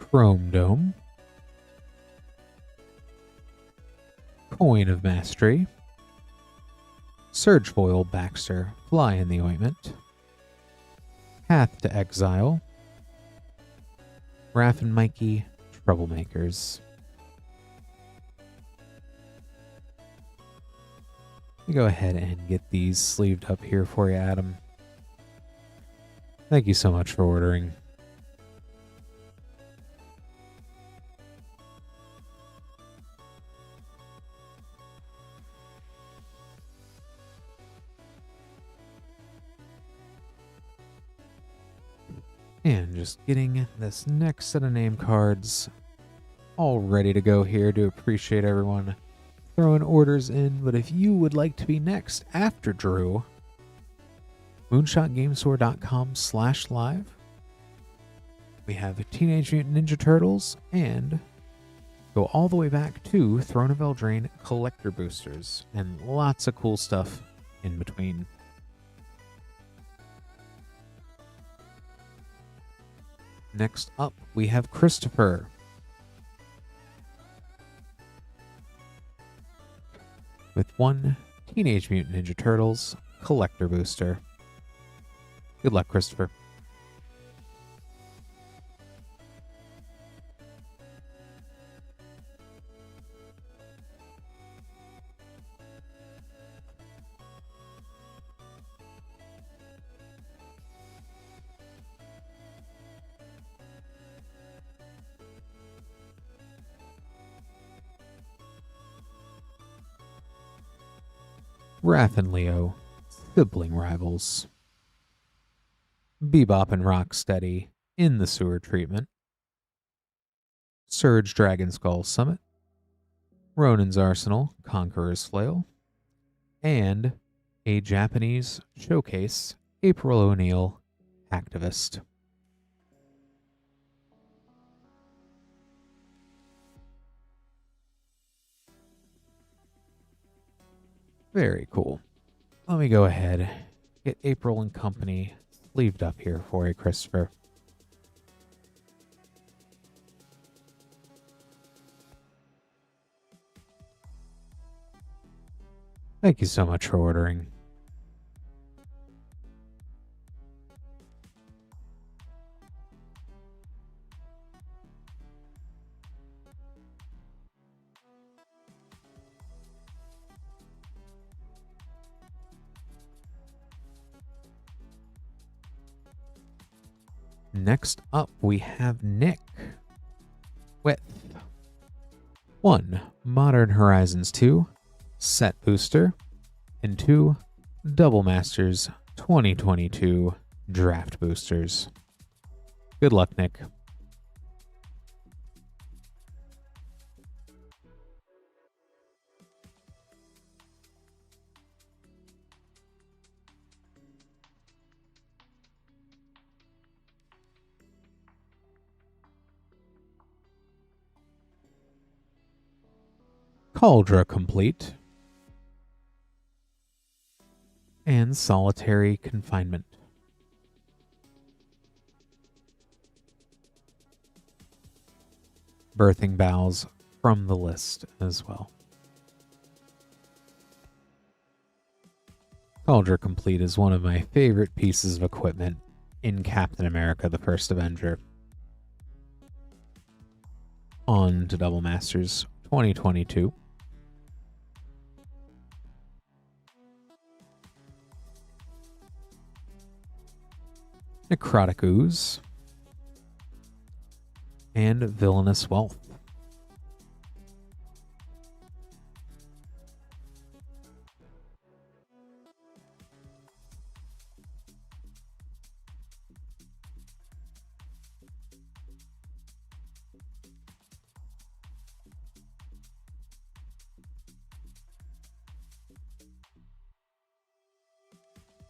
Chrome Dome, Coin of Mastery, Surgefoil Baxter, Fly in the Ointment, Path to Exile, Raph and Mikey, Troublemakers. Let me go ahead and get these sleeved up here for you, Adam. Thank you so much for ordering. And just getting this next set of name cards all ready to go here. Do appreciate everyone throwing orders in, but if you would like to be next after Drew, moonshotgamestore.com/live. We have Teenage Mutant Ninja Turtles and go all the way back to Throne of Eldraine collector boosters and lots of cool stuff in between. Next up, we have Christopher. With one Teenage Mutant Ninja Turtles collector booster. Good luck, Christopher. Raph and Leo, sibling rivals. Bebop and Rocksteady, in the sewer treatment. Surge Dragon Skull Summit. Ronin's Arsenal, Conqueror's Flail. And a Japanese showcase, April O'Neil, Activist. Very cool. Let me go ahead, get April and company sleeved up here for you, Christopher. Thank you so much for ordering. Next up, we have Nick with 1 Modern Horizons 2 Set Booster and 2 Double Masters 2022 Draft Boosters. Good luck, Nick. Cauldra Complete, and Solitary Confinement. Birthing Bowels from the list as well. Cauldra Complete is one of my favorite pieces of equipment in Captain America: The First Avenger. On to Double Masters 2022. Necrotic Ooze, and Villainous Wealth.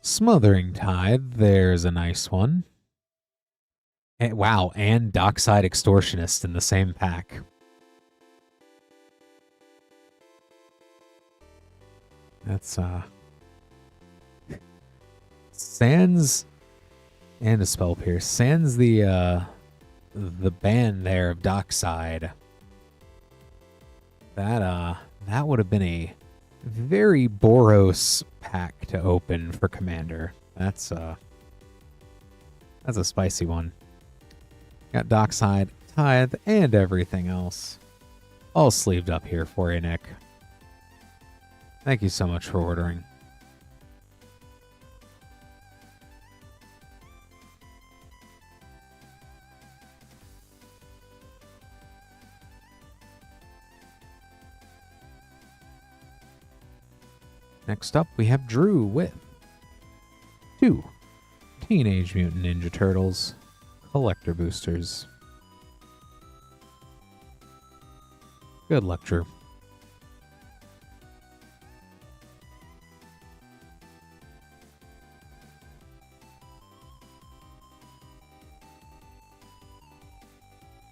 Smothering Tide, there's a nice one. And, wow, and Dockside Extortionist in the same pack. That's, sans, and a Spell Pierce. Sans the ban there of Dockside. That would have been a very Boros pack to open for Commander. That's a spicy one. Got Dockside, Tithe, and everything else. All sleeved up here for you, Nick. Thank you so much for ordering. Next up, we have Drew with 2 Teenage Mutant Ninja Turtles collector boosters. Good luck, Drew.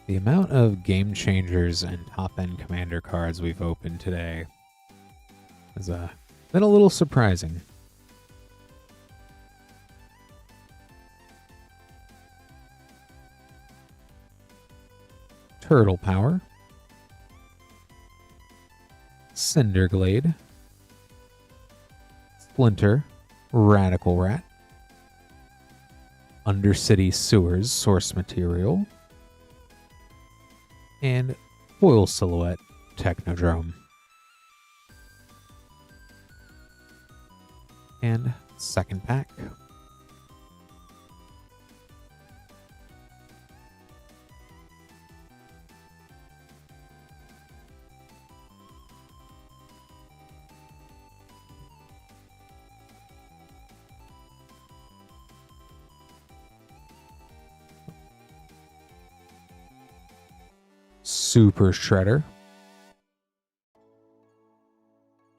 The amount of game changers and top-end commander cards we've opened today has been a little surprising. Turtle Power, Cinderglade, Splinter, Radical Rat, Undercity Sewers Source Material, and Foil Silhouette Technodrome. And second pack. Super Shredder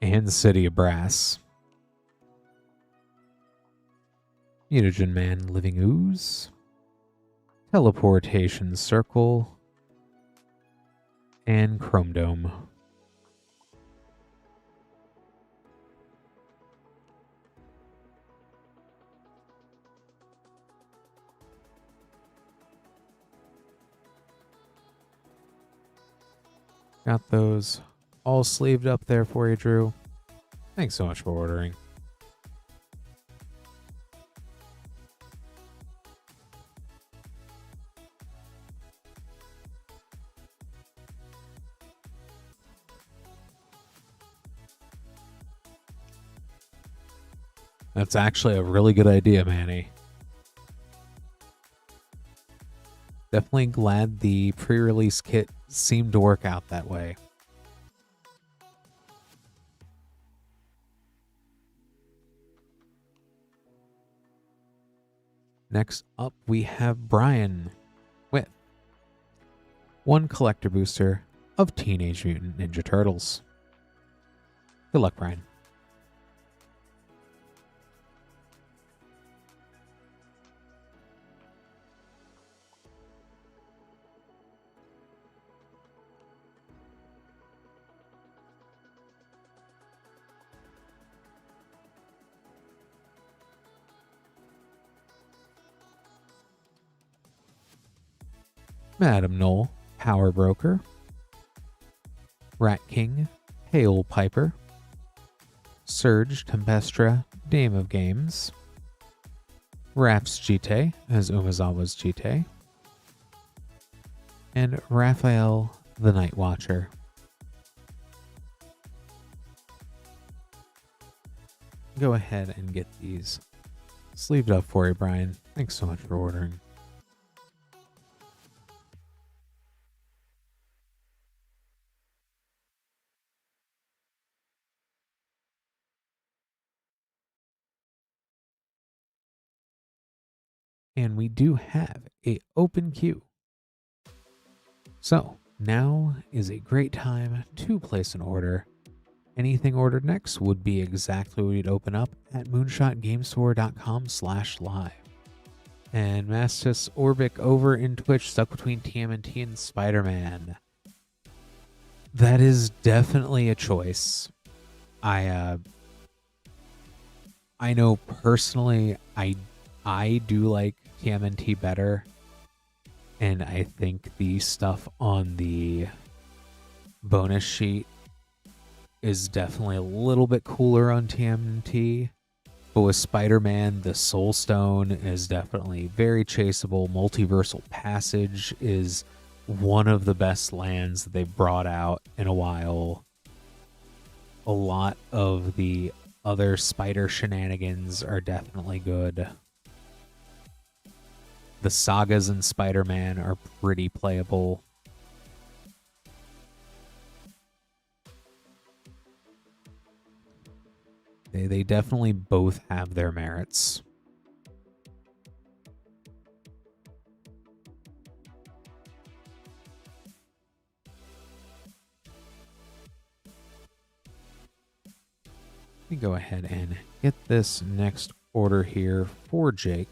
and City of Brass. Mutagen Man Living Ooze, Teleportation Circle, and Chrome Dome. Got those all sleeved up there for you, Drew. Thanks so much for ordering. That's actually a really good idea, Manny. Definitely glad the pre-release kit seemed to work out that way. Next up, we have Brian with 1 collector booster of Teenage Mutant Ninja Turtles. Good luck, Brian. Madam Knoll, Power Broker, Rat King, Hail Piper, Surge Tempestra, Dame of Games, Raph's Jite as Umezawa's Jite, and Raphael the Night Watcher. Go ahead and get these sleeved up for you, Brian. Thanks so much for ordering. And we do have a open queue. So now is a great time to place an order anything ordered next would be exactly what you'd open up at moonshotgamestore.com/live. And Mastis Orbic over in Twitch, stuck between TMNT and Spider-Man. That is definitely a choice. I know personally I do like TMNT better, and I think the stuff on the bonus sheet is definitely a little bit cooler on TMNT. But with Spider-Man, the Soul Stone is definitely very chaseable. Multiversal Passage is one of the best lands that they've brought out in a while. A lot of the other spider shenanigans are definitely good. The sagas in Spider-Man are pretty playable. They definitely both have their merits. Let me go ahead and get this next order here for Jake.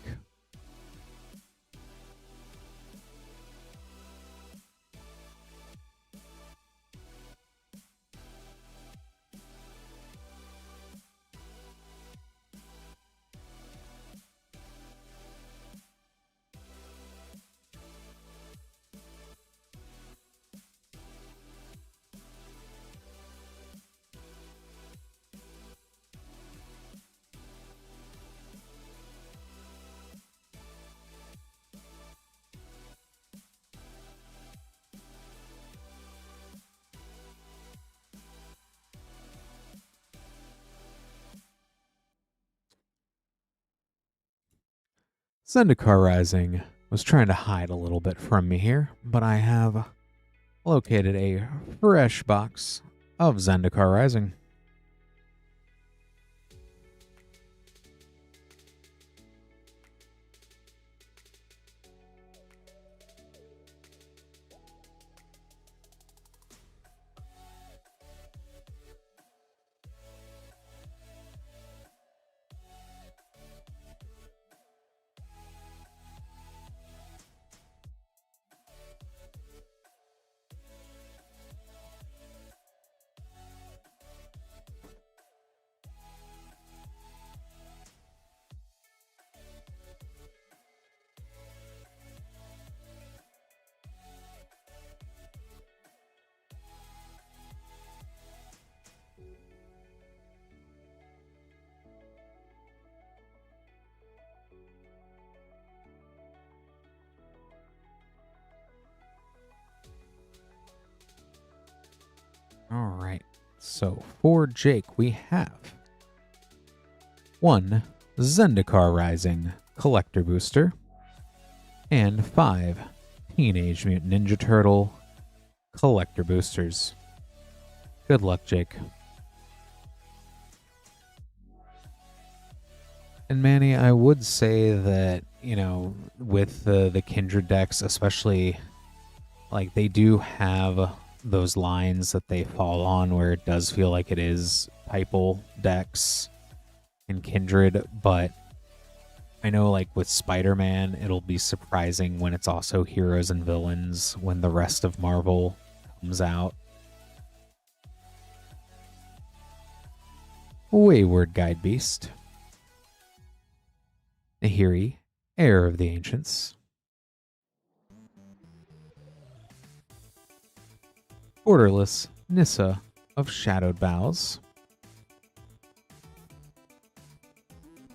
Zendicar Rising was trying to hide a little bit from me here, but I have located a fresh box of Zendicar Rising. All right, so for Jake, we have 1 Zendicar Rising Collector Booster and 5 Teenage Mutant Ninja Turtle Collector Boosters. Good luck, Jake. And Manny, I would say that, you know, with the Kindred decks, especially, like, they do have those lines that they fall on where it does feel like it is Pipal decks and Kindred, but I know, like, with Spider-Man, it'll be surprising when it's also heroes and villains when the rest of Marvel comes out. Wayward Guide Beast. Nahiri, Heir of the Ancients. Borderless Nissa of Shadowed Boughs.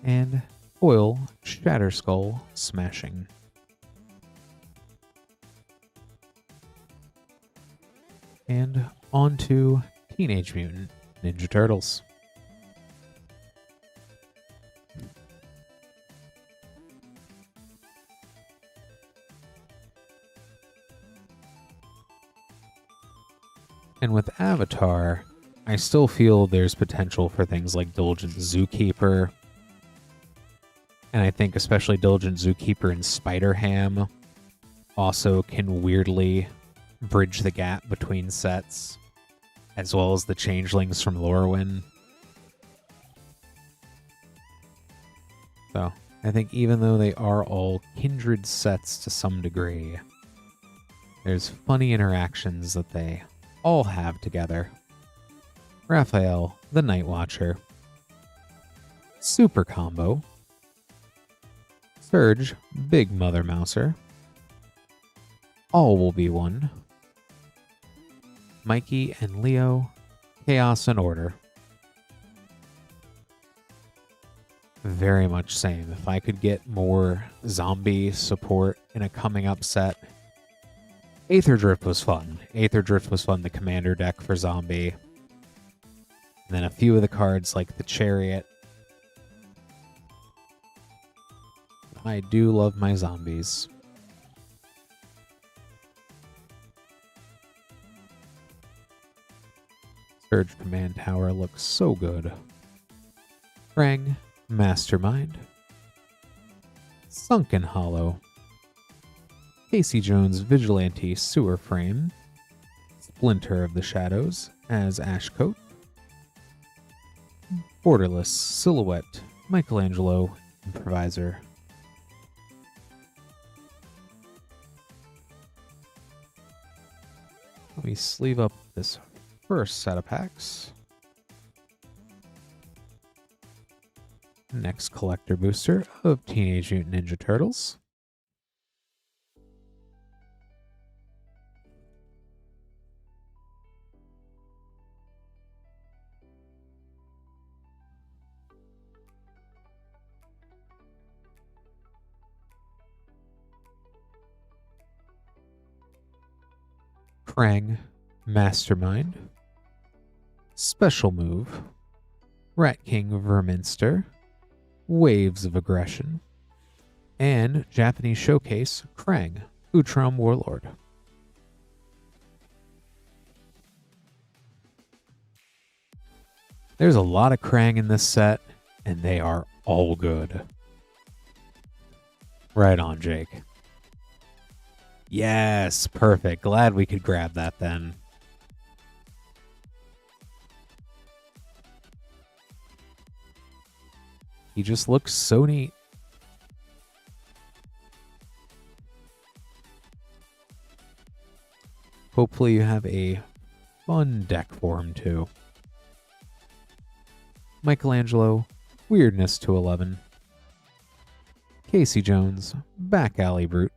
And Foil Shatterskull Smashing. And on to Teenage Mutant Ninja Turtles. And with Avatar, I still feel there's potential for things like Diligent Zookeeper. And I think especially Diligent Zookeeper and Spider-Ham also can weirdly bridge the gap between sets. as well as the changelings from Lorwyn. So I think even though they are all kindred sets to some degree, there's funny interactions that they all have together. Raphael, the Night Watcher. Super Combo. Surge, Big Mother Mouser. All will be one. Mikey and Leo, Chaos and Order. Very much same. If I could get more zombie support in a coming up set. Aetherdrift was fun. Aetherdrift was fun, the commander deck for zombie. And then a few of the cards like the Chariot. I do love my zombies. Surge Command Tower looks so good. Krang, Mastermind. Sunken Hollow. Casey Jones, Vigilante Sewer Frame. Splinter of the Shadows as Ashcoat. Borderless Silhouette, Michelangelo, Improviser. Let me sleeve up this first set of packs. Next collector booster of Teenage Mutant Ninja Turtles. Krang, Mastermind. Special Move. Rat King Verminster. Waves of Aggression. And Japanese Showcase, Krang, Utrom Warlord. There's a lot of Krang in this set, and they are all good. Right on, Jake. Yes, perfect. Glad we could grab that then. He just looks so neat. Hopefully you have a fun deck for him too. Michelangelo, Weirdness to 11. Casey Jones, Back Alley Brute.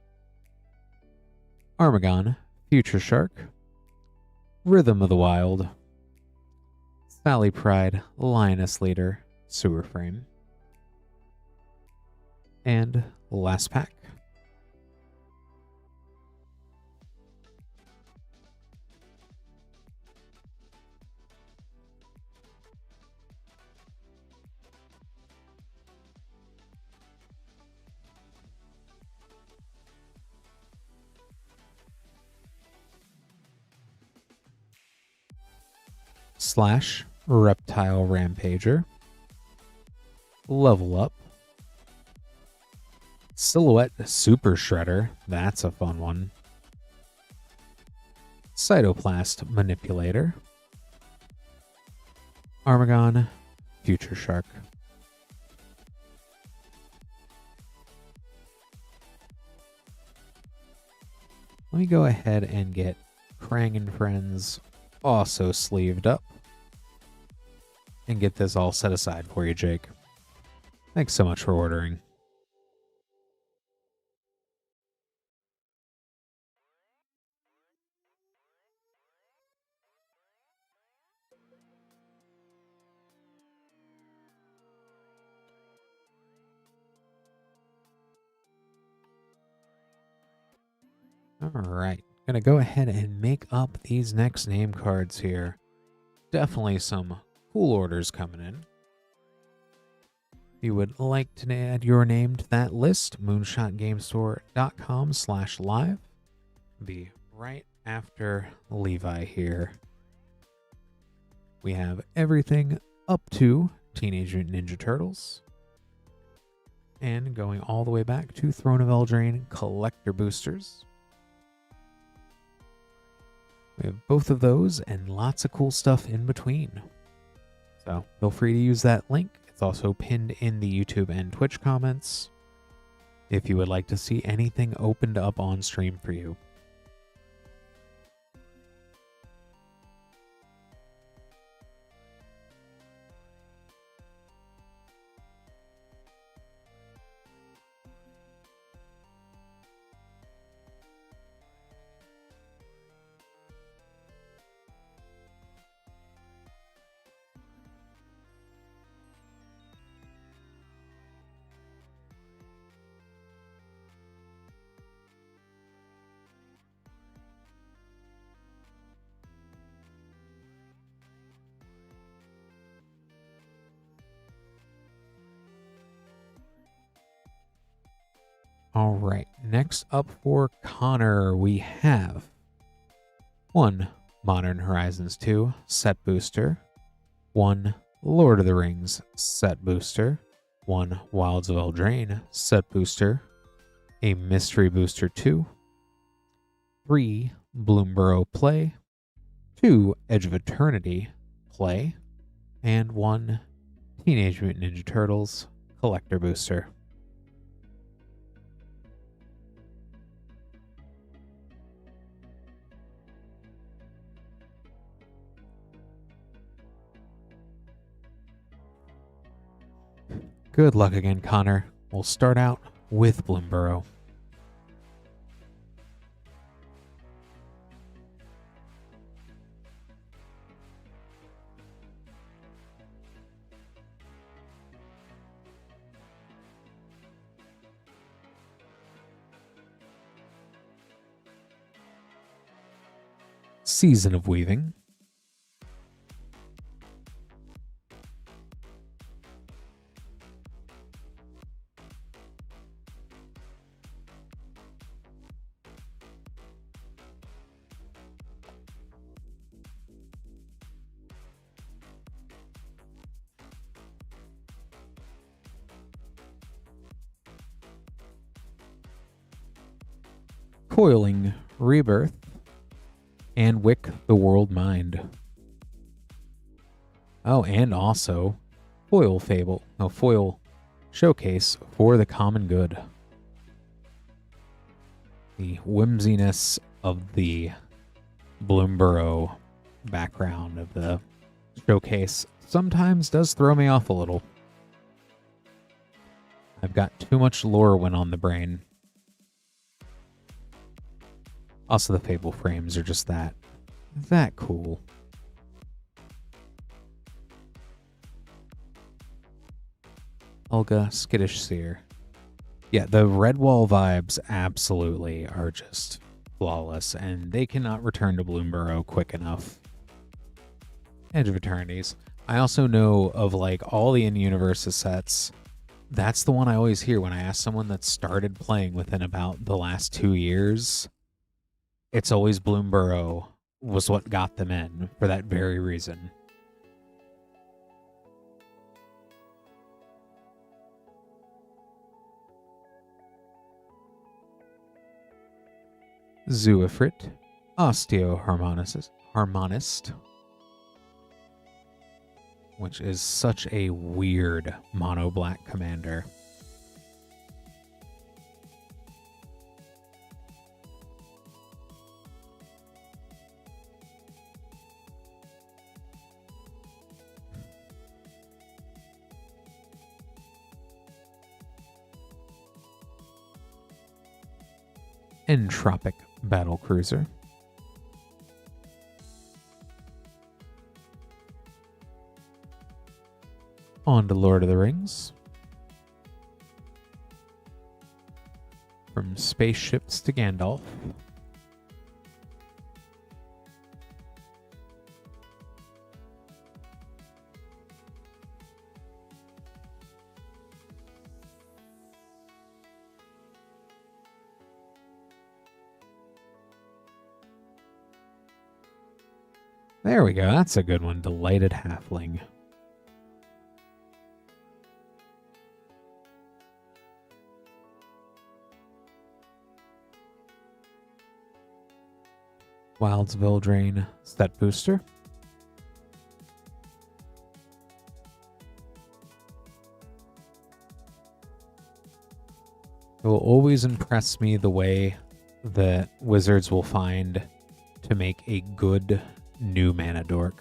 Armagon, Future Shark. Rhythm of the Wild. Sally Pride, Lioness Leader, Sewer Frame. And last pack. Slash, Reptile Rampager. Level Up. Silhouette Super Shredder. That's a fun one. Cytoplast Manipulator. Armagon, Future Shark. Let me go ahead and get Krang and Friends also sleeved up and get this all set aside for you, Jake. Thanks so much for ordering. All right, gonna go ahead and make up these next name cards here. Definitely some cool orders coming in. If you would like to add your name to that list, moonshotgamestore.com/live. Be right after Levi here. We have everything up to Teenage Mutant Ninja Turtles. And going all the way back to Throne of Eldraine collector boosters. We have both of those and lots of cool stuff in between. So feel free to use that link. It's also pinned in the YouTube and Twitch comments if you would like to see anything opened up on stream for you. All right, next up for Connor, we have 1 Modern Horizons 2 set booster, 1 Lord of the Rings set booster, 1 Wilds of Eldraine set booster, a Mystery Booster 2, 3 Bloomburrow play, 2 Edge of Eternity play, and 1 Teenage Mutant Ninja Turtles collector booster. Good luck again, Connor. We'll start out with Bloomburrow. Season of Weaving. Coiling Rebirth, and Wick the World Mind. Oh, and also Foil Foil Showcase for the Common Good. The whimsiness of the Bloomburrow background of the showcase sometimes does throw me off a little. I've got too much Lorwyn on the brain. Also, the Fable frames are just that cool. Olga Skittish Seer. Yeah, the Redwall vibes absolutely are just flawless, and they cannot return to Bloomburrow quick enough. Edge of Eternities. I also know of like all the in-universe sets. That's the one I always hear when I ask someone that started playing within about the last 2 years. It's always Bloomburrow was what got them in for that very reason. Zuifrit, Osteoharmonist, which is such a weird mono-black commander. Entropic Battlecruiser. On to Lord of the Rings. From spaceships to Gandalf. There we go. That's a good one. Delighted Halfling. Wildsville Drain Set Booster. It will always impress me the way that Wizards will find to make a good new mana dork.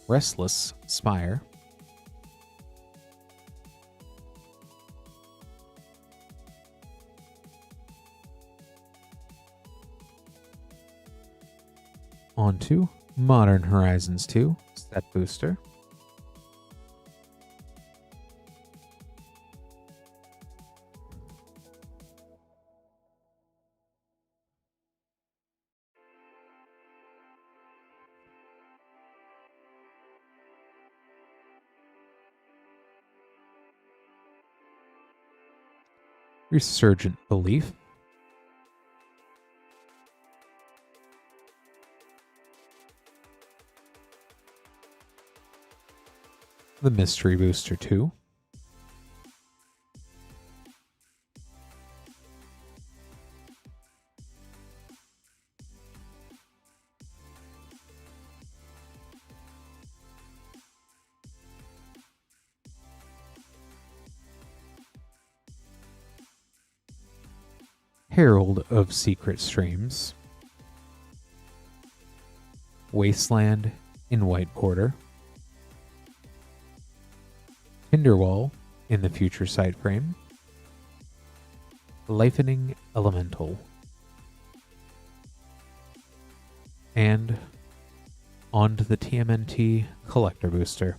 Restless Spire. On to Modern Horizons 2 Set Booster. Resurgent Belief. The Mystery Booster 2. Herald of Secret Streams. Wasteland in White Border. Tinderwall in the Future Side Frame. Lifening Elemental. And on to the TMNT Collector Booster.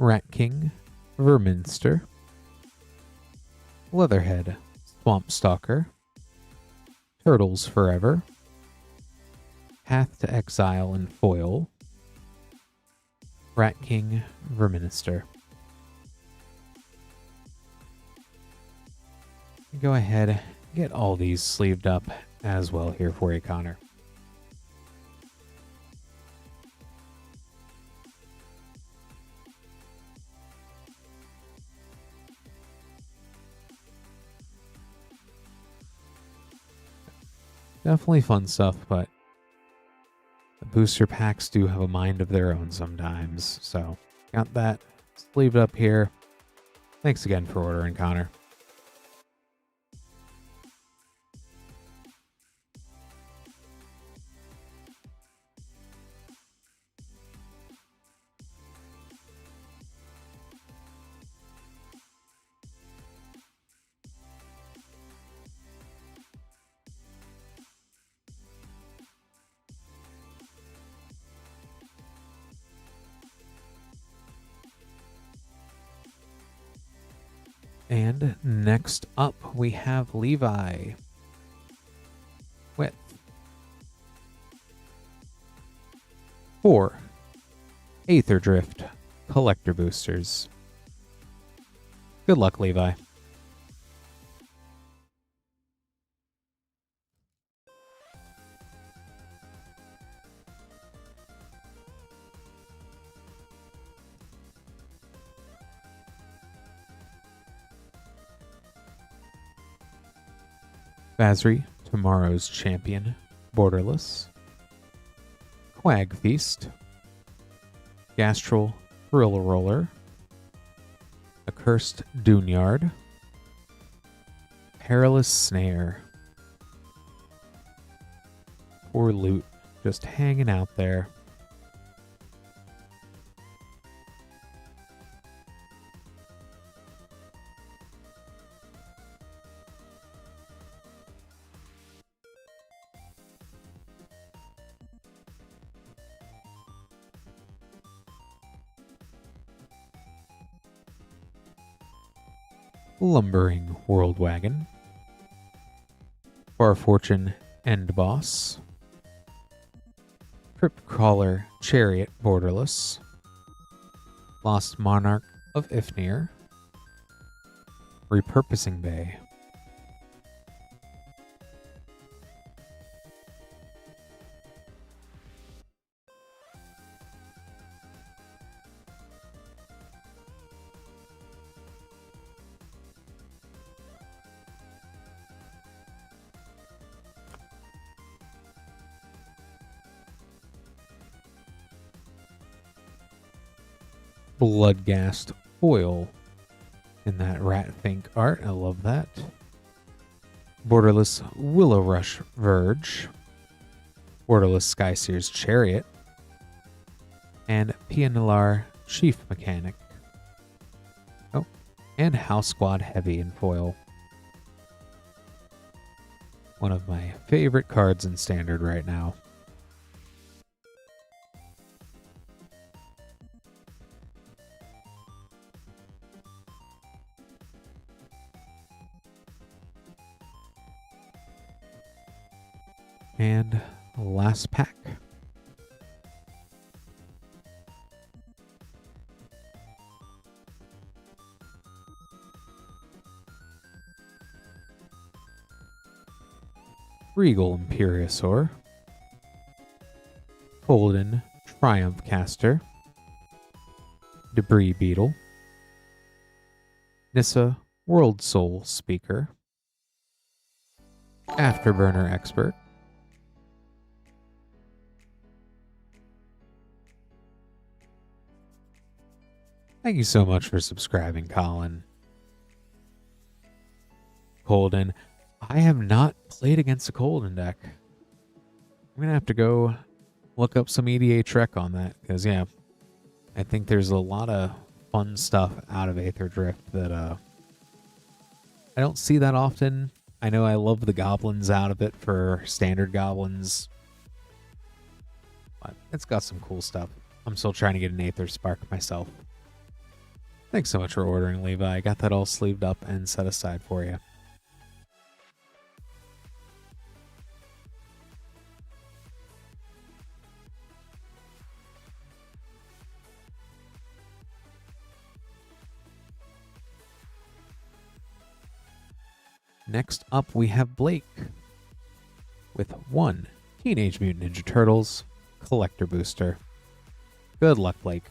Rat King, Verminster, Leatherhead, Swamp Stalker, Turtles Forever, Path to Exile and Foil, Rat King, Verminster. Go ahead, get all these sleeved up as well here for you, Connor. Definitely fun stuff, but the booster packs do have a mind of their own sometimes. So, got that sleeved up here. Thanks again for ordering, Connor. And next up, we have Levi with 4 Aetherdrift collector boosters. Good luck, Levi. Basri, Tomorrow's Champion, Borderless, Quag Feast, Gastral, Thrill Roller, Accursed Duneyard, Perilous Snare. Poor loot, just hanging out there. Lumbering World Wagon, Far Fortune End Boss, Crypt Crawler Chariot Borderless, Lost Monarch of Ifnir, Repurposing Bay, Bloodghast Foil in that Rat Think art. I love that. Borderless Willow Rush Verge, Borderless Skyseer's Chariot, and Pianilar Chief Mechanic. Oh, and House Squad Heavy in foil. One of my favorite cards in Standard right now. And last pack. Regal Imperiosaur, Golden Triumph Caster, Debris Beetle, Nissa World Soul Speaker, Afterburner Expert, thank you so much for subscribing, Colin. Colden, I have not played against a Colden deck. I'm going to have to go look up some EDA Trek on that, because, yeah, I think there's a lot of fun stuff out of Aetherdrift that I don't see that often. I know I love the goblins out of it for standard goblins, but it's got some cool stuff. I'm still trying to get an Aether Spark myself. Thanks so much for ordering, Levi. I got that all sleeved up and set aside for you. Next up, we have Blake with 1 Teenage Mutant Ninja Turtles Collector Booster. Good luck, Blake.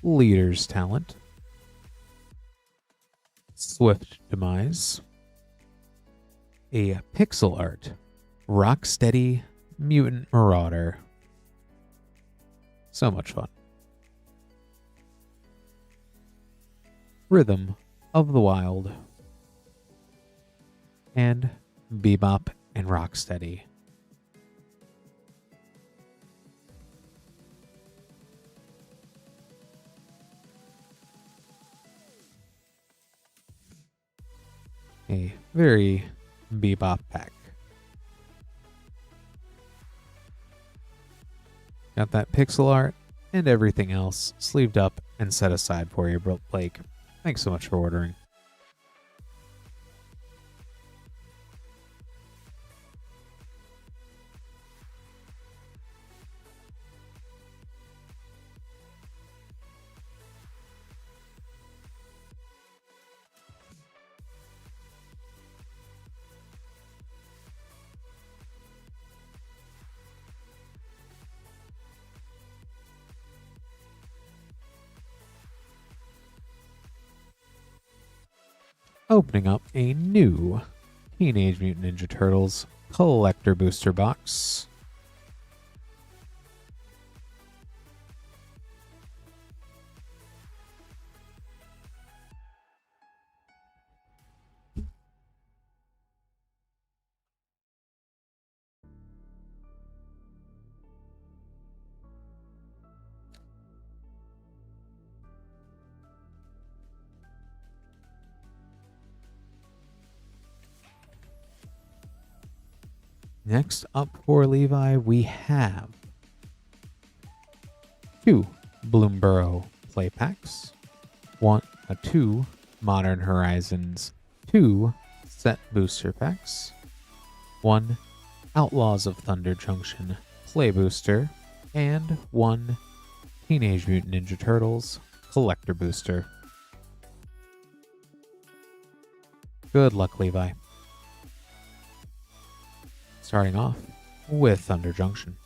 Leader's Talent, Swift Demise, a pixel art Rocksteady Mutant Marauder. So much fun. Rhythm of the Wild, and Bebop and Rocksteady. A very Bebop pack. Got that pixel art and everything else sleeved up and set aside for you, Blake. Thanks so much for ordering. Opening up a new Teenage Mutant Ninja Turtles Collector Booster Box. Next up for Levi, we have 2 Bloomborough play packs, 2 Modern Horizons 2 set booster packs, 1 Outlaws of Thunder Junction play booster, and 1 Teenage Mutant Ninja Turtles collector booster. Good luck, Levi. Starting off with Thunder Junction.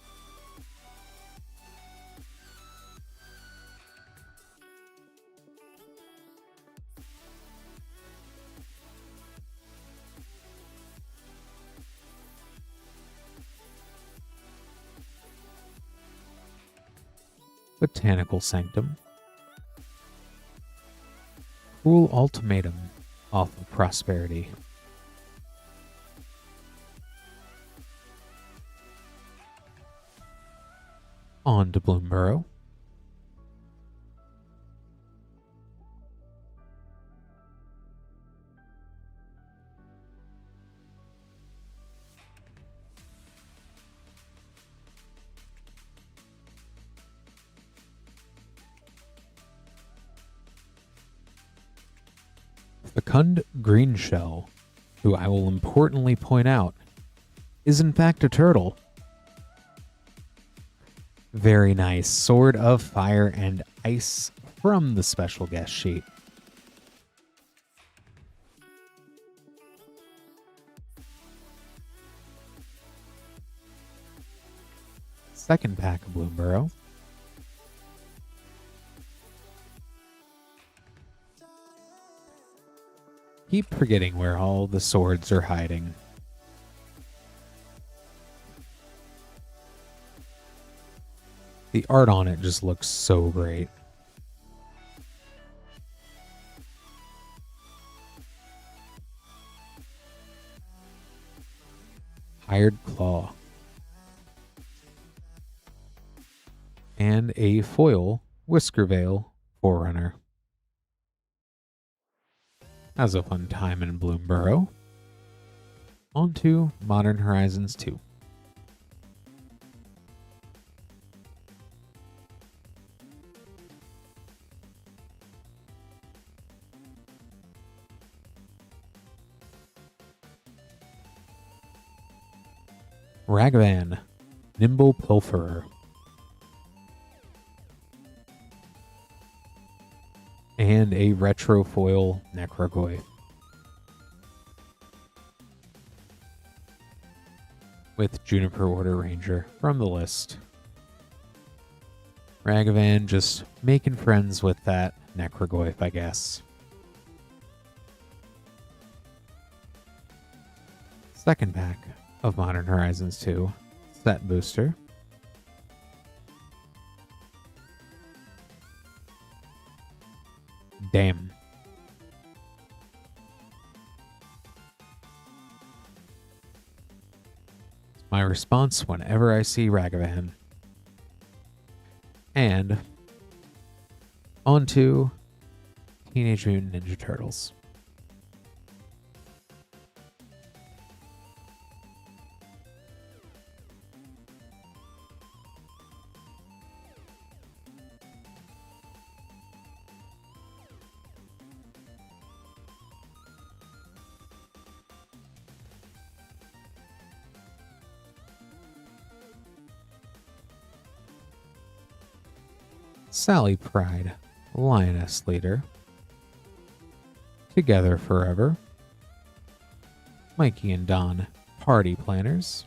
Botanical Sanctum. Cruel Ultimatum off of Prosperity. On to Bloomborough. Fecund Greenshell, who I will importantly point out, is in fact a turtle. Very nice. Sword of Fire and Ice from the special guest sheet. Second pack of Bloomborough. Keep forgetting where all the swords are hiding. The art on it just looks so great. Hired Claw. And a foil Whiskervale Forerunner. That was a fun time in Bloomborough. On to Modern Horizons 2. Ragavan, Nimble Pilferer. And a retro foil Necrogoy. With Juniper Order Ranger from the list. Ragavan just making friends with that Necrogoy, I guess. Second pack of Modern Horizons 2 set booster. Damn. It's my response whenever I see Ragavan. And on to Teenage Mutant Ninja Turtles. Sally Pride, Lioness Leader. Together Forever. Mikey and Don, Party Planners.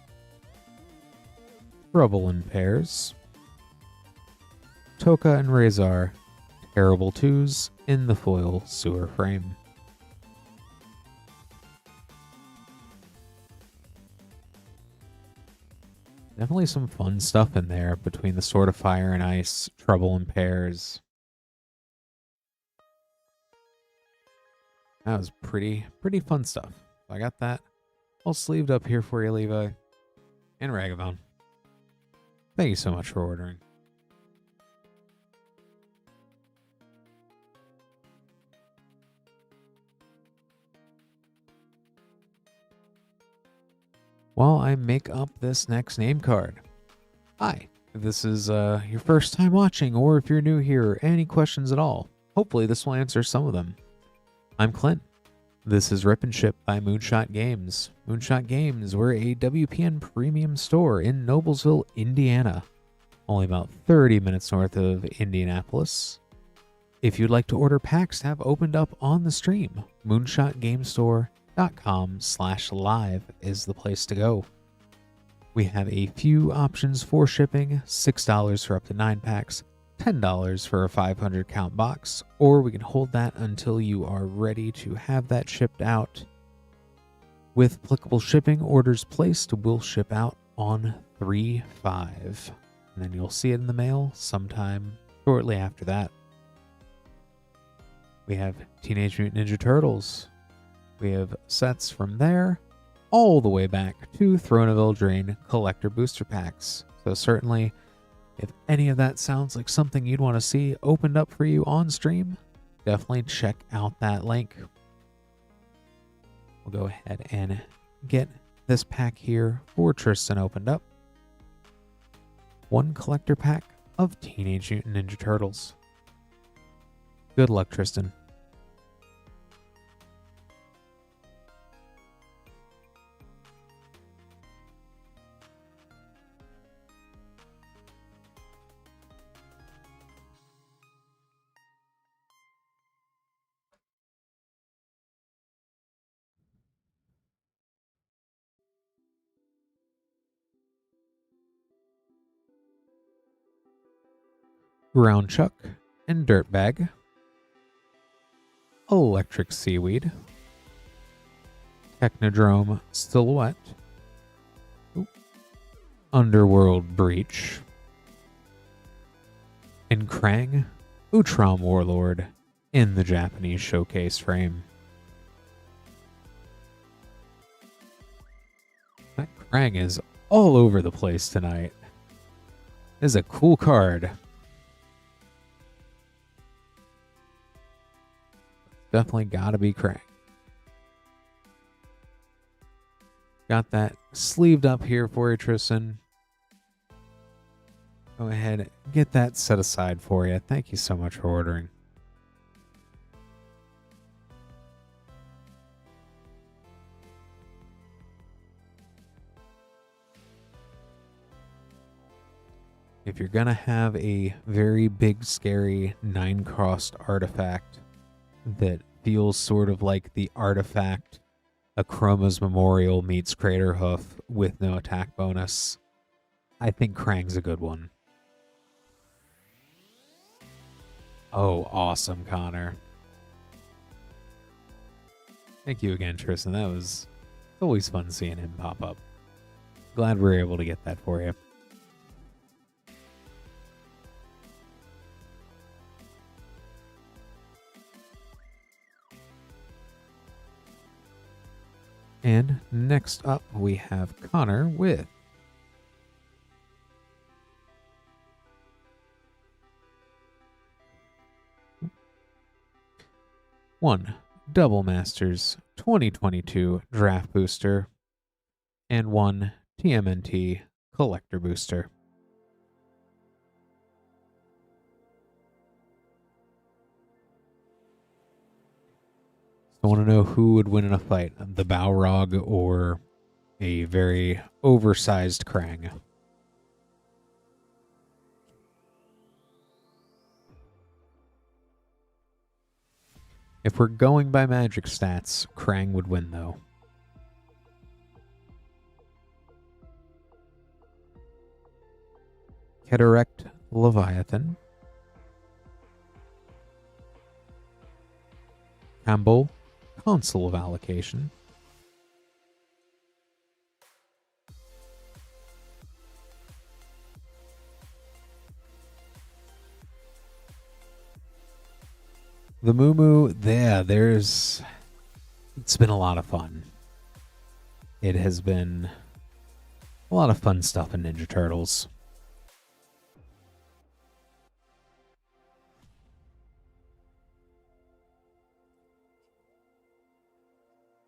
Trouble in Pairs. Toka and Razor, Terrible Twos in the foil sewer frame. Definitely some fun stuff in there between the Sword of Fire and Ice, Trouble in Pairs. That was pretty fun stuff. I got that all sleeved up here for you, Levi. And Ragavan. Thank you so much for ordering. While I make up this next name card. Hi, If this is your first time watching, or if you're new here, any questions at all, hopefully this will answer some of them. I'm Clint. This is Rip and Ship by Moonshot Games. Moonshot Games, we're a WPN premium store in Noblesville, Indiana, only about 30 minutes north of Indianapolis. If you'd like to order packs have opened up on the stream, moonshotgamestore.com/live is the place to go. We have a few options for shipping, $6 for up to 9 packs, $10 for a 500 count box, or we can hold that until you are ready to have that shipped out. With applicable shipping, orders placed will ship out on 3/5, and then you'll see it in the mail sometime shortly after that. We have Teenage Mutant Ninja Turtles. We have sets from there all the way back to Throne of Eldraine collector booster packs. So certainly, if any of that sounds like something you'd want to see opened up for you on stream, definitely check out that link. We'll go ahead and get this pack here for Tristan opened up. One collector pack of Teenage Mutant Ninja Turtles. Good luck, Tristan. Round Chuck and Dirtbag. Electric Seaweed. Technodrome Silhouette. Underworld Breach. And Krang, Utrom Warlord in the Japanese showcase frame. That Krang is all over the place tonight. This is a cool card. Definitely gotta be Krang. Got that sleeved up here for you, Tristan. Go ahead and get that set aside for you. Thank you so much for ordering. If you're gonna have a very big, scary 9-cost artifact that feels sort of like the artifact Akroma's Memorial meets Craterhoof with no attack bonus, I think Krang's a good one. Oh, awesome, Connor. Thank you again, Tristan. That was always fun seeing him pop up. Glad we were able to get that for you. And next up, we have Connor with one Double Masters 2022 Draft Booster and one TMNT Collector Booster. I want to know who would win in a fight, the Balrog or a very oversized Krang. If we're going by Magic stats, Krang would win though. Cataract Leviathan. Campbell, Console of Allocation. The Moo it's been a lot of fun. It has been a lot of fun stuff in Ninja Turtles.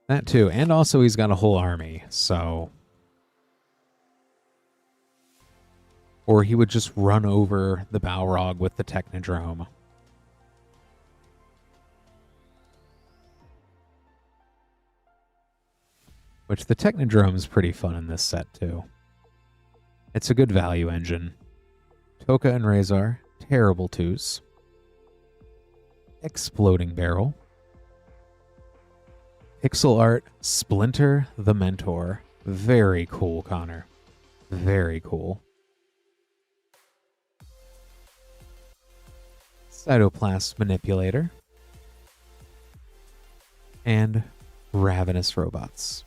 That too. And also he's got a whole army, so or he would just run over the Balrog with the Technodrome. Which the Technodrome is pretty fun in this set too. It's a good value engine. Toka and Razor, terrible twos. Exploding Barrel. Pixel Art, Splinter the Mentor. Very cool, Connor. Very cool. Cytoplast Manipulator. And Ravenous Robots.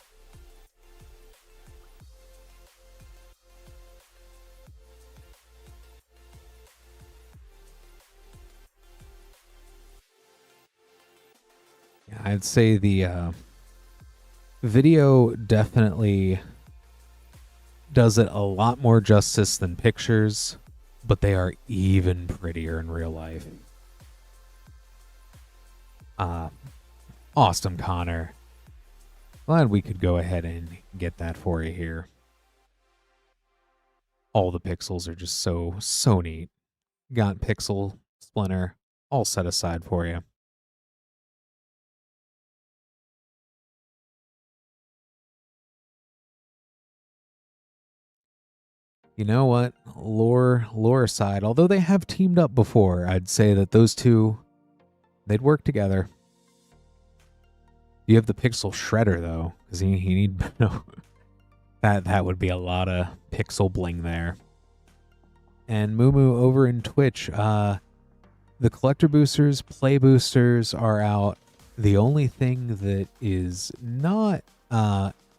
Yeah, I'd say the video definitely does it a lot more justice than pictures, but they are even prettier in real life. Awesome, Connor. Glad we could go ahead and get that for you here. All the pixels are just so neat. Got Pixel, Splinter, all set aside for you. You know what? Lore aside, although they have teamed up before, I'd say that those two, they'd work together. You have the Pixel Shredder, though, because he need... No, that would be a lot of pixel bling there. And Moo over in Twitch, the collector boosters, play boosters are out. The only thing that is not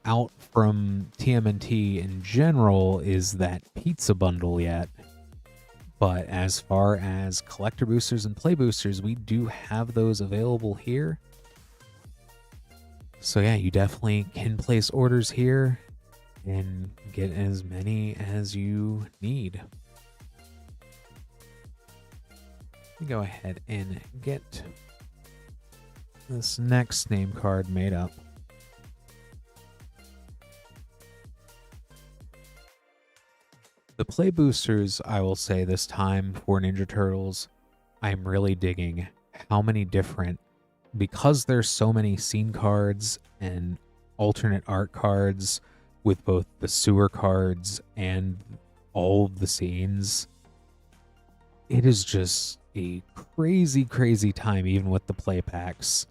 out from TMNT in general is that pizza bundle yet. But as far as collector boosters and play boosters, we do have those available here. So yeah, you definitely can place orders here and get as many as you need. Let me go ahead and get this next name card made up. The play boosters, I will say this time for Ninja Turtles, I'm really digging how many different, because there's so many scene cards and alternate art cards with both the sewer cards and all of the scenes, it is just a crazy time, even with the play packs,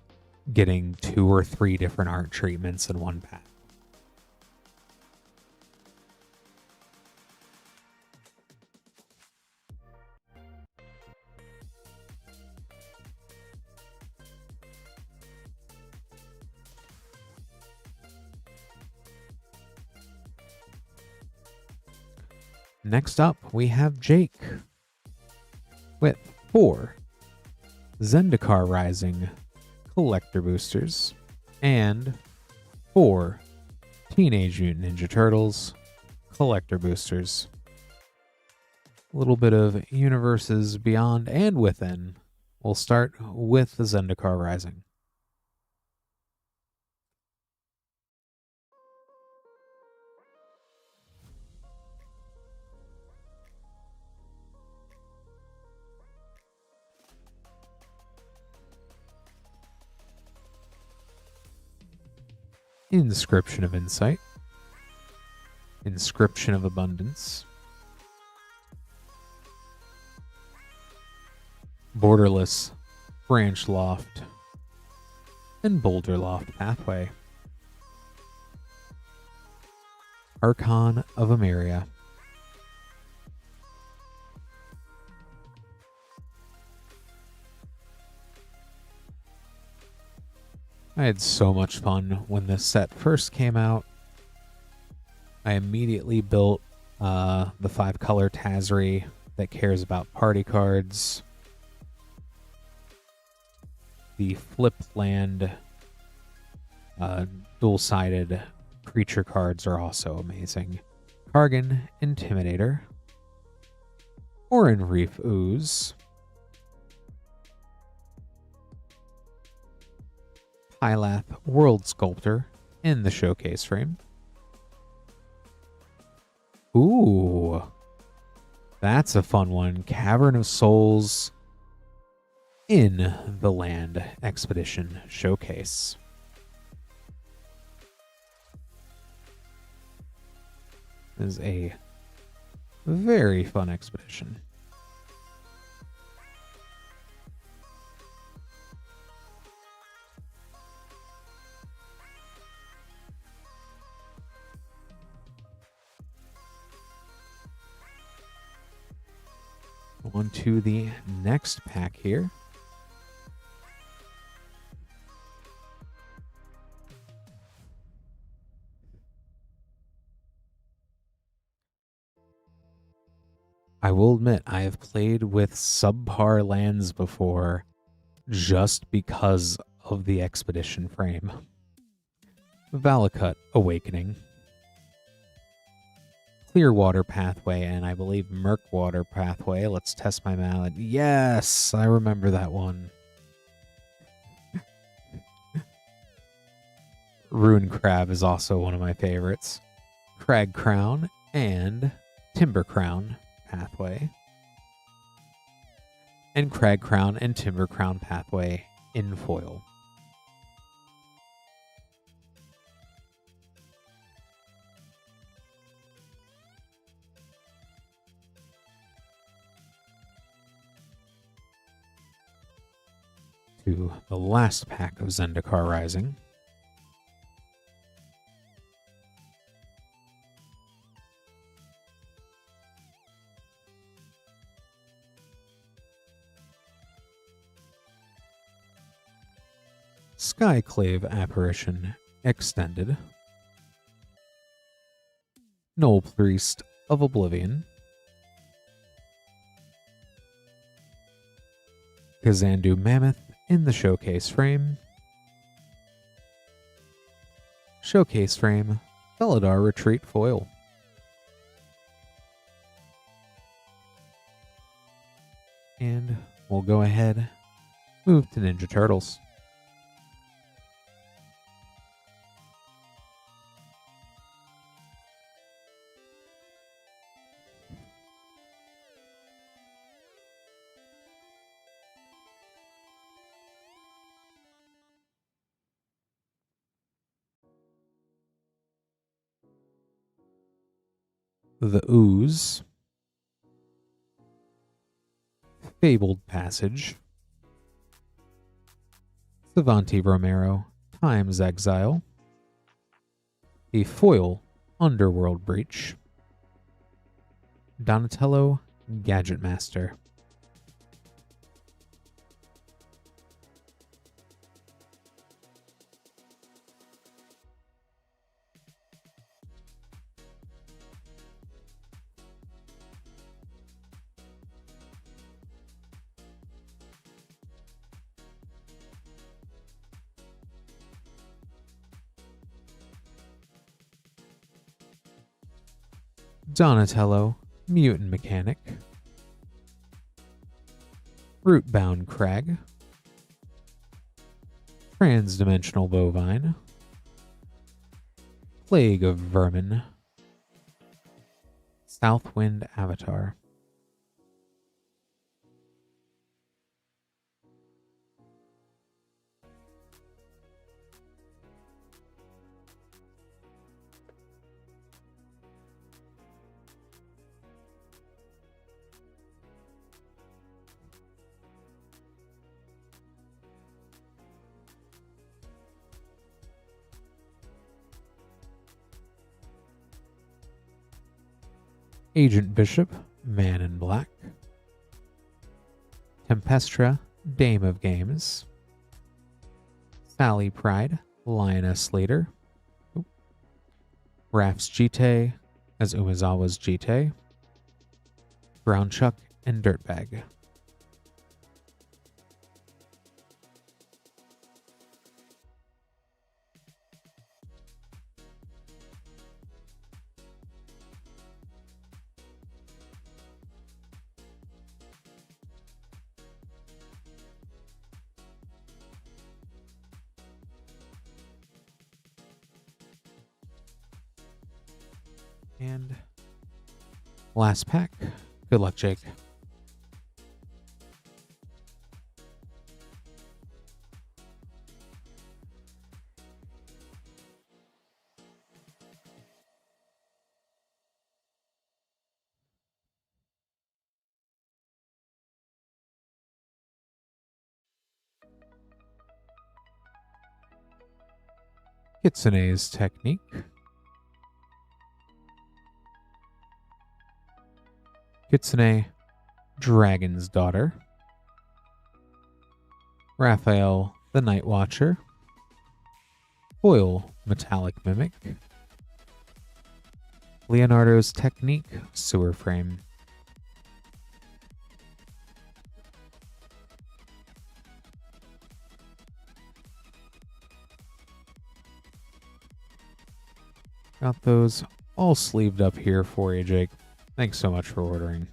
getting 2 or 3 different art treatments in one pack. Next up, we have Jake with 4 Zendicar Rising collector boosters and 4 Teenage Mutant Ninja Turtles collector boosters. A little bit of universes beyond and within. We'll start with the Zendicar Rising. Inscription of Insight, Inscription of Abundance, Borderless Branch Loft, and Boulder Loft Pathway, Archon of Emeria, I had so much fun when this set first came out. I immediately built the 5-color Tazri that cares about party cards. The flip land dual-sided creature cards are also amazing. Kargan Intimidator, Orin Reef Ooze, Hylath World Sculptor in the showcase frame. Ooh. That's a fun one. Cavern of Souls in the Land Expedition Showcase. This is a very fun expedition. On to the next pack here. I will admit, I have played with subpar lands before just because of the expedition frame. Valakut Awakening. Clearwater Pathway, and I believe Murkwater Pathway. Let's test my mallet. Yes, I remember that one. Rune Crab is also one of my favorites. Crag Crown and Timber Crown Pathway. And Crag Crown and Timber Crown Pathway in foil. To the last pack of Zendicar Rising. Skyclave Apparition Extended. Null Priest of Oblivion. Kazandu Mammoth in the Showcase frame. Showcase frame, Felidar Retreat foil. And we'll go ahead, move to Ninja Turtles. The Ooze, Fabled Passage, Savanti Romero, Time's Exile, a foil Underworld Breach, Donatello Gadget Master. Donatello, Mutant Mechanic, Rootbound Crag, Transdimensional Bovine, Plague of Vermin, Southwind Avatar. Agent Bishop, Man in Black, Tempestra, Dame of Games, Sally Pride, Lioness Leader, Raph's Jite as Umezawa's Jite, Brown Chuck, and Dirtbag. And last pack, Good luck, Jake. Kitsune's Technique. Kitsune, Dragon's Daughter. Raphael, the Night Watcher. Foil, Metallic Mimic. Leonardo's Technique, Sewer Frame. Got those all sleeved up here for you, Jake. Thanks so much for ordering.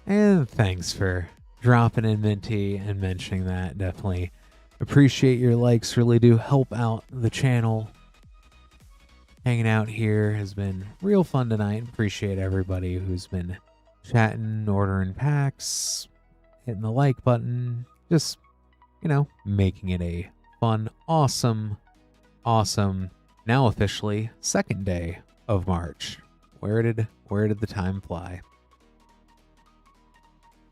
And thanks for dropping in, Minty, and mentioning that. Definitely appreciate your likes. Really do help out the channel. Hanging out here has been real fun tonight. Appreciate everybody who's been chatting, ordering packs, hitting the like button. Just, you know, making it a fun, awesome, now officially second day of March. Where did the time fly?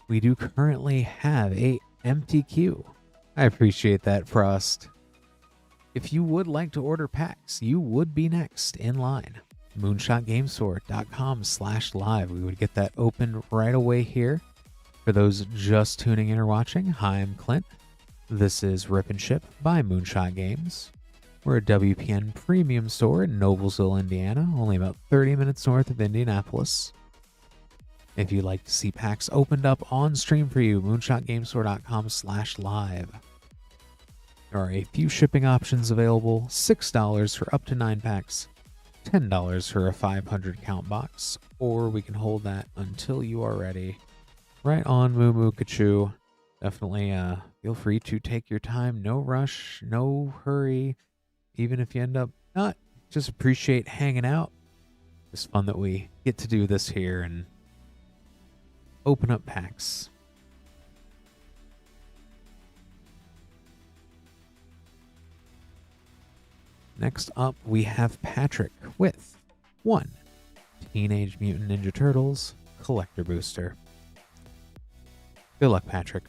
We do currently have a empty queue. I appreciate that, Frost. If you would like to order packs, you would be next in line. moonshotgamestore.com/live. We would get that opened right away here. For those just tuning in or watching, hi, I'm Clint. This is Rip and Ship by Moonshot Games. We're a WPN premium store in Noblesville, Indiana, only about 30 minutes north of Indianapolis. If you'd like to see packs opened up on stream for you, moonshotgamestore.com/live. There are a few shipping options available: $6 for up to 9 packs, $10 for a 500 count box, or we can hold that until you are ready. Right on, Moo Moo Kachu. Definitely feel free to take your time. No rush, no hurry. Even if you end up not, just appreciate hanging out. It's fun that we get to do this here and open up packs. Next up, we have Patrick with 1 Teenage Mutant Ninja Turtles Collector Booster. Good luck, Patrick.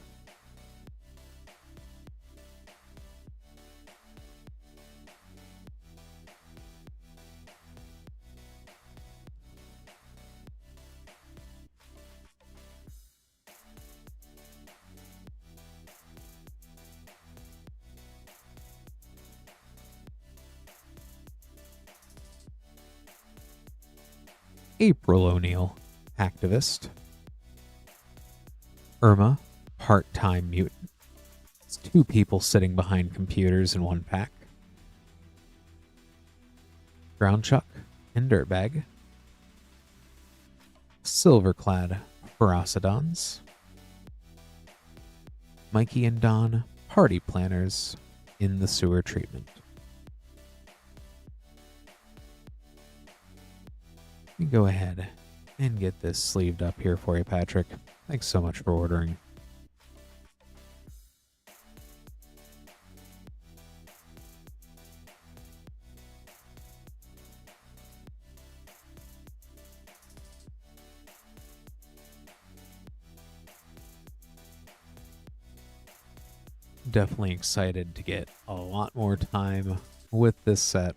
April O'Neil, Activist. Irma, Part-Time Mutant. It's 2 people sitting behind computers in 1 pack. Groundchuck and Dirtbag. Silverclad, Ferocidons. Mikey and Don, Party Planners in the Sewer Treatment. Let me go ahead and get this sleeved up here for you, Patrick. Thanks so much for ordering. Definitely excited to get a lot more time with this set.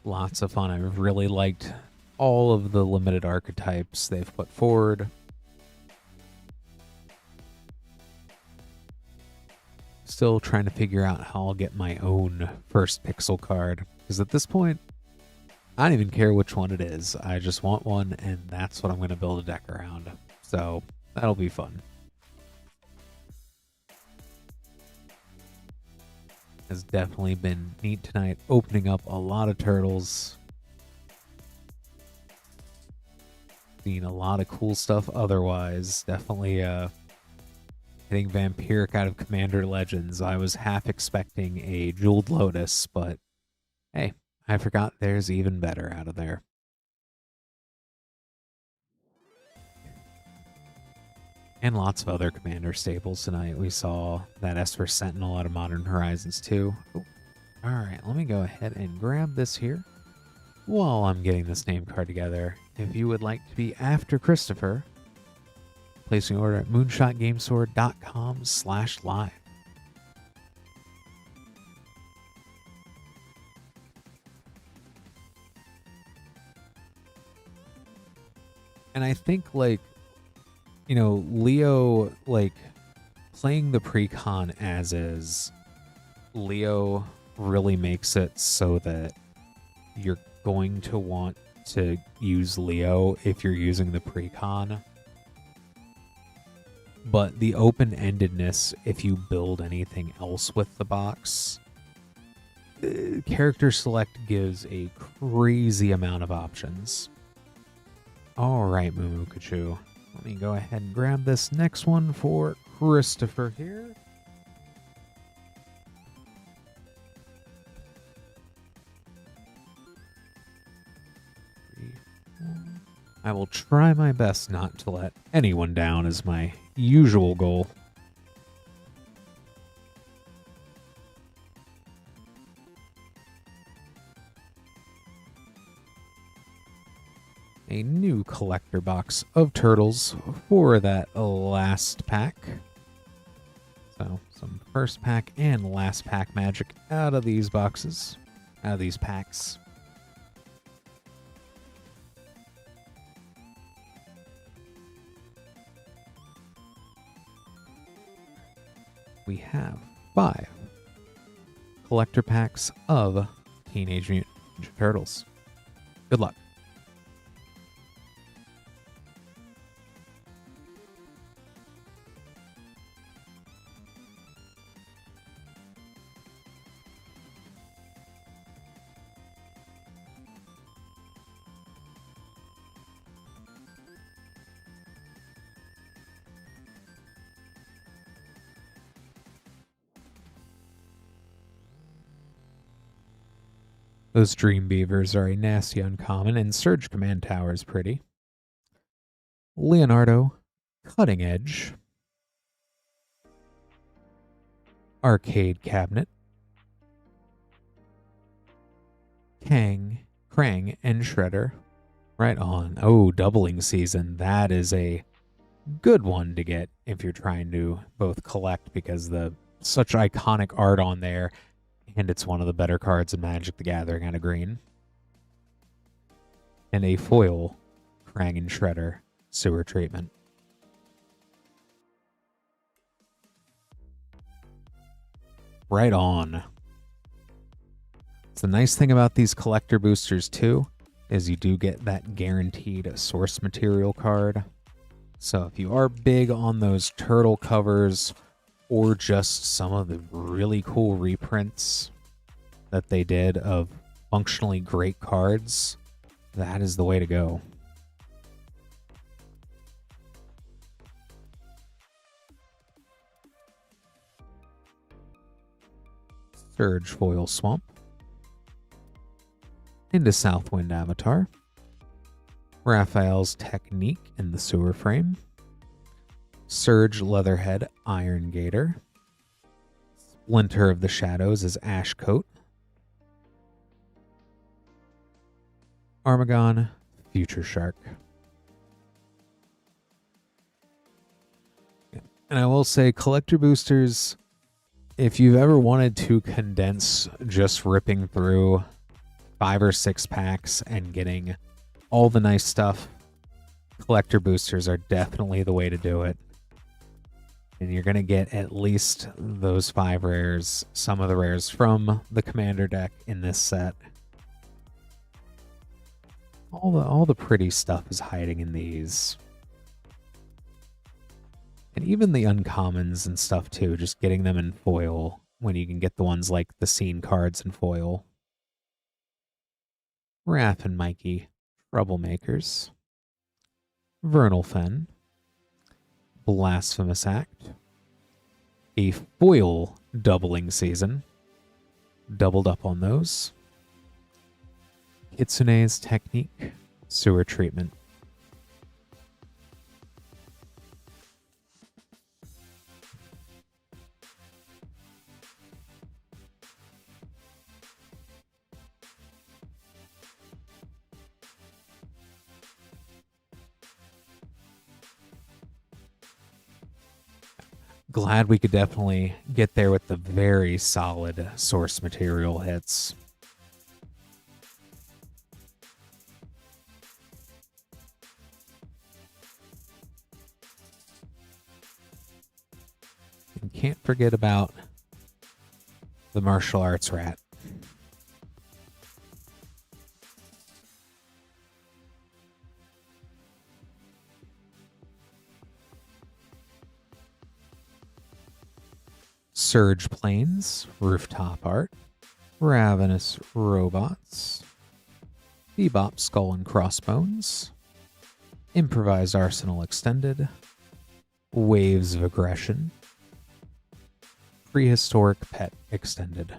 Lots of fun. I've really liked all of the limited archetypes they've put forward. Still trying to figure out how I'll get my own first pixel card, because at this point, I don't even care which one it is. I just want one, and that's what I'm going to build a deck around. So that'll be fun. has definitely been neat tonight, opening up a lot of turtles. Seen a lot of cool stuff otherwise. Definitely hitting Vampiric out of Commander Legends. I was half expecting a Jeweled Lotus, but hey, I forgot there's even better out of there. And lots of other Commander staples tonight. We saw that Esper Sentinel out of Modern Horizons 2. Oh, alright, let me go ahead and grab this here while I'm getting this name card together. If you would like to be after Christopher, place an order at moonshotgamestore.com/live. And I think, like, you know, Leo, like, playing the pre-con as is, Leo really makes it so that you're going to want to use Leo if you're using the pre-con. But the open-endedness, if you build anything else with the box, character select gives a crazy amount of options. Alright, Mumukachu. Let me go ahead and grab this next one for Christopher here. I will try my best not to let anyone down as my usual goal. A new collector box of turtles for that last pack. So some first pack and last pack magic out of these boxes, out of these packs. We have 5 collector packs of Teenage Mutant Ninja Turtles. Good luck. Those Dream Beavers are a nasty uncommon, and Surge Command Tower is pretty. Leonardo, Cutting Edge. Arcade Cabinet. Krang, and Shredder. Right on. Oh, Doubling Season. That is a good one to get if you're trying to both collect, because such iconic art on there, and it's one of the better cards in Magic the Gathering out of green. And a foil Krang and Shredder Sewer Treatment. Right on. So the nice thing about these collector boosters too is you do get that guaranteed source material card. So if you are big on those turtle covers, or just some of the really cool reprints that they did of functionally great cards, that is the way to go. Surge Foil Swamp. Into Southwind Avatar. Raphael's Technique in the Sewer Frame. Surge Leatherhead Iron Gator. Splinter of the Shadows is Ashcoat. Armagon Future Shark. And I will say, collector boosters, if you've ever wanted to condense just ripping through 5 or 6 packs and getting all the nice stuff, collector boosters are definitely the way to do it. And you're going to get at least those 5 rares, some of the rares from the Commander deck in this set. All the pretty stuff is hiding in these. And even the uncommons and stuff too, just getting them in foil when you can get the ones like the scene cards and foil. Raph and Mikey, Troublemakers. Vernal Fen. Blasphemous Act. A foil doubling season. Doubled up on those. Kitsune's Technique. Sewer Treatment. Glad we could definitely get there with the very solid source material hits. And can't forget about the martial arts rat. Surge Planes, Rooftop Art, Ravenous Robots, Bebop Skull and Crossbones, Improvised Arsenal Extended, Waves of Aggression, Prehistoric Pet Extended.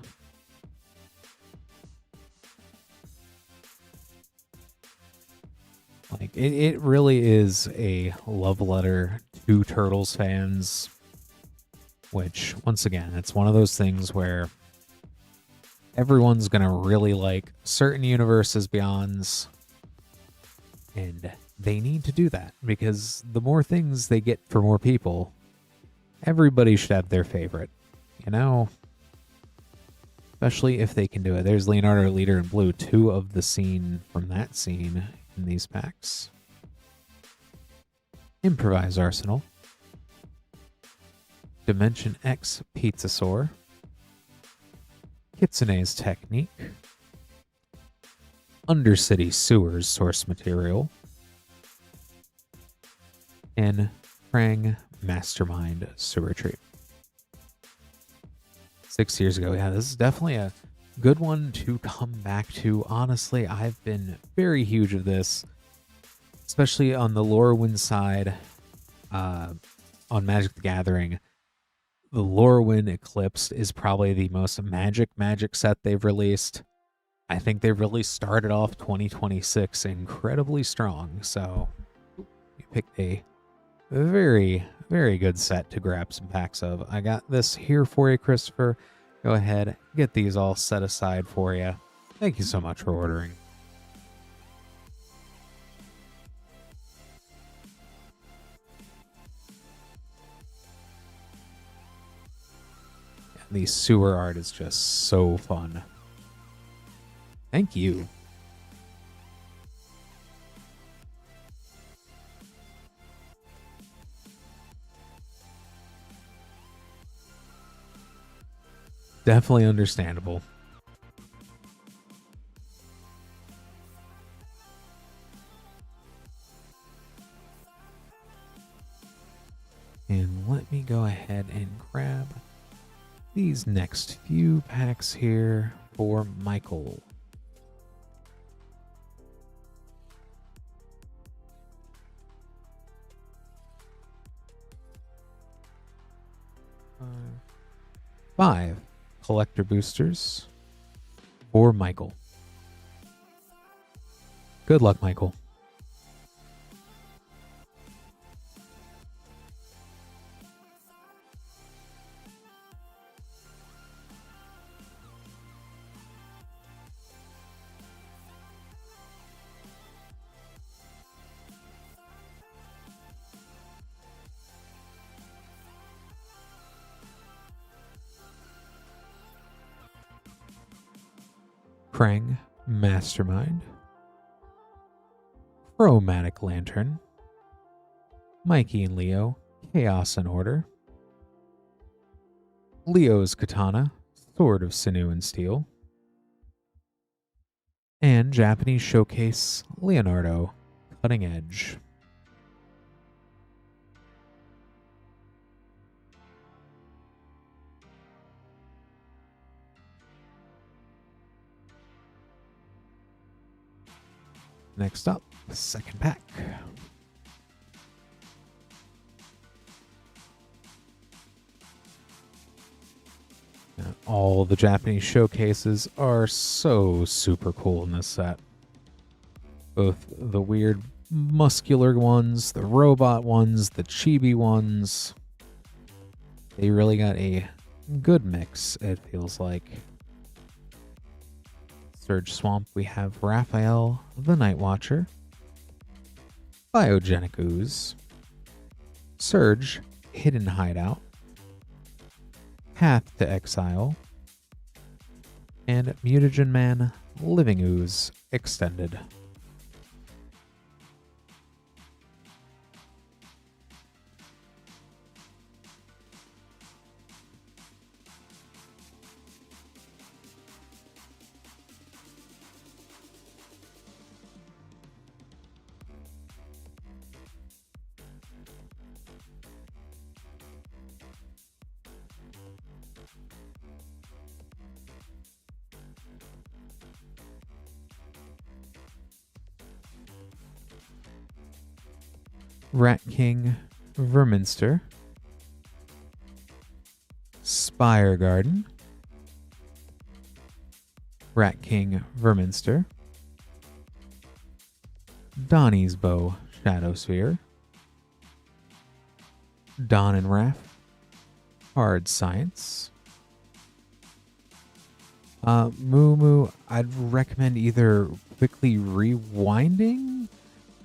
Like, it really is a love letter to Turtles fans. Which, once again, it's one of those things where everyone's going to really like certain universes beyonds, and they need to do that, because the more things they get for more people, everybody should have their favorite, you know? Especially if they can do it. There's Leonardo Leader in Blue, 2 of the scene from that scene in these packs. Improvise Arsenal. Dimension X Pizzasaur, Kitsune's Technique, Undercity Sewers source material, and Krang Mastermind Sewer Treat. 6 years ago. Yeah, this is definitely a good one to come back to. Honestly, I've been very huge of this, especially on the Lorwyn side, on Magic the Gathering. The Lorwyn Eclipse is probably the most magic set they've released. I think they've really started off 2026 incredibly strong. So you picked a very, very good set to grab some packs of. I got this here for you, Christopher. Go ahead, get these all set aside for you. Thank you so much for ordering. The sewer art is just so fun. Thank you. Definitely understandable. And let me go ahead and grab these next few packs here for Michael. Five collector boosters for Michael. Good luck, Michael. Krang Mastermind, Chromatic Lantern, Mikey and Leo, Chaos and Order, Leo's Katana, Sword of Sinew and Steel, and Japanese Showcase Leonardo, Cutting Edge. Next up, the second pack. And all the Japanese showcases are so super cool in this set. Both the weird muscular ones, the robot ones, the chibi ones. They really got a good mix, it feels like. Surge Swamp, we have Raphael, the Night Watcher, Biogenic Ooze, Surge, Hidden Hideout, Path to Exile, and Mutagen Man, Living Ooze, Extended. Rat King, Verminster, Spire Garden, Rat King, Verminster, Donnie's Bow, Shadow Sphere, Don and Raph, Hard Science. Moo, I'd recommend either quickly rewinding,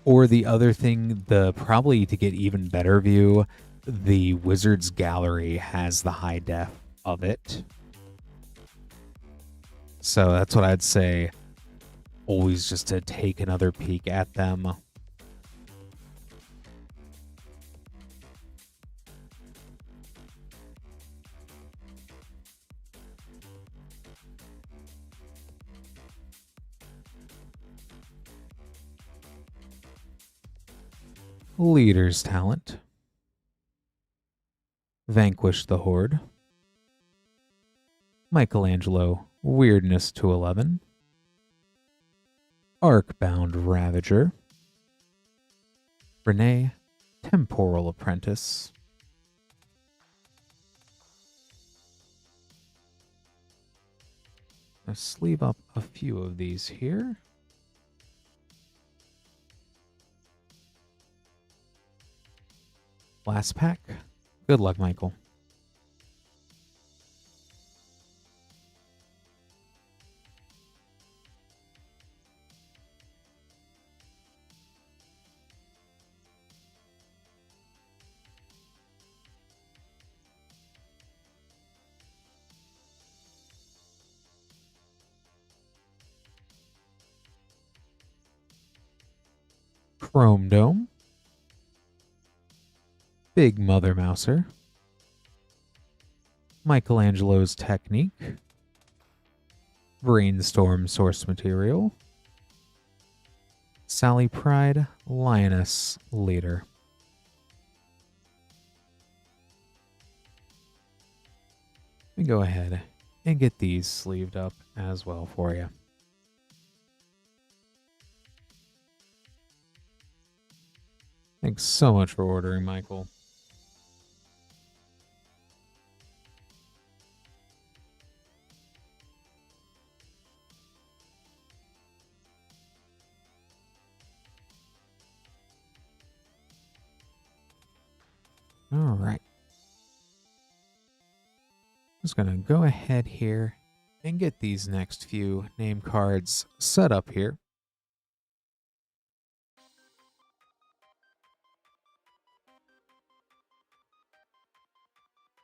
or the other thing, probably to get even better view, the Wizards Gallery has the high def of it. So that's what I'd say. Always just to take another peek at them. Leader's Talent, Vanquish the Horde, Michelangelo, Weirdness to 11, Arcbound Ravager, Renee, Temporal Apprentice, I'll sleeve up a few of these here. Last pack. Good luck, Michael. Chrome Dome, Big Mother Mouser, Michelangelo's Technique, Brainstorm Source Material, Sally Pride, Lioness Leader. Let me go ahead and get these sleeved up as well for you. Thanks so much for ordering, Michael. All right. Just going to go ahead here and get these next few name cards set up here.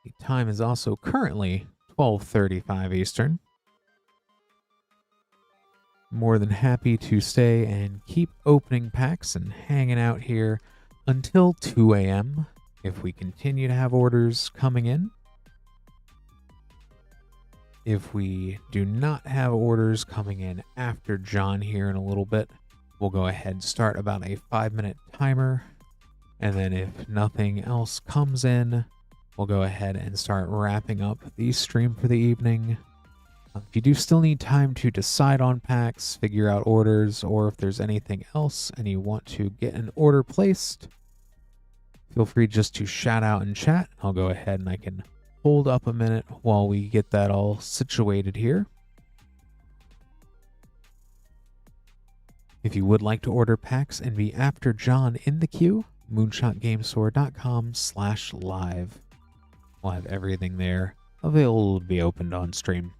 The time is also currently 12:35 Eastern. More than happy to stay and keep opening packs and hanging out here until 2 a.m. if we continue to have orders coming in. If we do not have orders coming in after John here in a little bit, we'll go ahead and start about a 5-minute timer. And then if nothing else comes in, we'll go ahead and start wrapping up the stream for the evening. If you do still need time to decide on packs, figure out orders, or if there's anything else and you want to get an order placed, feel free just to shout out in chat. I'll go ahead and I can hold up a minute while we get that all situated here. If you would like to order packs and be after John in the queue, moonshotgamestore.com/live. We'll have everything there available to be opened on stream.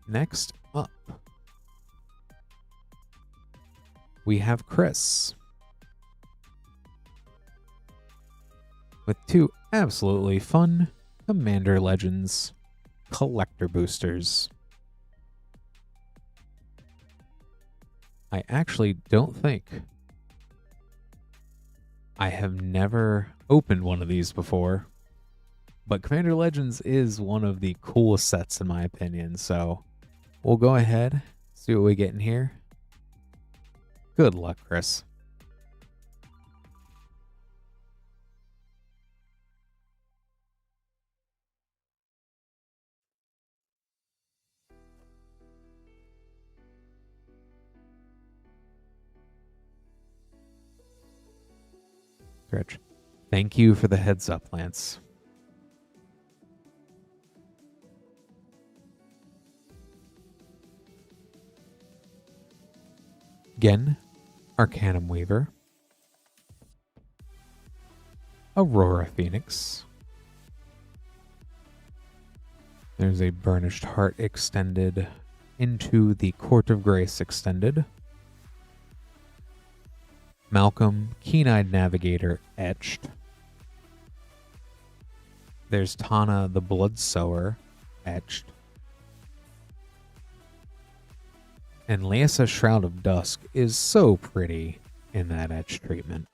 Next up, we have Chris with two absolutely fun Commander Legends collector boosters. I actually don't think I have never opened one of these before, but Commander Legends is one of the coolest sets in my opinion, so we'll go ahead, see what we get in here. Good luck, Chris. Stretch. Thank you for the heads up, Lance. Again, Arcanum Weaver, Aurora Phoenix. There's a Burnished Heart extended into the Court of Grace extended. Malcolm, Keen-Eyed Navigator etched. There's Tana, the Bloodsower etched. And Leasa, Shroud of Dusk is so pretty in that etch treatment.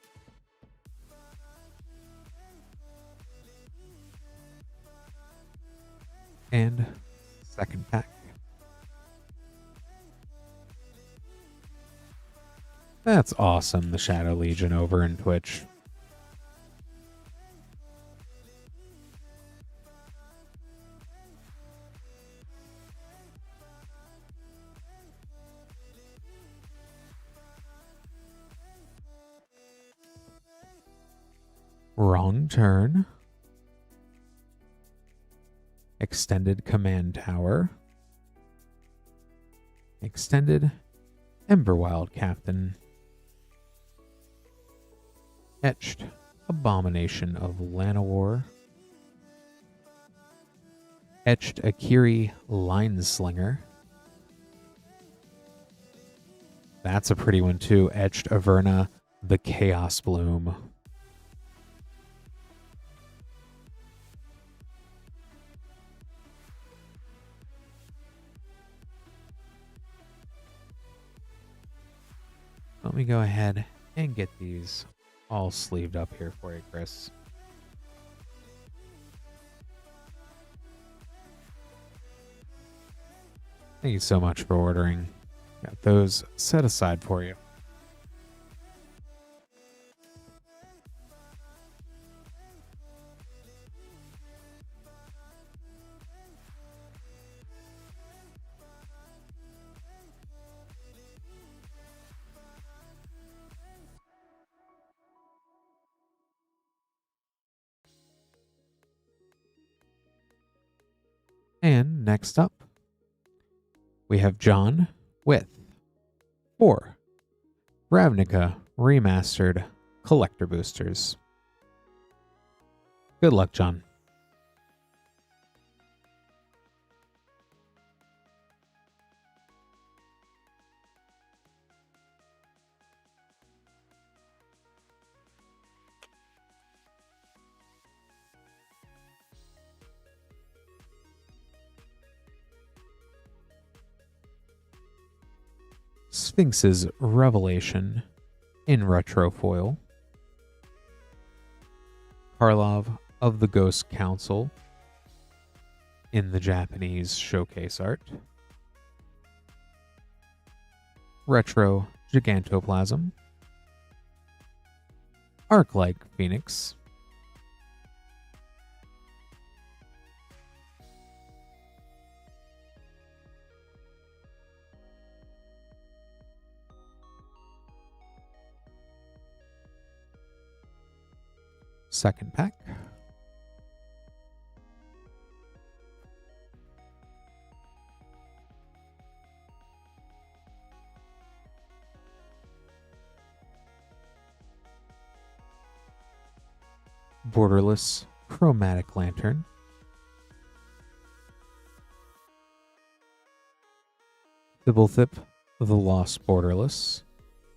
And second pack. That's awesome, the Shadow Legion over in Twitch. Wrong Turn. Extended Command Tower. Extended Emberwild Captain. Etched Abomination of Llanowar. Etched Akiri Lineslinger. That's a pretty one too. Etched Averna the Chaos Bloom. Let me go ahead and get these all sleeved up here for you, Chris. Thank you so much for ordering. Got those set aside for you. And next up, we have John with 4 Ravnica Remastered Collector Boosters. Good luck, John. Sphinx's Revelation in retro foil. Karlov of the Ghost Council in the Japanese showcase art. Retro Gigantoplasm, Arc-like Phoenix, second pack, Borderless Chromatic Lantern, Thibblethip the Lost Borderless.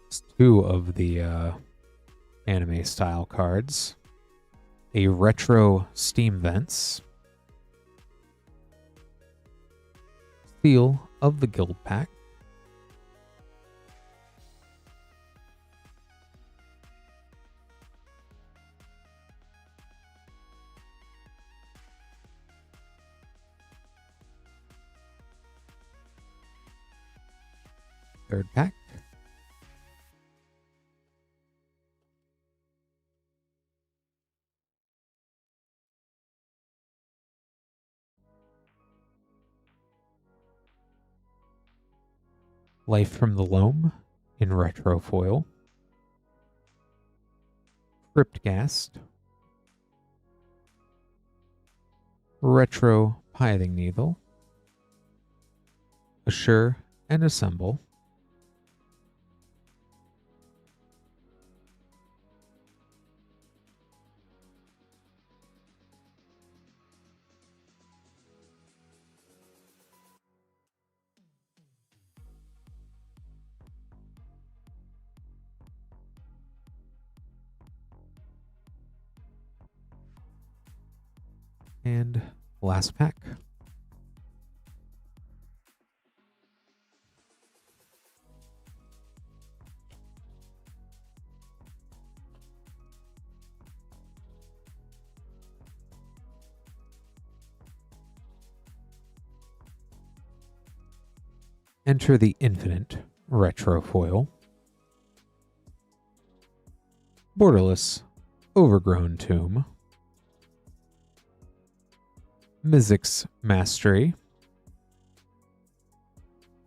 It's two of the anime style cards. A Retro Steam Vents, Seal of the Guild Pack, third pack, Life from the Loam in retro foil, Cryptghast, Retro Pithing Needle, Assure and Assemble, and last pack. Enter the Infinite retro foil, Borderless Overgrown Tomb, Mizzix Mastery,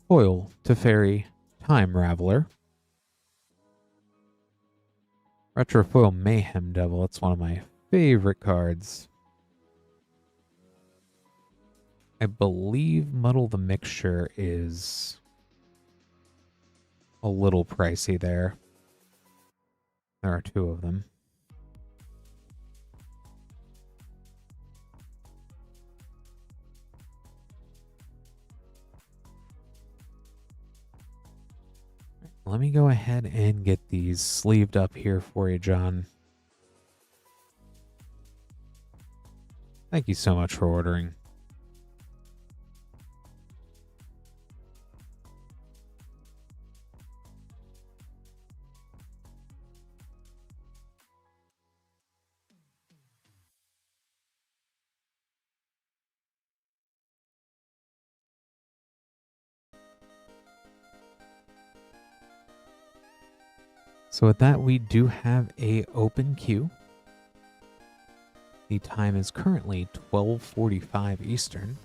Foil Teferi Time Raveler, Retrofoil Mayhem Devil. That's one of my favorite cards. I believe Muddle the Mixture is a little pricey there. There are two of them. Let me go ahead and get these sleeved up here for you, John. Thank you so much for ordering. So with that, we do have a open queue. The time is currently 12:45 Eastern.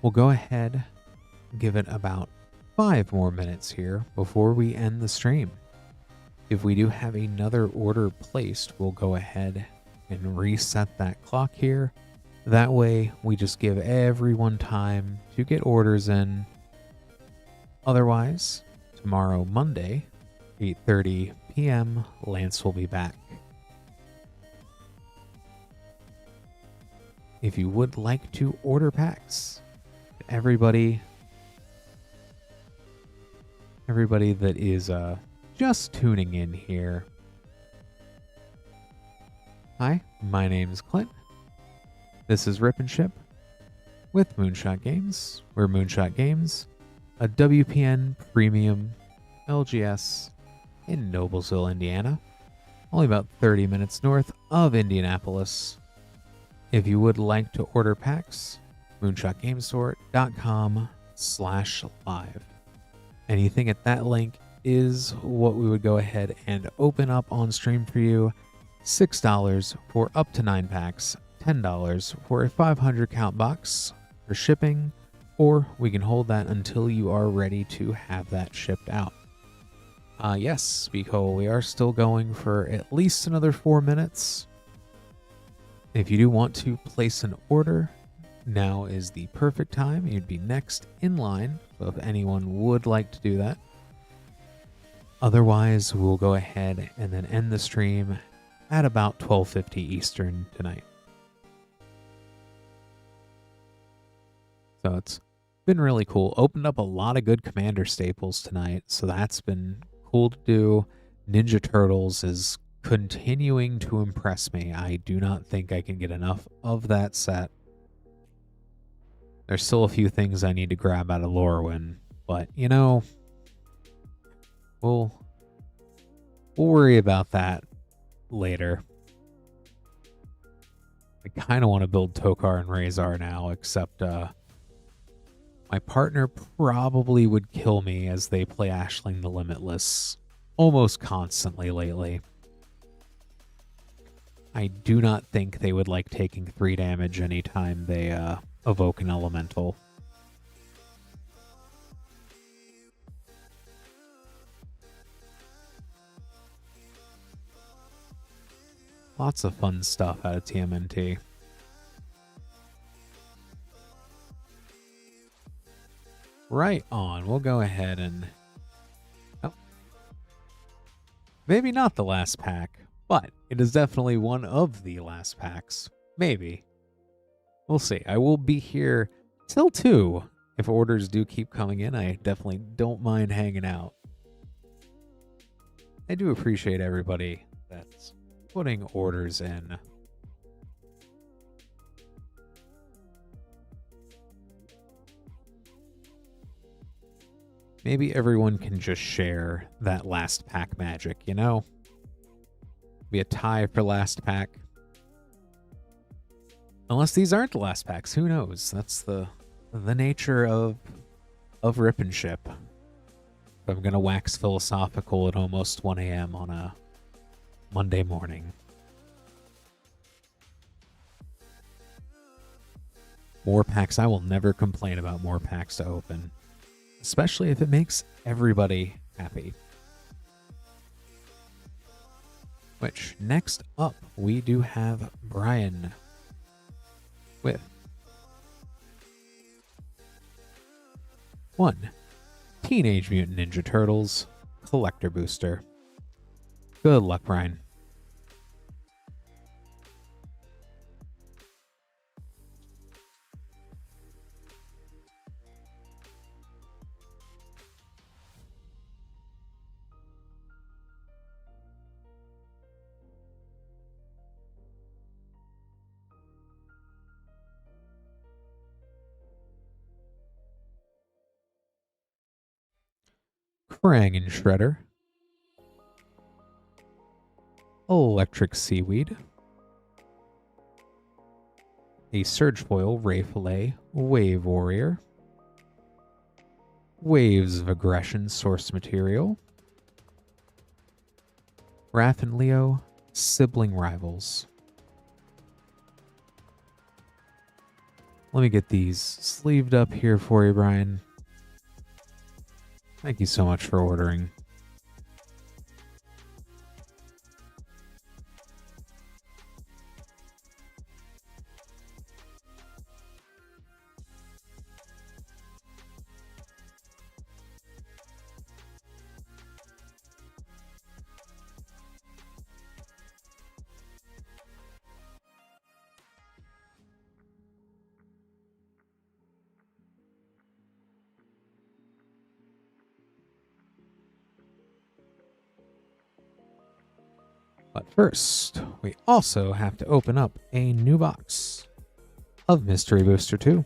We'll go ahead and give it about 5 more minutes here before we end the stream. If we do have another order placed, we'll go ahead and reset that clock here. That way, we just give everyone time to get orders in. Otherwise, tomorrow, Monday, 8:30 p.m., Lance will be back. If you would like to order packs, everybody that is just tuning in here. Hi, my name's Clint. This is Rip and Ship with Moonshot Games. We're Moonshot Games, a WPN premium LGS in Noblesville, Indiana, only about 30 minutes north of Indianapolis. If you would like to order packs, moonshotgamestore.com twitch.tv/live. Anything at that link is what we would go ahead and open up on stream for you. $6 for up to 9 packs, $10 for a 500 count box for shipping, or we can hold that until you are ready to have that shipped out. Yes, Speakhole, we are still going for at least another 4 minutes. If you do want to place an order, now is the perfect time. You'd be next in line, so if anyone would like to do that. Otherwise, we'll go ahead and then end the stream at about 12:50 Eastern tonight. So it's been really cool. Opened up a lot of good Commander staples tonight, so that's been cool to do. Ninja Turtles is continuing to impress me. I do not think I can get enough of that set. There's still a few things I need to grab out of Lorwyn, but you know, we'll worry about that later. I kind of want to build Tokar and Razor now, except my partner probably would kill me as they play Ashling the Limitless almost constantly lately. I do not think they would like taking 3 damage anytime they evoke an elemental. Lots of fun stuff out of TMNT. Right on. We'll go ahead and... Oh. Maybe not the last pack, but it is definitely one of the last packs. Maybe. We'll see. I will be here till 2. If orders do keep coming in, I definitely don't mind hanging out. I do appreciate everybody that's putting orders in. Maybe everyone can just share that last pack magic, you know? Be a tie for last pack. Unless these aren't the last packs, who knows? That's the nature of Rip and Ship. I'm gonna wax philosophical at almost 1 a.m. on a Monday morning. More packs. I will never complain about more packs to open, especially if it makes everybody happy. Which, next up, we do have Brian with 1 Teenage Mutant Ninja Turtles Collector Booster. Good luck, Brian. Krang and Shredder. Electric Seaweed. A Surge Foil Ray Fillet Wave Warrior. Waves of Aggression Source Material. Wrath and Leo Sibling Rivals. Let me get these sleeved up here for you, Brian. Thank you so much for ordering. But first, we also have to open up a new box of Mystery Booster 2.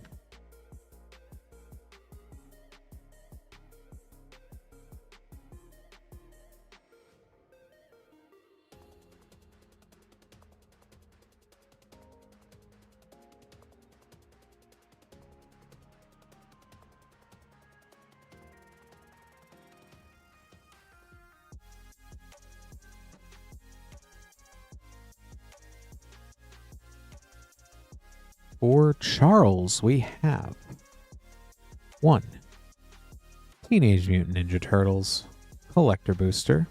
For Charles, we have 1 Teenage Mutant Ninja Turtles Collector Booster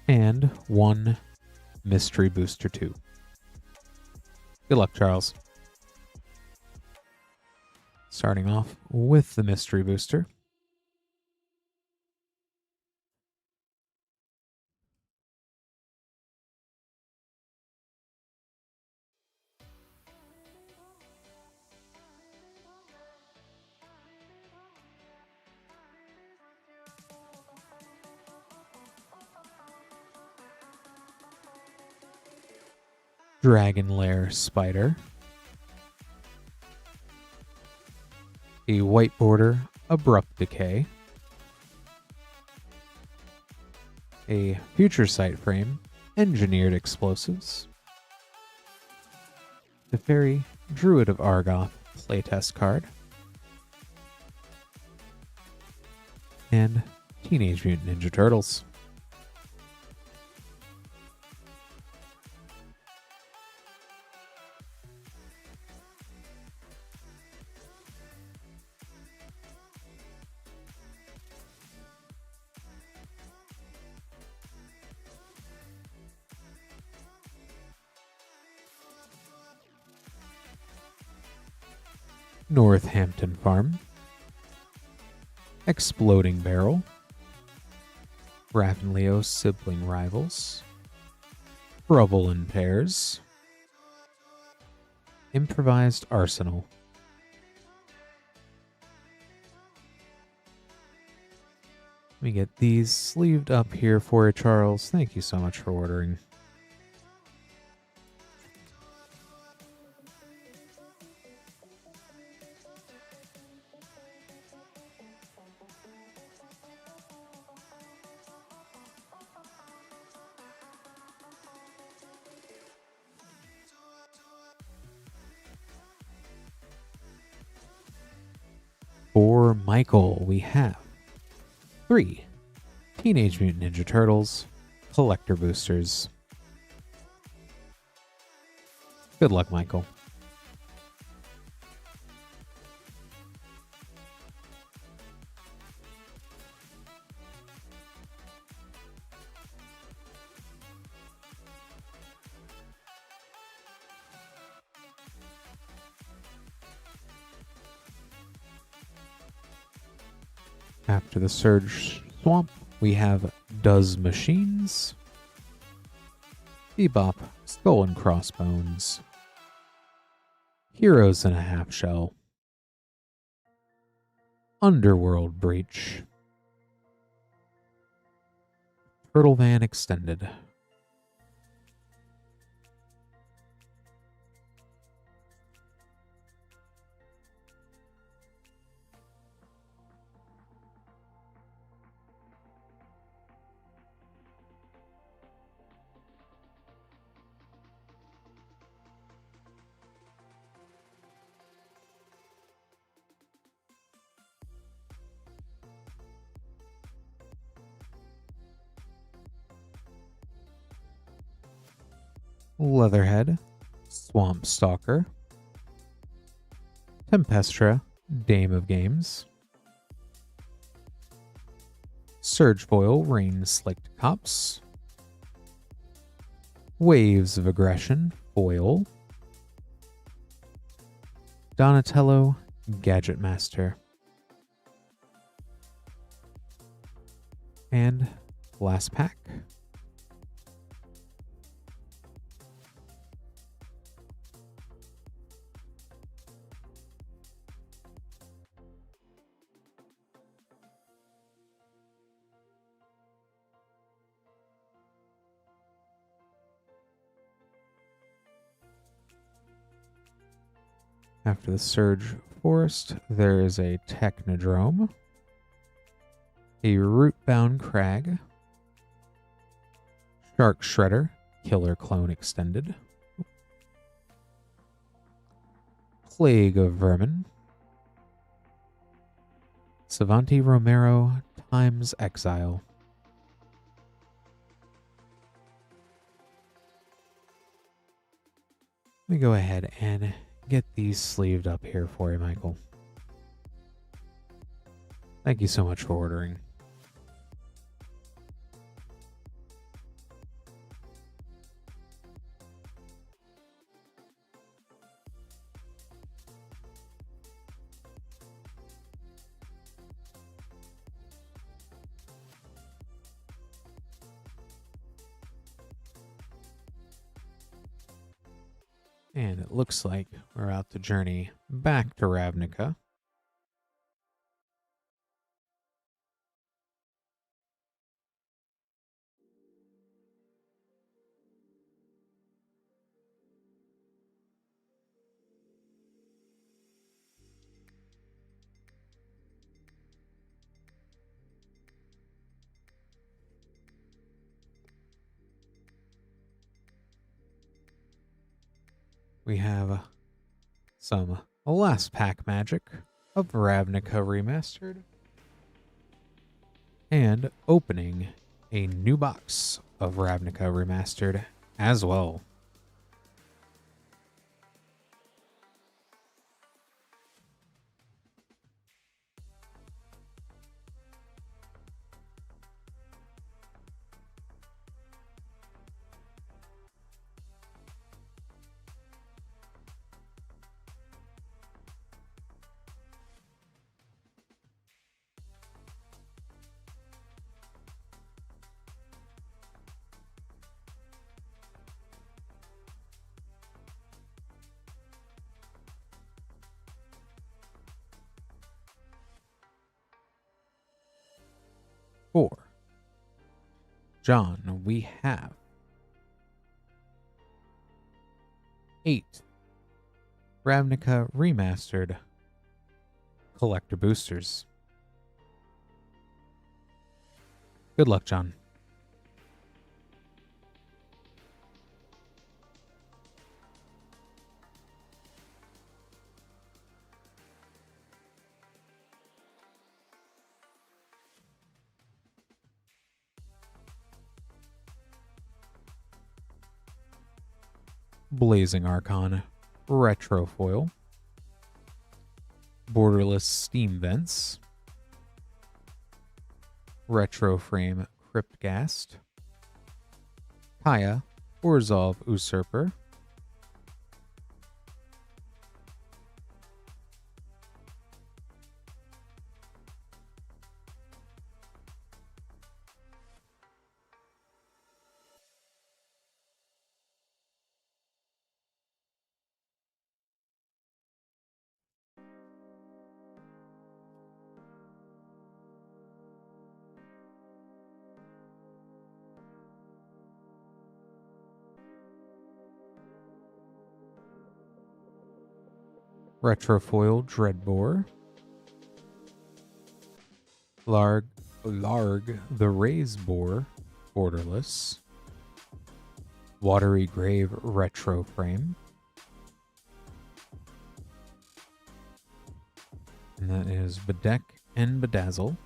and 1 Mystery Booster 2. Good luck, Charles. Starting off with the Mystery Booster. Dragon Lair Spider. A white border Abrupt Decay. A Future Sight Frame Engineered Explosives. The Fairy Druid of Argoth playtest card. And Teenage Mutant Ninja Turtles. Northampton Farm. Exploding Barrel. Ravenleo Sibling Rivals. Rubble in Pairs. Improvised Arsenal. Let me get these sleeved up here for you, Charles. Thank you so much for ordering. For Michael, we have 3 Teenage Mutant Ninja Turtles Collector Boosters. Good luck, Michael. After the Surge Swamp, we have Does Machines, Bebop, Skull and Crossbones, Heroes in a Half Shell, Underworld Breach, Turtle Van Extended. Leatherhead, Swamp Stalker, Tempestra, Dame of Games, Surgefoil, Rain Slicked Cops, Waves of Aggression, Foil, Donatello, Gadget Master, and last pack. After the Surge Forest, there is a Technodrome, a Rootbound Crag, Shark Shredder, Killer Clone Extended, Plague of Vermin, Savanti Romero times Exile. Let me go ahead and get these sleeved up here for you, Michael. Thank you so much for ordering. And it looks like we're out to journey back to Ravnica. We have some last pack magic of Ravnica Remastered and opening a new box of Ravnica Remastered as well. For John, we have 8 Ravnica Remastered collector boosters. Good luck, John. Blazing Archon Retro Foil, Borderless Steam Vents, Retro Frame Cryptghast, Kaya Orzhov Usurper, Retrofoil Dreadbore, Larg the Razeboar Borderless, Watery Grave Retro Frame, and that is Bedeck and Bedazzle,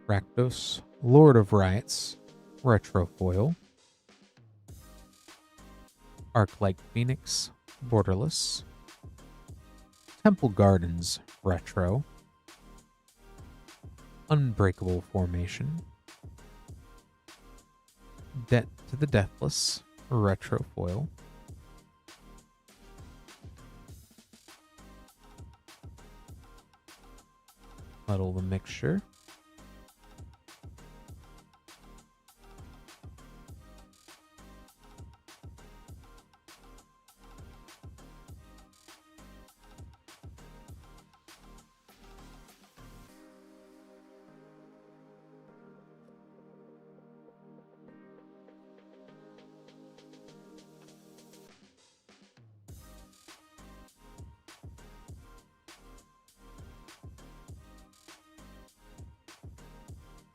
Rakdos, Lord of Riots, Retrofoil, Arc-like Phoenix, Borderless, Temple Gardens, Retro, Unbreakable Formation, Debt to the Deathless, Retrofoil, Muddle the Mixture,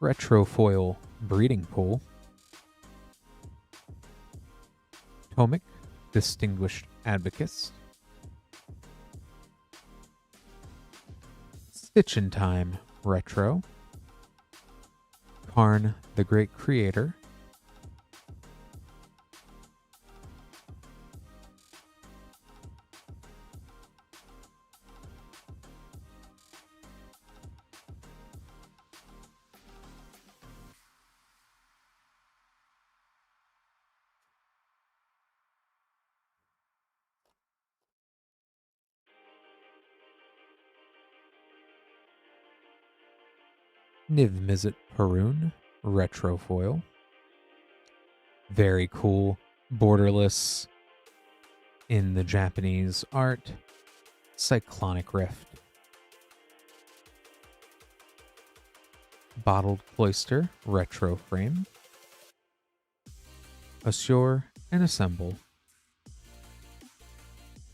Retrofoil Breeding Pool. Tomic Distinguished Advocates. Stitch in Time Retro. Karn the Great Creator. Niv-Mizzet Perun Retrofoil. Very cool. Borderless in the Japanese art. Cyclonic Rift. Bottled Cloister Retro Frame. Assure and Assemble.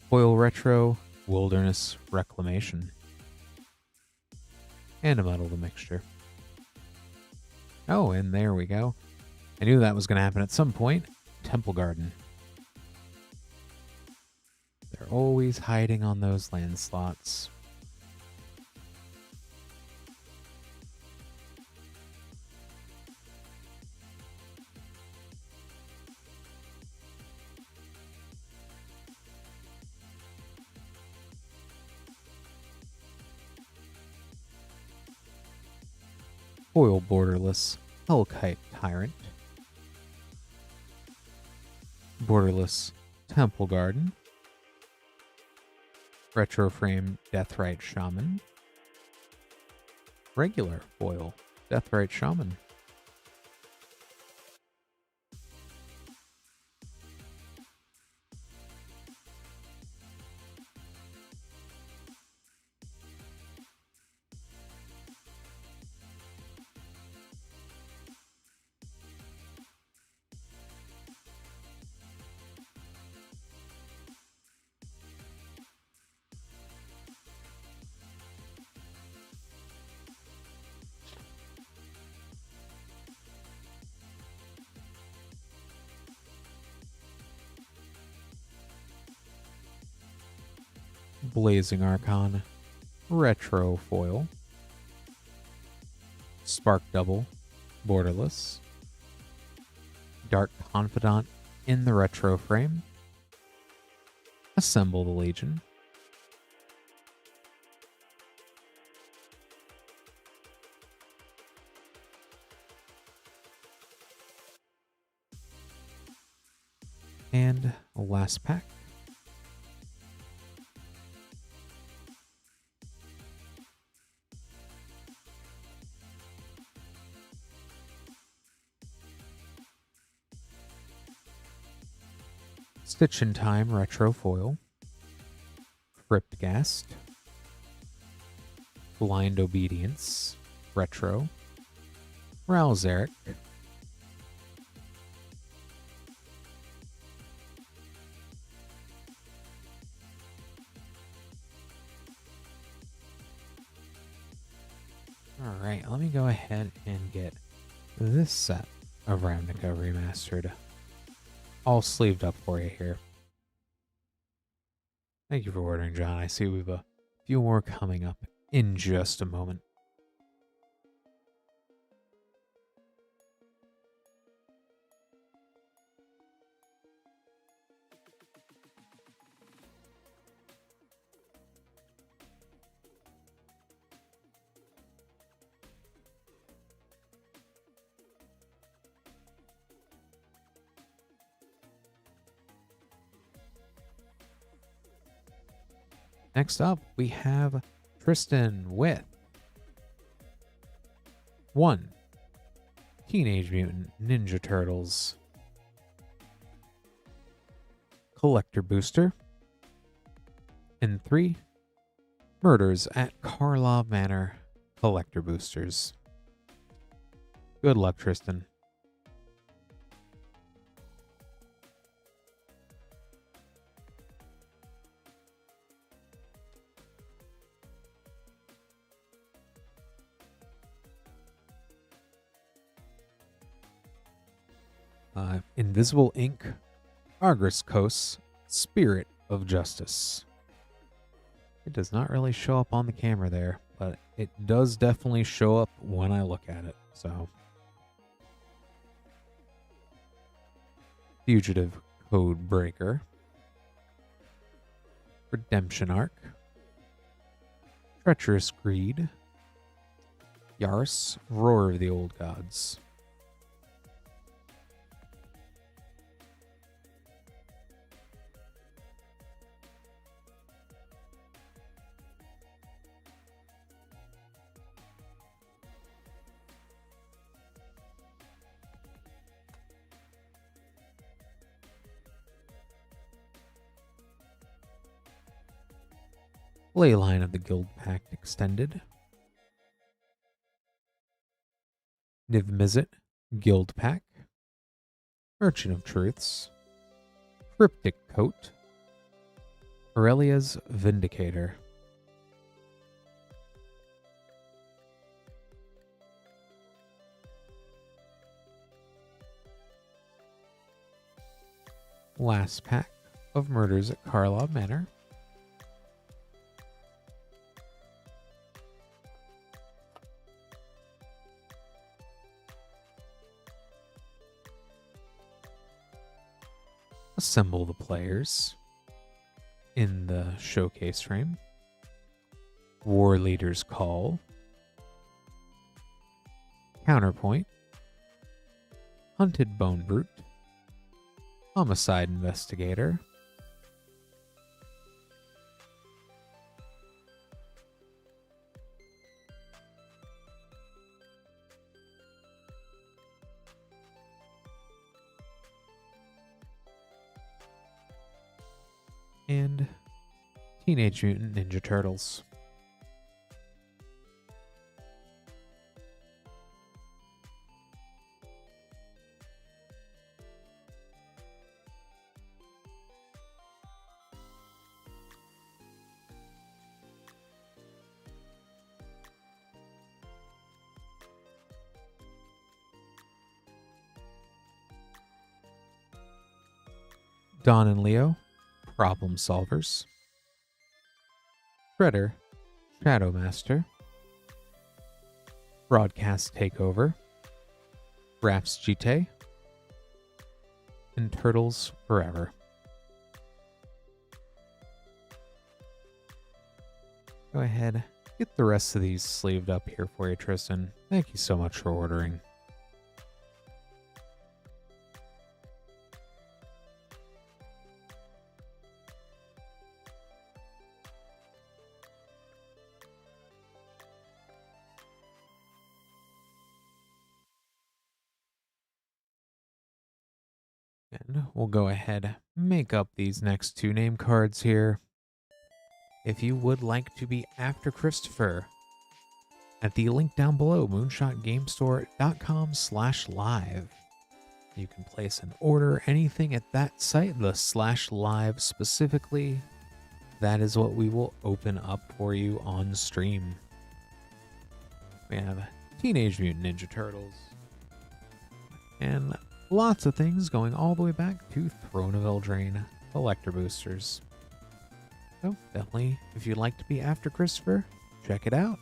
Foil Retro Wilderness Reclamation. And a Muddle the Mixture. Oh, and there we go. I knew that was going to happen at some point. Temple Garden. They're always hiding on those land slots. Foil Borderless Hellkite Tyrant. Borderless Temple Garden. Retro Frame Deathrite Shaman. Regular foil Deathrite Shaman. Blazing Archon Retro Foil. Spark Double Borderless. Dark Confidant in the Retro Frame. Assemble the Legion. And last pack. Stitch in Time Retro Foil. Cryptghast. Blind Obedience Retro. Ralzeric. Alright, let me go ahead and get this set of Ravnica Remastered all sleeved up for you here. Thank you for ordering, John. I see we have a few more coming up in just a moment. Next up, we have Tristan with 1. Teenage Mutant Ninja Turtles Collector Booster, and 3. Murders at Karlov Manor Collector Boosters. Good luck, Tristan. Invisible Ink, Argus Coast, Spirit of Justice. It does not really show up on the camera there, but it does definitely show up when I look at it. So, Fugitive Code Breaker, Redemption Arc, Treacherous Greed, Yaris, Roar of the Old Gods. Leyline of the Guild Pact Extended, Niv-Mizzet, Guild Pack, Merchant of Truths, Cryptic Coat, Aurelia's Vindicator. Last pack of Murders at Karlov Manor. Assemble the players in the showcase frame. War Leader's Call. Counterpoint. Hunted Bone Brute. Homicide Investigator. And Teenage Mutant Ninja Turtles. Don and Leo, Problem Solvers. Shredder, Shadow Master. Broadcast Takeover. Raps GT. And Turtles Forever. Go ahead, get the rest of these sleeved up here for you, Tristan. Thank you so much for ordering. And we'll go ahead, make up these next two name cards here. If you would like to be after Christopher, at the link down below, moonshotgamestore.com/live. You can place an order, anything at that site, the /live specifically. That is what we will open up for you on stream. We have Teenage Mutant Ninja Turtles. And lots of things going all the way back to Throne of Eldraine collector boosters. So definitely, if you'd like to be after Christopher, check it out.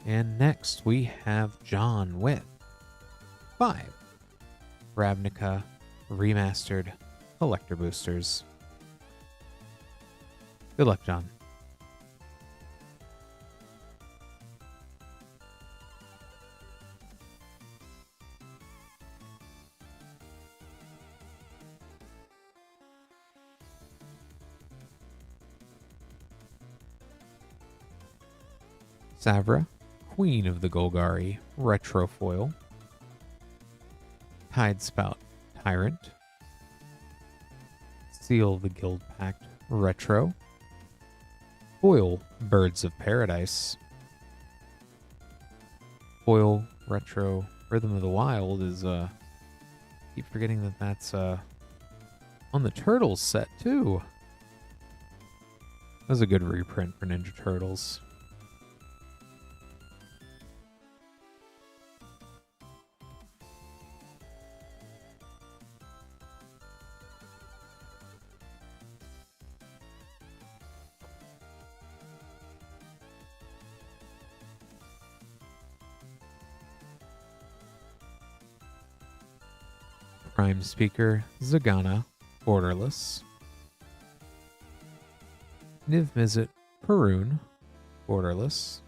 And next we have John with 5 Ravnica Remastered collector boosters. Good luck, John. Savra, Queen of the Golgari, Retro Foil. Tidespout, Tyrant. Seal of the Guild Pact, Retro. Foil, Birds of Paradise. Foil, Retro, Rhythm of the Wild is, keep forgetting that that's, on the Turtles set, too. That was a good reprint for Ninja Turtles. Prime Speaker Zagana, borderless. Niv Mizzet Perun, borderless.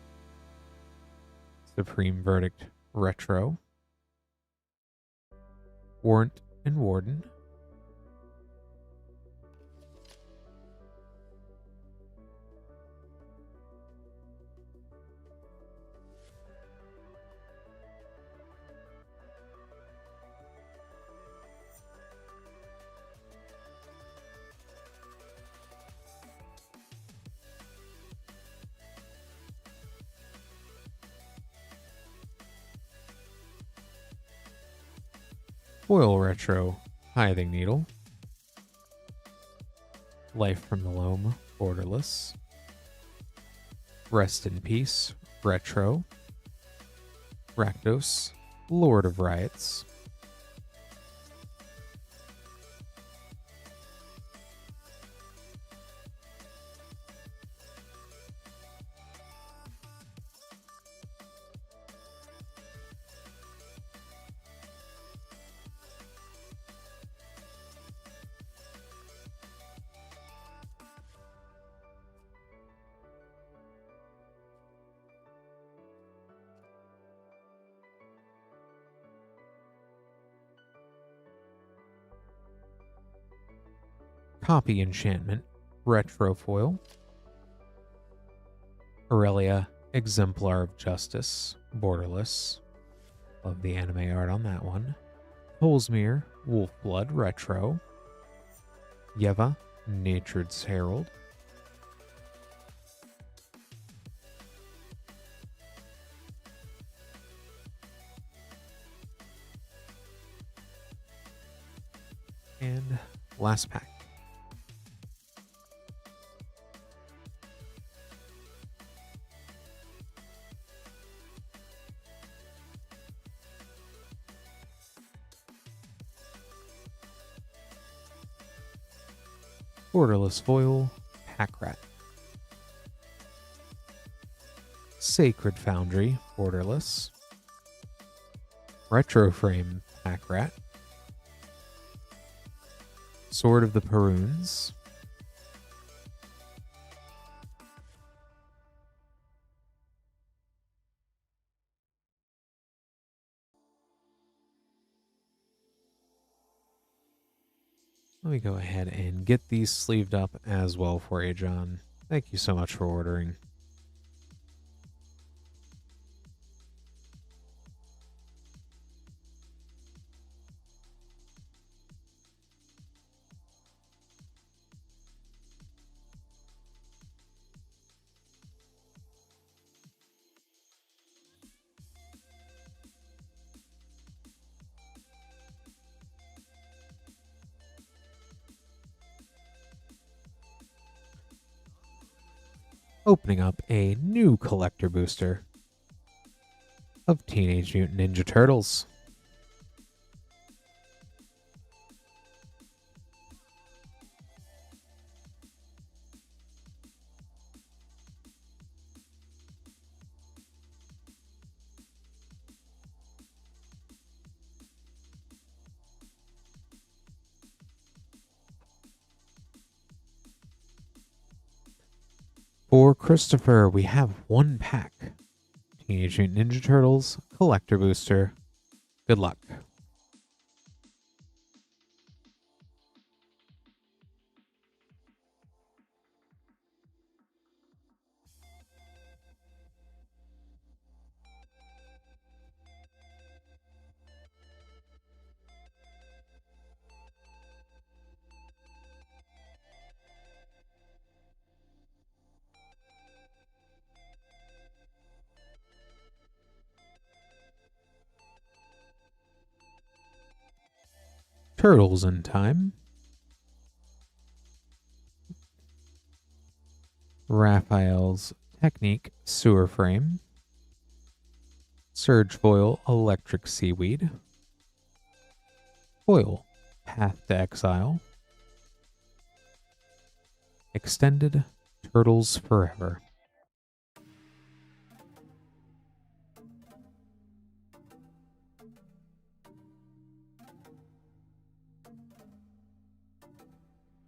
Supreme Verdict Retro. Warrant and Warden. Foil Retro Tithing Needle. Life from the Loam, borderless. Rest in Peace, Retro. Rakdos, Lord of Riots. Copy Enchantment, Retro Foil. Aurelia, Exemplar of Justice, borderless. Love the anime art on that one. Holsmere, Wolfblood, Retro. Yeva, Nature's Herald. And last pack. Borderless Foil, Pack Rat. Sacred Foundry, borderless. Retro Frame, Pack Rat. Sword of the Peruns. Let me go ahead and get these sleeved up as well for you, John. Thank you so much for ordering. Opening up a new collector booster of Teenage Mutant Ninja Turtles. For Christopher, we have one pack. Teenage Mutant Ninja Turtles Collector Booster. Good luck. Turtles in Time. Raphael's Technique Sewer Frame. Surge Foil Electric Seaweed. Foil Path to Exile. Extended Turtles Forever.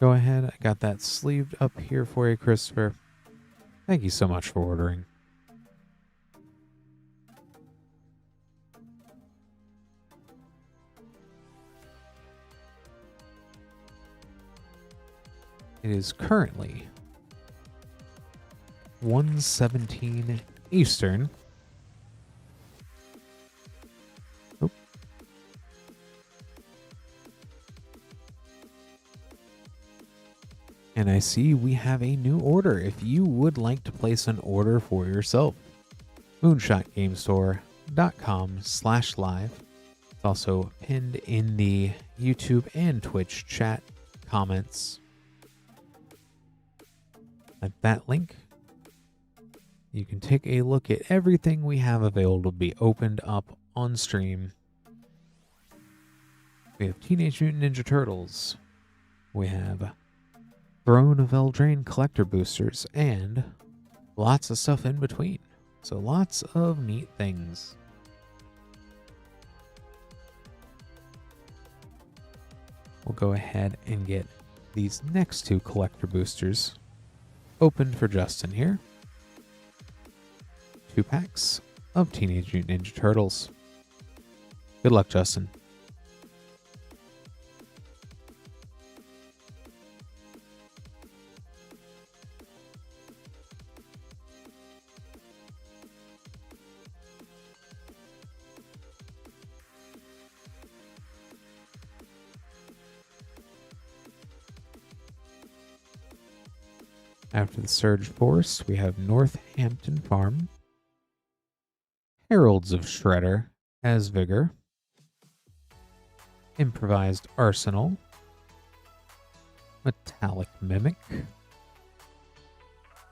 go ahead. I got that sleeved up here for you, Christopher. Thank you so much for ordering. It is currently 1:17 Eastern. Oop. And I see we have a new order. If you would like to place an order for yourself, moonshotgamestore.com/live. It's also pinned in the YouTube and Twitch chat comments. At that link, you can take a look at everything we have available to be opened up on stream. We have Teenage Mutant Ninja Turtles. We have Throne of Eldraine collector boosters and lots of stuff in between. So lots of neat things. We'll go ahead and get these next two collector boosters opened for Justin here. 2 packs of Teenage Mutant Ninja Turtles. Good luck, Justin. After the Surge Force, we have Northampton Farm, Heralds of Shredder as Vigor, Improvised Arsenal, Metallic Mimic,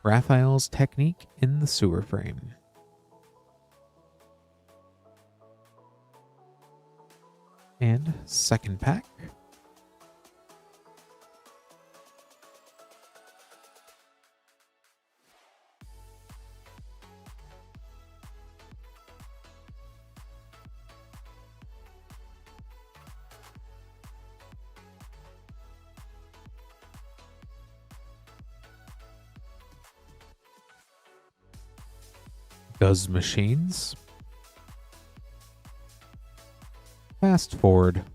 Raphael's Technique in the Sewer Frame. And second pack, Does Machines, Fast Forward,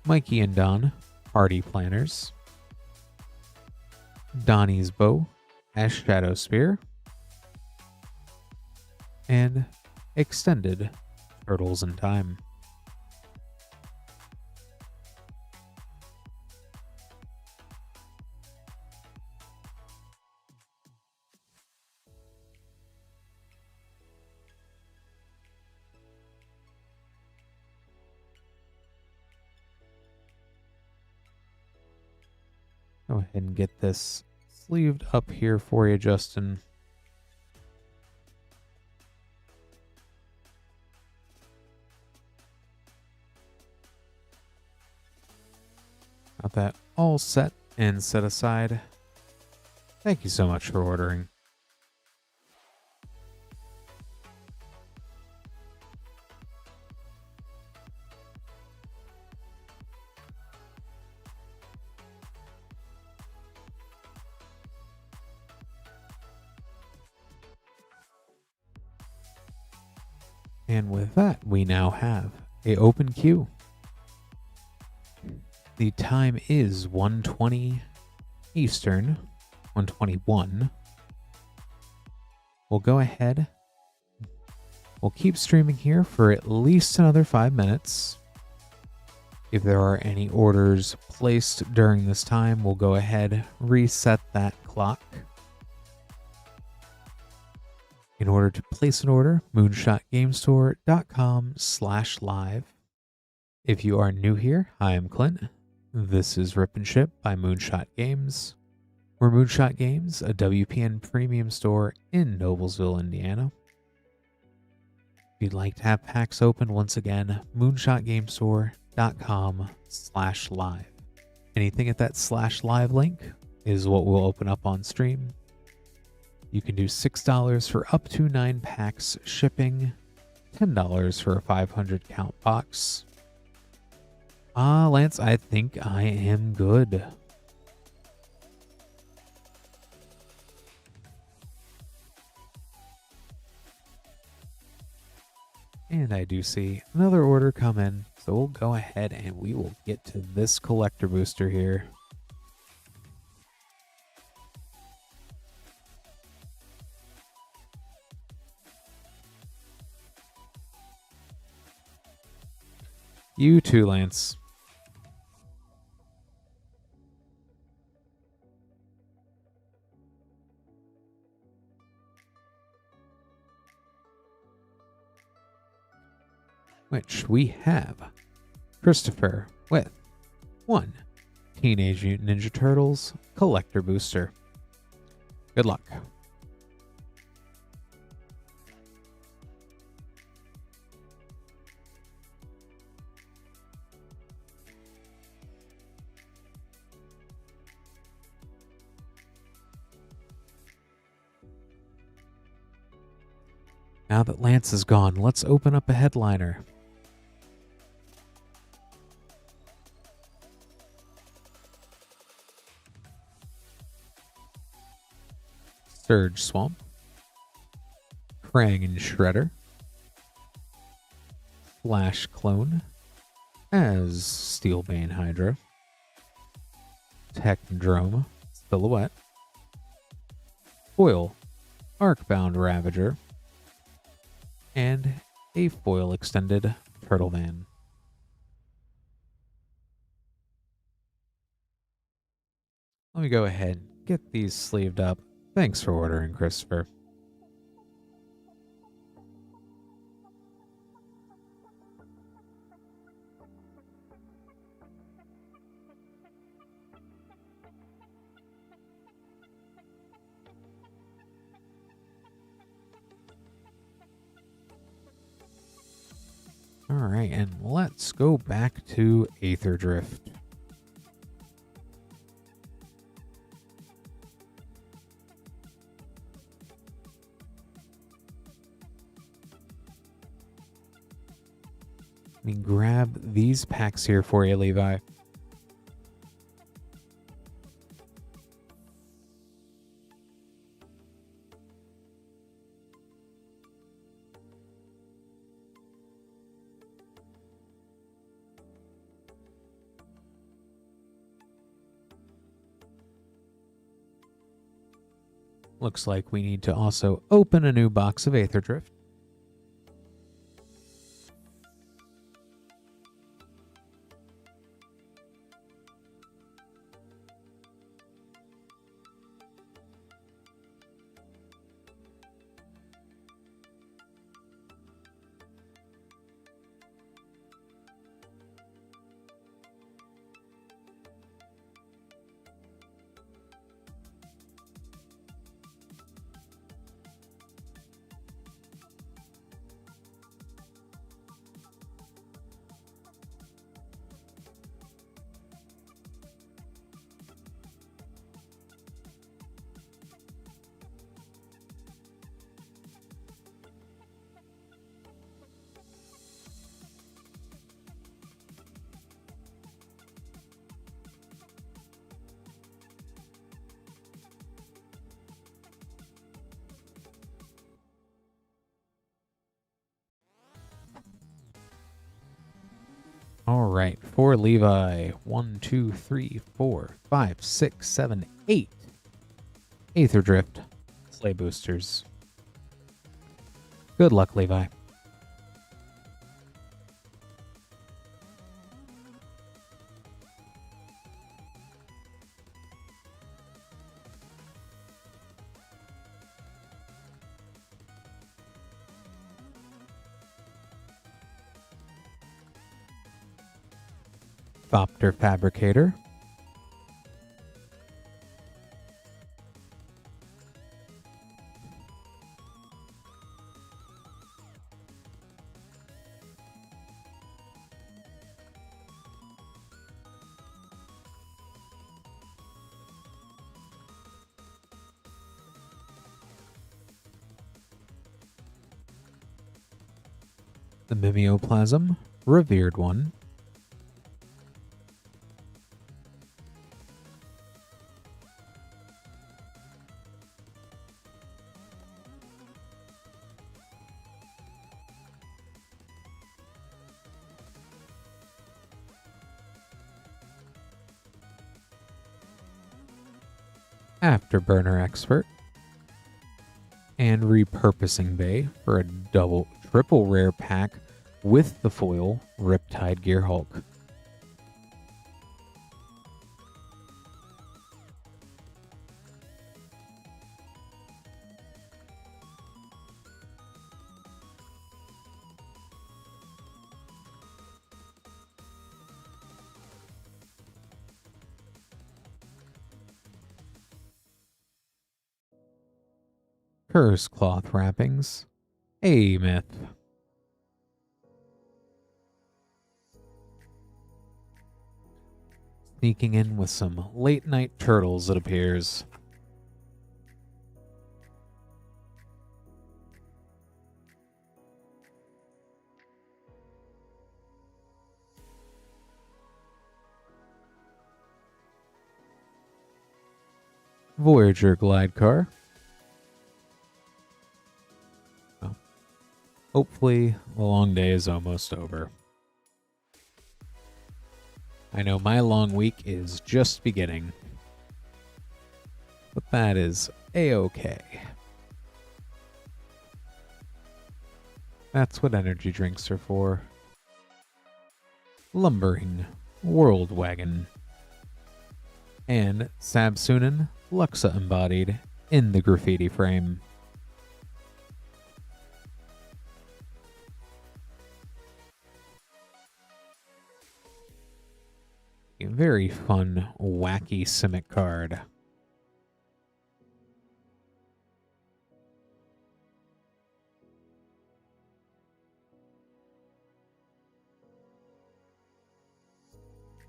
Mikey and Don, Party Planners, Donnie's Bow as Shadow Spear, and Extended Turtles in Time. Go ahead and get this sleeved up here for you, Justin. Got that all set and set aside. Thank you so much for ordering. And with that, we now have a open queue. The time is 1:20 Eastern, 1:21. We'll go ahead. We'll keep streaming here for at least another 5 minutes. If there are any orders placed during this time, we'll go ahead, reset that clock. In order to place an order, moonshotgamestore.com/live. If you are new here, hi, I'm Clint. This is Rip and Ship by Moonshot Games. We're Moonshot Games, a WPN premium store in Noblesville, Indiana. If you'd like to have packs open, once again, moonshotgamestore.com/live. Anything at that /live link is what we'll open up on stream. You can do $6 for up to 9 packs shipping, $10 for a 500 count box. Lance, I think I am good. And I do see another order come in, so we'll go ahead and we will get to this collector booster here. You too, Lance. Which we have Christopher with 1 Teenage Mutant Ninja Turtles collector booster. Good luck. Now that Lance is gone, let's open up a headliner. Surge Swamp, Krang and Shredder, Flash Clone as Steelbane Hydra, Technodrome Silhouette, Foil Arcbound Ravager, and a foil extended Turtle Man. Let me go ahead and get these sleeved up. Thanks for ordering, Christopher. All right, and let's go back to Aetherdrift. Let me grab these packs here for you, Levi. Looks like we need to also open a new box of Aetherdrift. All right, for Levi, 1, 2, 3, 4, 5, 6, 7, 8 Aetherdrift Clay Boosters. Good luck, Levi. Thopter Fabricator, the Mimeoplasm, Revered One, Afterburner Expert, and Repurposing Bay for a triple rare pack with the foil Riptide Gearhulk. Curse Cloth Wrappings, a myth. Sneaking in with some late night turtles, it appears. Voyager Glidecar. Well, hopefully the long day is almost over. I know my long week is just beginning, but that is a-okay. That's what energy drinks are for. Lumbering World Wagon. And Sabsunin Luxa embodied in the graffiti frame. A very fun, wacky Simic card.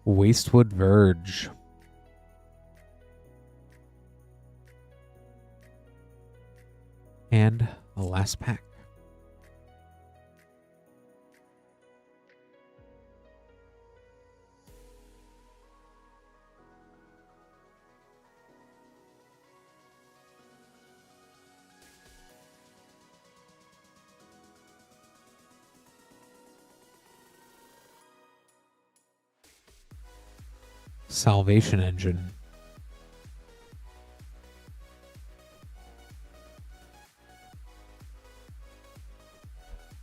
Wastewood Verge. And the last pack. Salvation Engine.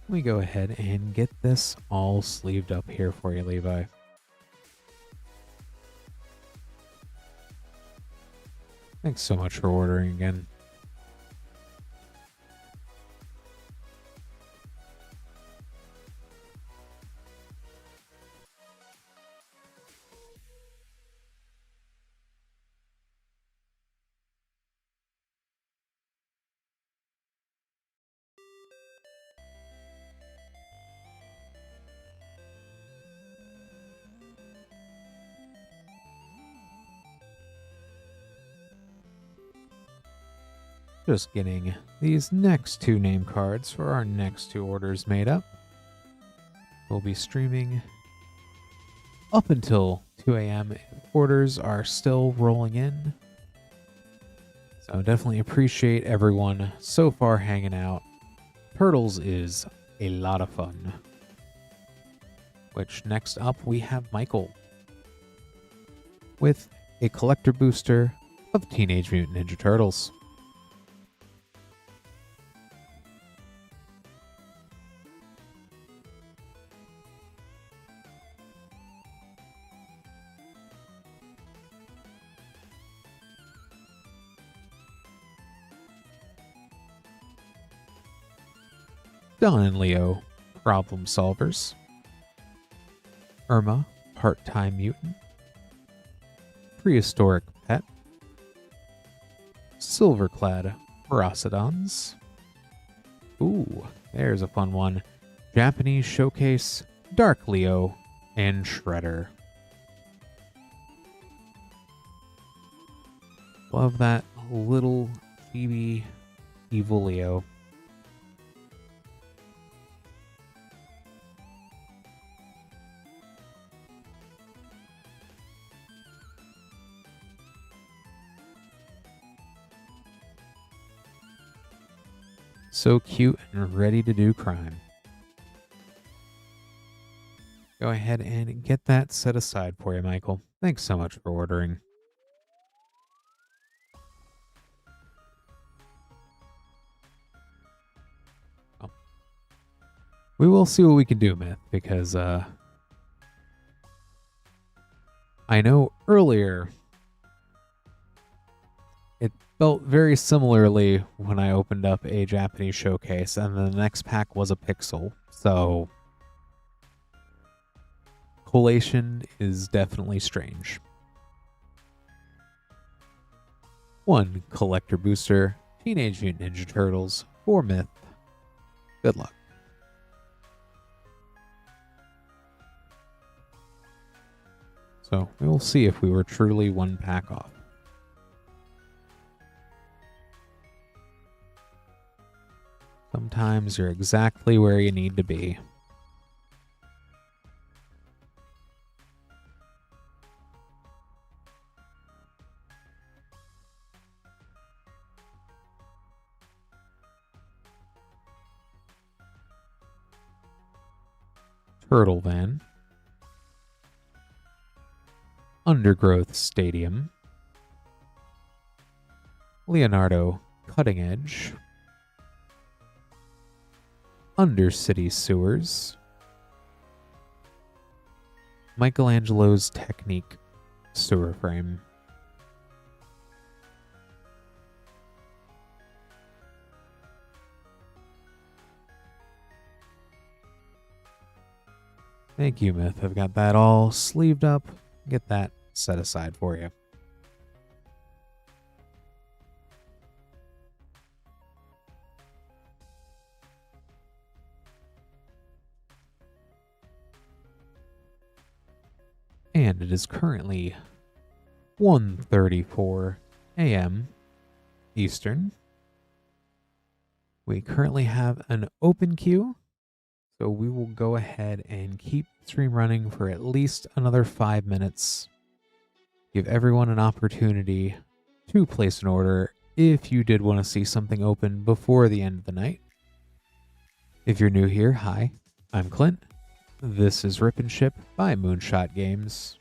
Let me go ahead and get this all sleeved up here for you, Levi. Thanks so much for ordering again. Just getting these next two name cards for our next two orders made up. We'll be streaming up until 2 a.m. if orders are still rolling in. So definitely appreciate everyone so far hanging out. Turtles is a lot of fun. Which next up we have Michael with a collector booster of Teenage Mutant Ninja Turtles. Don and Leo, Problem Solvers. Irma, Part-Time Mutant. Prehistoric Pet. Silverclad Paracidons. Ooh, there's a fun one. Japanese Showcase, Dark Leo, and Shredder. Love that little chibi evil Leo. So cute and ready to do crime. Go ahead and get that set aside for you, Michael. Thanks so much for ordering. We will see what we can do, Myth, because I know earlier it felt very similarly when I opened up a Japanese showcase, and the next pack was a pixel, so collation is definitely strange. 1 Collector Booster, Teenage Mutant Ninja Turtles, 4 Myth. Good luck. So we will see if we were truly 1 pack off. Sometimes you're exactly where you need to be. Turtle Van, Undergrowth Stadium, Leonardo Cutting Edge, Undercity Sewers, Michelangelo's Technique Sewer Frame, Thank you, Myth. I've got that all sleeved up. Get that set aside for you. And it is currently 1:34 a.m. Eastern. We currently have an open queue, so we will go ahead and keep the stream running for at least another 5 minutes. Give everyone an opportunity to place an order if you did want to see something open before the end of the night. If you're new here, hi, I'm Clint. This is Rip and Ship by Moonshot Games.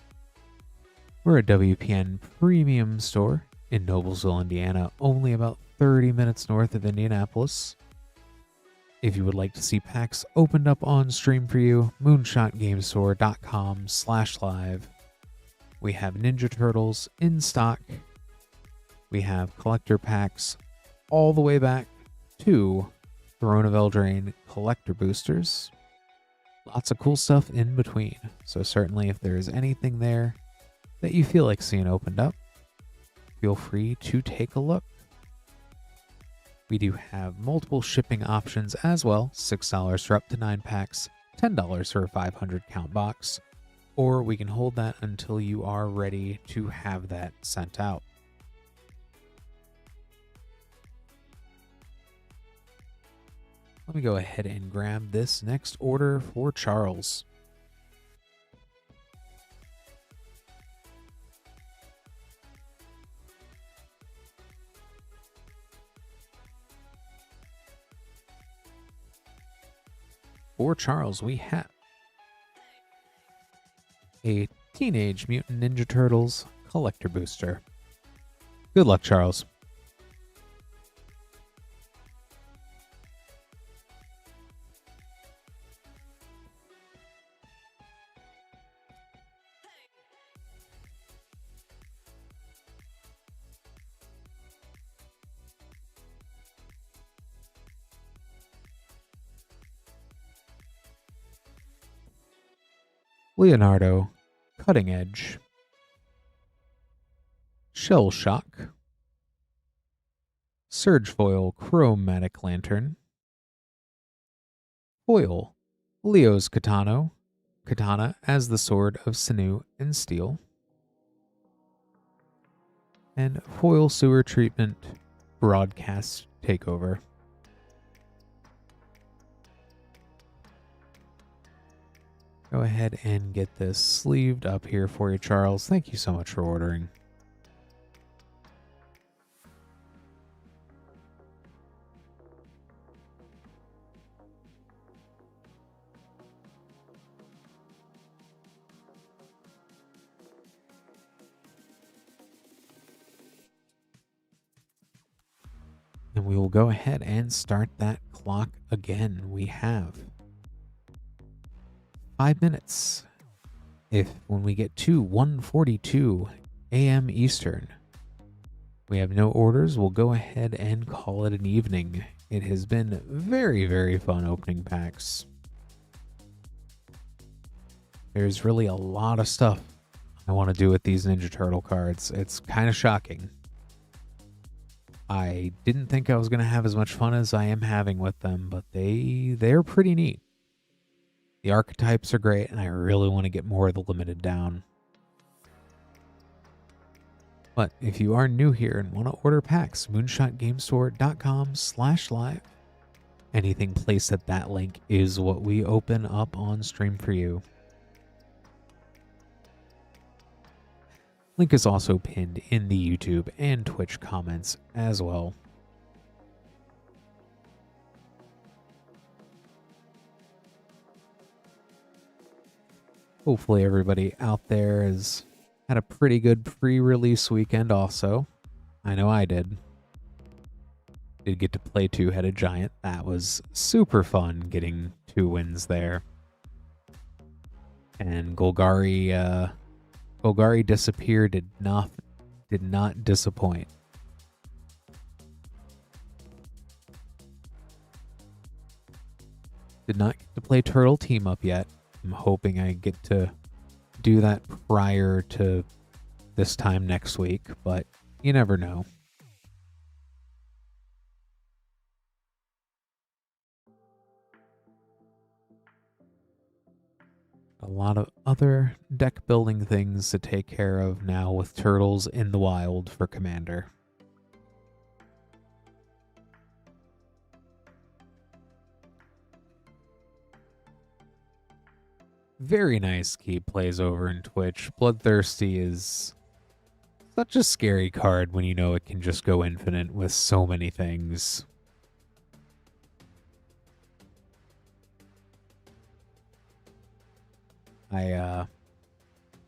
We're a WPN premium store in Noblesville, Indiana, only about 30 minutes north of Indianapolis. If you would like to see packs opened up on stream for you, moonshotgamestore.com/live. We have Ninja Turtles in stock. We have collector packs all the way back to Throne of Eldraine collector boosters. Lots of cool stuff in between. So certainly if there is anything there that you feel like seeing opened up, feel free to take a look. We do have multiple shipping options as well, $6 for up to 9 packs, $10 for a 500 count box, or we can hold that until you are ready to have that sent out. Let me go ahead and grab this next order for Charles. For Charles, we have a Teenage Mutant Ninja Turtles collector booster. Good luck, Charles. Leonardo Cutting Edge, Shell Shock, Surge Foil Chromatic Lantern, Foil Leo's Katana as the Sword of Sinew and Steel, and Foil Sewer Treatment Broadcast Takeover. Go ahead and get this sleeved up here for you, Charles. Thank you so much for ordering. And we will go ahead and start that clock again. We have 5 minutes. When we get to 1:42 a.m. Eastern, we have no orders, we'll go ahead and call it an evening. It has been very, very fun opening packs. There's really a lot of stuff I want to do with these Ninja Turtle cards. It's kind of shocking. I didn't think I was going to have as much fun as I am having with them, but they're pretty neat. The archetypes are great, and I really want to get more of the limited down. But if you are new here and want to order packs, moonshotgamestore.com/live. Anything placed at that link is what we open up on stream for you. Link is also pinned in the YouTube and Twitch comments as well. Hopefully everybody out there has had a pretty good pre-release weekend also. I know I did. Did get to play Two-Headed Giant. That was super fun getting 2 wins there. And Golgari Disappear did not disappoint. Did not get to play Turtle Team Up yet. I'm hoping I get to do that prior to this time next week, but you never know. A lot of other deck building things to take care of now with Turtles in the wild for Commander. Very nice keep plays over in Twitch. Bloodthirsty is such a scary card when you know it can just go infinite with so many things.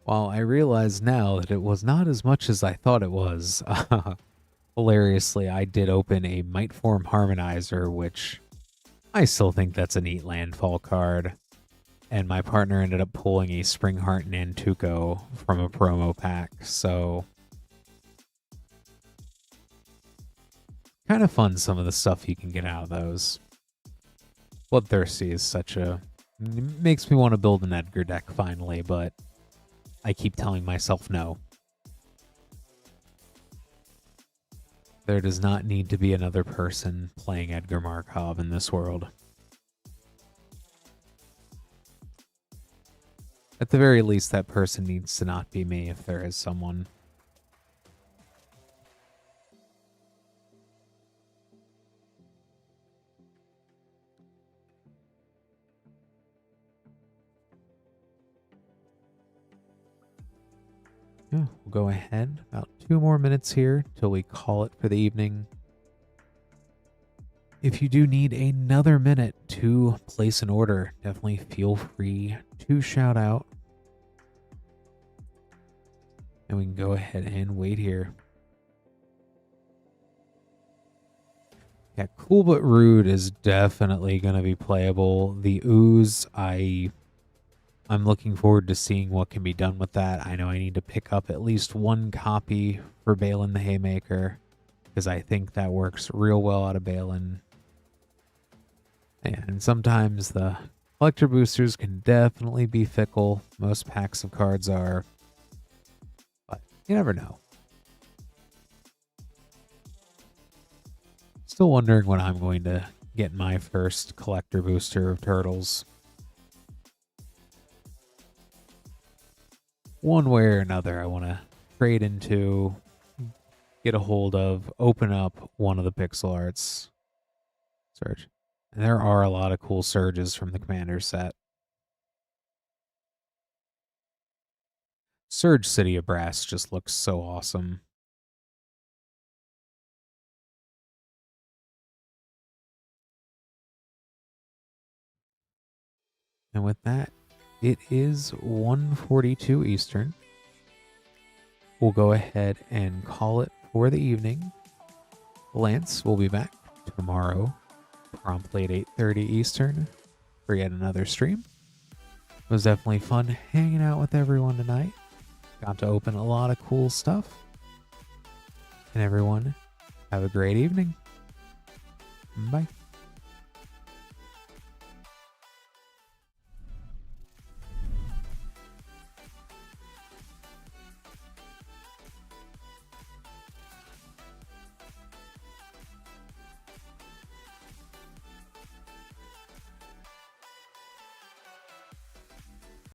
While I realize now that it was not as much as I thought it was, hilariously, I did open a Mightform Harmonizer, which I still think that's a neat landfall card. And my partner ended up pulling a Springheart Nantuko from a promo pack, so kind of fun some of the stuff you can get out of those. Bloodthirsty is makes me want to build an Edgar deck finally, but I keep telling myself no. There does not need to be another person playing Edgar Markov in this world. At the very least, that person needs to not be me if there is someone. Yeah, we'll go ahead. About 2 more minutes here till we call it for the evening. If you do need another minute to place an order, definitely feel free to shout out. And we can go ahead and wait here. Yeah, Cool But Rude is definitely going to be playable. The Ooze, I'm looking forward to seeing what can be done with that. I know I need to pick up at least 1 copy for Balin the Haymaker, because I think that works real well out of Balin. And sometimes the collector boosters can definitely be fickle. Most packs of cards are. But you never know. Still wondering when I'm going to get my first collector booster of Turtles. One way or another, I want to trade into, get a hold of, open up one of the pixel arts. Search. And there are a lot of cool surges from the Commander set. Surge City of Brass just looks so awesome. And with that, it is 1:42 Eastern. We'll go ahead and call it for the evening. Lance will be back tomorrow, promptly at 8:30 Eastern, for yet another stream. It was definitely fun hanging out with everyone tonight. Got to open a lot of cool stuff. And everyone, have a great evening. Bye.